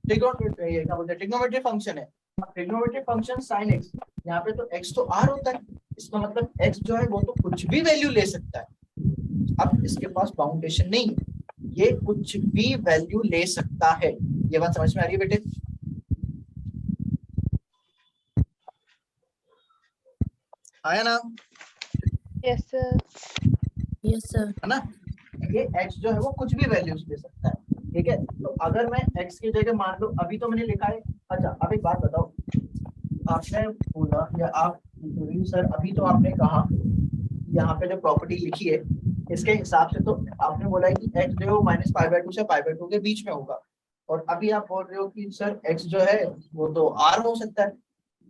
ये क्या बोलते हैं, ट्रिग्नोमेट्रिक फंक्शन है, ट्रिग्नोमेट्रिक फंक्शन sin x, यहाँ पे तो x तो r होता है, इसका मतलब x जो है वो तो कुछ भी वैल्यू ले सकता है। अब इसके पास बाउंडेशन नहीं है, ये कुछ भी वैल्यू ले सकता है। ये बात समझ में आ रही है बेटे? आया ना? Yes sir. Yes, sir. है ना, ये x जो है वो कुछ भी वैल्यूज ले सकता है, ठीक है। तो अगर मैं x की जगह मान लो, अभी तो मैंने लिखा है, अच्छा अब एक बात बताओ, आपने बोला या आप सर अभी तो आपने कहा यहाँ पे जो प्रॉपर्टी लिखी है इसके हिसाब से तो आपने बोला है कि x जो है वो -π/2 से π/2 के बीच में होगा, और अभी आप बोल रहे हो कि सर x जो है वो तो r हो सकता है,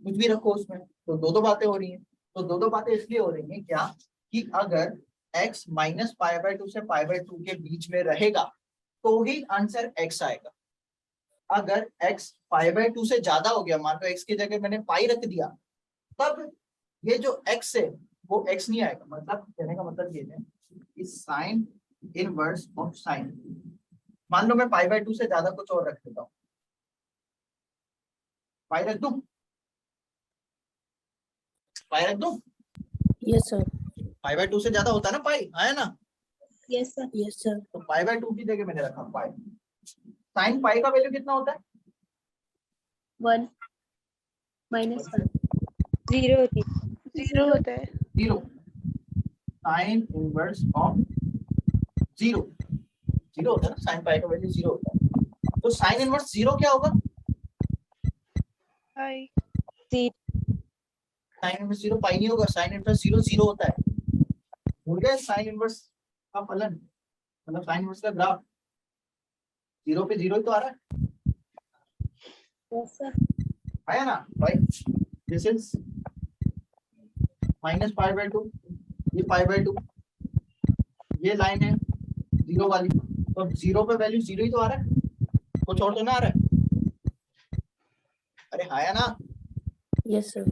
कुछ भी रखो उसमें, तो दो बातें हो रही हैं। तो दो बातें इसलिए हो रही हैं क्या कि अगर x -π/2 से π/2 के बीच में रहेगा तो ही आंसर x आएगा। अगर x π/2 से ज्यादा हो गया, मान लो x की जगह मैंने पाई रख दिया, तब ये जो x है वो x नहीं आएगा। मतलब कहने का मतलब ये है कि साइन इनवर्स ऑफ साइन, मान लो मैं π/2 से ज्यादा कुछ और रख देता हूँ, पाई रख दूं, पाई रख दूं, Yes, sir. π/2 से ज्यादा होता है ना पाई, है ना, Yes, sir. Yes, sir. तो π/2 की जगह मैंने रखा पाई। साइन पाई का वैल्यू कितना होता है? 1 -1 0 जीरो होता है। 0। साइन इनवर्स ऑफ 0 0 होता है ना, साइन पाई का वैल्यू 0 होता है। तो साइन इनवर्स 0 क्या होगा? हाय साइन इनवर्स जीरो पाई नहीं होगा, साइन इनवर्स जीरो जीरो होता है। भूल गए साइन इनवर्स का फलन, मतलब साइन इनवर्स का ग्राफ जीरो पे जीरो ही तो आ रहा है, यस सर। आया ना भाई। This is minus pi by two, ये पाई बाय टू, ये लाइन है जीरो वाली, तो जीरो पे वैल्यू जीरो ही तो आ रहा है, कुछ और तो ना आ रहा है। अरे आया ना, yes sir.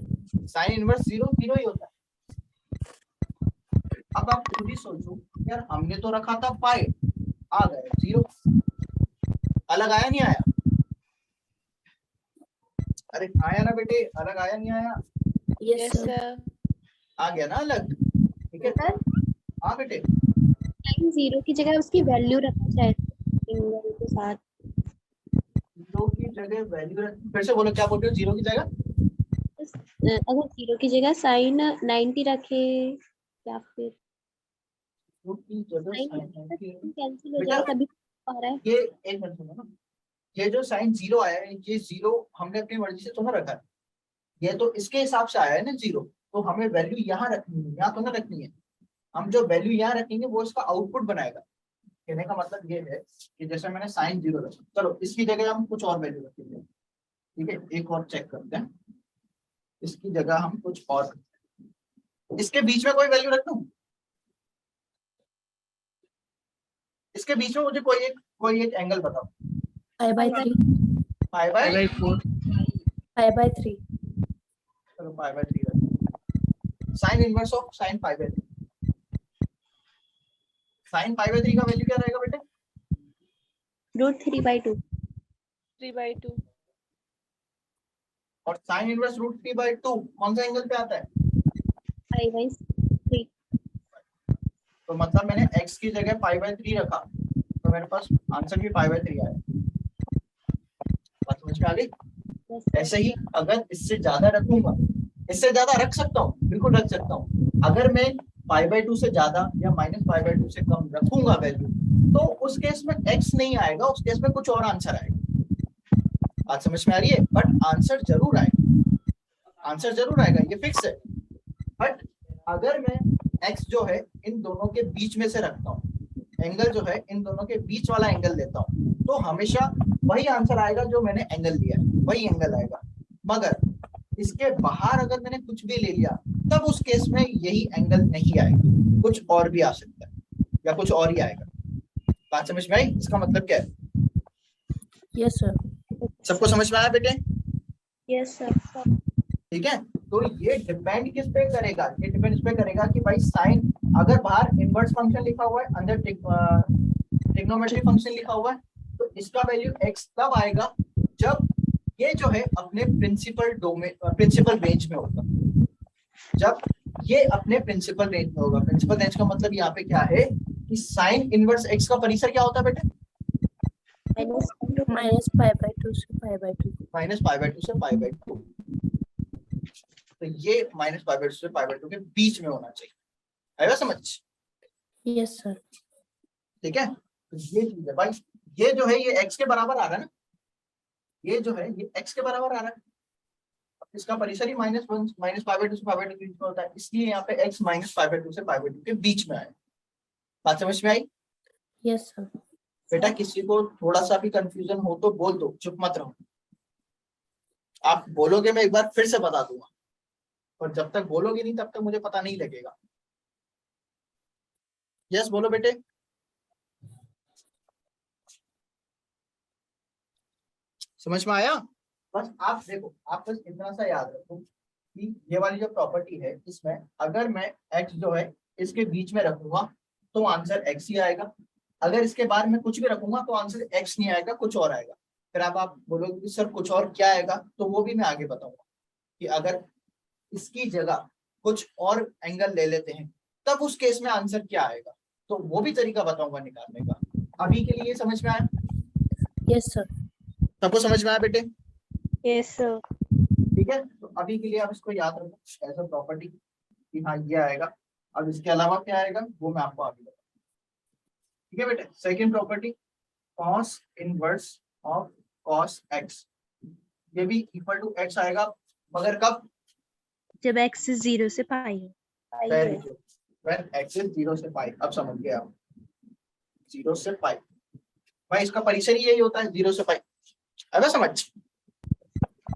Sine inverse zero zero ही होता है। अब आप खुद ही सोचो यार, हमने तो रखा था पाई, आ गया जीरो, अलग आया नहीं आया? अरे आया ना बेटे, अलग आया नहीं आया? Yes yes sir. सर। आ गया ना अलग, ठीक है। सर हाँ बेटे, साइन जीरो की जगह उसकी वैल्यू रखना चाहिए एंगल के साथ। जीरो की जगह वैल्यू, फिर से बोलो क्या बोल रहे हो, जीरो की जगह? अगर जीरो की जगह साइन 90 रखे या फिर जीरो की जगह साइन साइन, कैंसिल हो बेटा जाएगा तभी आ रहा है। ये एक मिनट सुनो ना, ये जो साइन जीरो आया है, ये जीरो हमने अपनी मर्जी से तो ना रखा है, ये तो इसके हिसाब से आया है ना जीरो, तो हमें वैल्यू यहाँ रखनी है, यहाँ तो ना रखनी है। हम जो वैल्यू यहाँ रखेंगे वो इसका आउटपुट बनाएगा। कहने का मतलब ये है कि जैसे मैंने साइन जीरो रखा, चलो इसकी जगह हम कुछ और वैल्यू रखेंगे, ठीक है। एक और चेक करते हैं, इसकी जगह हम कुछ और रखते हैं। इसके बीच में कोई वैल्यू रख दूं? इसके बीच में मुझे कोई एक एंगल बताओ। Pi by three. Pi by, by 4 pi by three. चलो पाई बाय थ्री रखते हैं। Sine inverse of sine pi by three, sine pi by three का वैल्यू क्या रहेगा बेटे? √3/2। 3/2। और sine inverse root three by two कौन सा एंगल पे आता है? π/3। तो मतलब मैंने x की जगह पाई बाय थ्री रखा, तो मेरे पास आंसर भी पाई बाय थ्री आया। बात समझ में आ गई? ऐसे ही अगर इससे ज्यादा रखूंगा, इससे ज्यादा रख सकता हूँ, बिल्कुल रख सकता हूँ। अगर मैं पाई बाय टू से ज्यादा या माइनस पाई बाय टू से कम रखूंगा वैल्यू, तो उस केस में x नहीं आएगा, उस केस में कुछ और आंसर आएगा। बात समझ में आ रही है? बट आंसर जरूर आएगा, आंसर जरूर आएगा, ये फिक्स है। बट अगर मैं x जो है इन दोनों के बीच में से रखता हूँ, एंगल जो है इन दोनों के बीच वाला एंगल लेता हूँ, तो हमेशा वही आंसर आएगा जो मैंने एंगल लिया है, वही एंगल आएगा। मगर इसके बाहर अगर मैंने कुछ भी ले लिया, तब उस केस में यही एंगल नहीं आएगा, कुछ और भी आ सकता है या कुछ और ही आएगा। बात समझ में आई? इसका मतलब क्या है? Yes sir. सबको समझ में आया बेटे? Yes sir. ठीक है। तो ये डिपेंड किस पे करेगा? ये डिपेंड इस पे करेगा कि भाई साइन, अगर बाहर इनवर्स फंक्शन लिखा हुआ है, अंदर ट्रिग्नोमेट्री फंक्शन लिखा हुआ है, तो इसका वैल्यू x तब आएगा जब ये जो है अपने प्रिंसिपल डोमेन, प्रिंसिपल रेंज में होगा। जब ये अपने प्रिंसिपल रेंज में होगा, प्रिंसिपल रेंज का मतलब यहाँ पे क्या है कि साइन इनवर्स x का परिसर क्या होता है बेटे? माइनस पाई बाय टू से pi by two. Minus pi by two से पाई बाय टू। तो ये माइनस पाई बाय टू से पाई बाय टू के बीच में होना चाहिए। आएगा समझ? Yes sir. ठीक है। तो ये चीज है भाई, ये जो है ये x के बराबर आ रहा है ना, ये जो है ये x के बराबर आ रहा है। इसका परिसर ही माइनस पाई बाय टू से पाई बाय टू के बीच में होता है, इसलिए यहाँ पे x minus pi by two से पाई बाय टू के बीच में आया। बात समझ में आई? Yes sir. बेटा किसी को थोड़ा सा भी कंफ्यूजन हो तो बोल दो, चुप मत रहो। आप बोलोगे मैं एक बार फिर से बता दूंगा, और जब तक बोलोगे नहीं तब तक मुझे पता नहीं लगेगा। यस बोलो बेटे। समझ में आया? बस आप देखो, आप बस इतना सा याद रखो कि ये वाली जो प्रॉपर्टी है, इसमें अगर मैं x जो है इसके बीच में रखूंगा तो आंसर x ही आएगा। अगर इसके बारे में कुछ भी रखूंगा तो आंसर x नहीं आएगा, कुछ और आएगा। फिर आप बोलोगे कि सर कुछ और क्या आएगा, तो वो भी मैं आगे बताऊंगा कि अगर इसकी जगह कुछ और एंगल ले लेते हैं तब उस केस में आंसर क्या आएगा, तो वो भी तरीका बताऊंगा निकालने का। अभी के लिए समझ में आया? Yes sir. सबको समझ में आया बेटे? Yes sir. ठीक है। तो अभी के लिए आप इसको याद रखो एज अ प्रॉपर्टी कि हाँ ये आएगा। अब इसके अलावा क्या आएगा वो मैं आपको आगे बताऊंगा। ठीक है बेटे। Second property, cos inverse of cos x, ये भी इक्वल टू एक्स आएगा, मगर कब? जब x 0 से पाई है। Very good, when x is 0 से पाई। अब समझ गए आप, 0 से पाई भाई इसका परिसर ही यही होता है, 0 से पाई। अब समझ।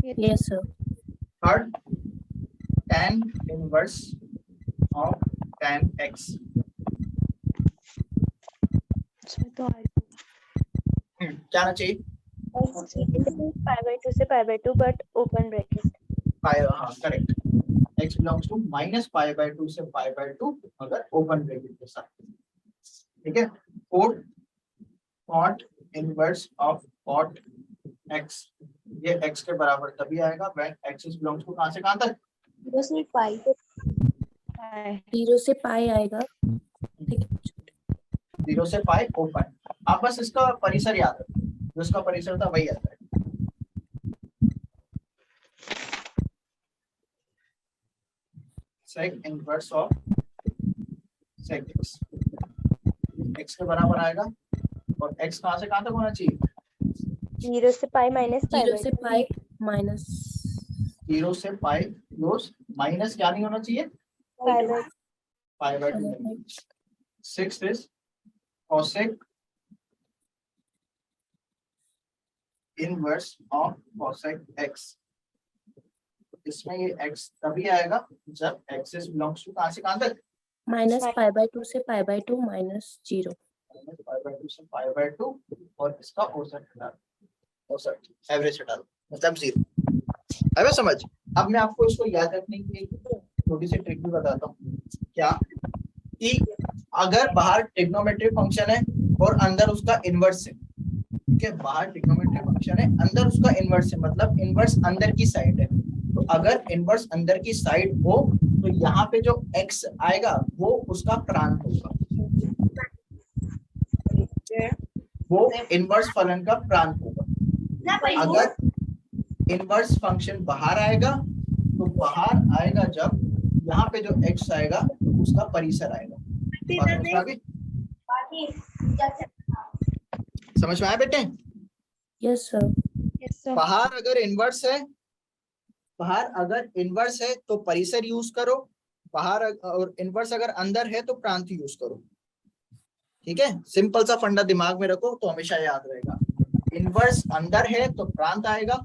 Yes sir. Third, tan inverse of tan x। इसमें तो क्या आना चाहिए? पाई बाय 2 से pi by 2 but open bracket. Pi, हाँ correct. x belongs to minus pi by 2 से पाई बाय 2 अगर ओपन ब्रैकेट के साथ। ठीक है। Fourth, cot inverse of cot x, ये x के बराबर तभी आएगा when x is belongs to कहां से कहां तक? 0 से पाई। 0 से पाई आएगा, ठीक है। 0 से पाई ओपन। आप बस इसका परिसर याद रखो, जो इसका परिसर था वही आता है। sec inverse of sec x, x के बराबर आएगा और x कहां से कहां तक होना चाहिए? 0 से पाई माइनस पाई 0 से पाई माइनस 0 से पाई क्लोज, माइनस क्या नहीं होना चाहिए? Pi by pi by 2। 6 is cosec inverse of cosec x। इसमें ये x तभी आएगा जब x इज बिलोंग्स टू कहां से कहां तक? माइनस पाई बाय 2 से pi by 2 minus 0। Pi by 2 से पाई बाय 2 और इसका औसत हटा, औसत एवरेज हटा दो, मतलब 0। अब समझ। अब मैं आपको इसको याद रखने की एक छोटी सी ट्रिक भी बताता हूँ। क्या कि अगर बाहर ट्रिग्नोमेट्रिक फंक्शन है और अंदर उसका इनवर्स है, ठीक है, बाहर ट्रिग्नोमेट्रिक फंक्शन है अंदर उसका इनवर्स है, मतलब इनवर्स अंदर की साइड है। तो अगर इनवर्स अंदर की साइड हो तो यहाँ पे जो x आएगा वो उसका प्रांत होगा, वो इनवर्स फलन का प्रांत होगा। अगर इनवर्स फंक्शन बाहर आएगा तो बाहर आएगा जब यहाँ पे जो x आएगा उसका परिसर आएगा। बात समझ में आ गई? समझ में आया बेटे? Yes sir. Yes sir. बाहर अगर इनवर्स है, बाहर अगर इनवर्स है तो परिसर यूज करो, बाहर और इनवर्स अगर अंदर है तो प्रांत यूज करो। ठीक है, सिंपल सा फंडा दिमाग में रखो तो हमेशा याद रहेगा। इनवर्स अंदर है तो प्रांत आएगा,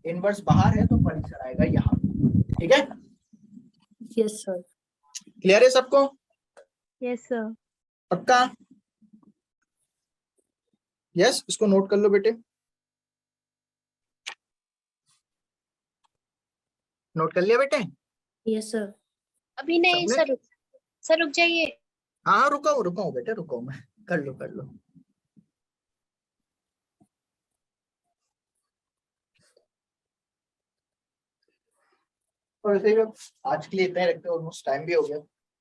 इनवर्स बाहर है तो परिसर आएगा यहाँ। ठीक है, यस सर। क्लियर है सबको? Yes sir. पक्का? यस, इसको नोट कर लो बेटे, नोट कर लिया बेटे? Yes sir. अभी नहीं सबने? सर रुक जाइए। हाँ रुको बेटे, रुको, मैं कर लो। और ऐसे ही आज के लिए इतना ही रखते हैं, ऑलमोस्ट टाइम भी हो गया।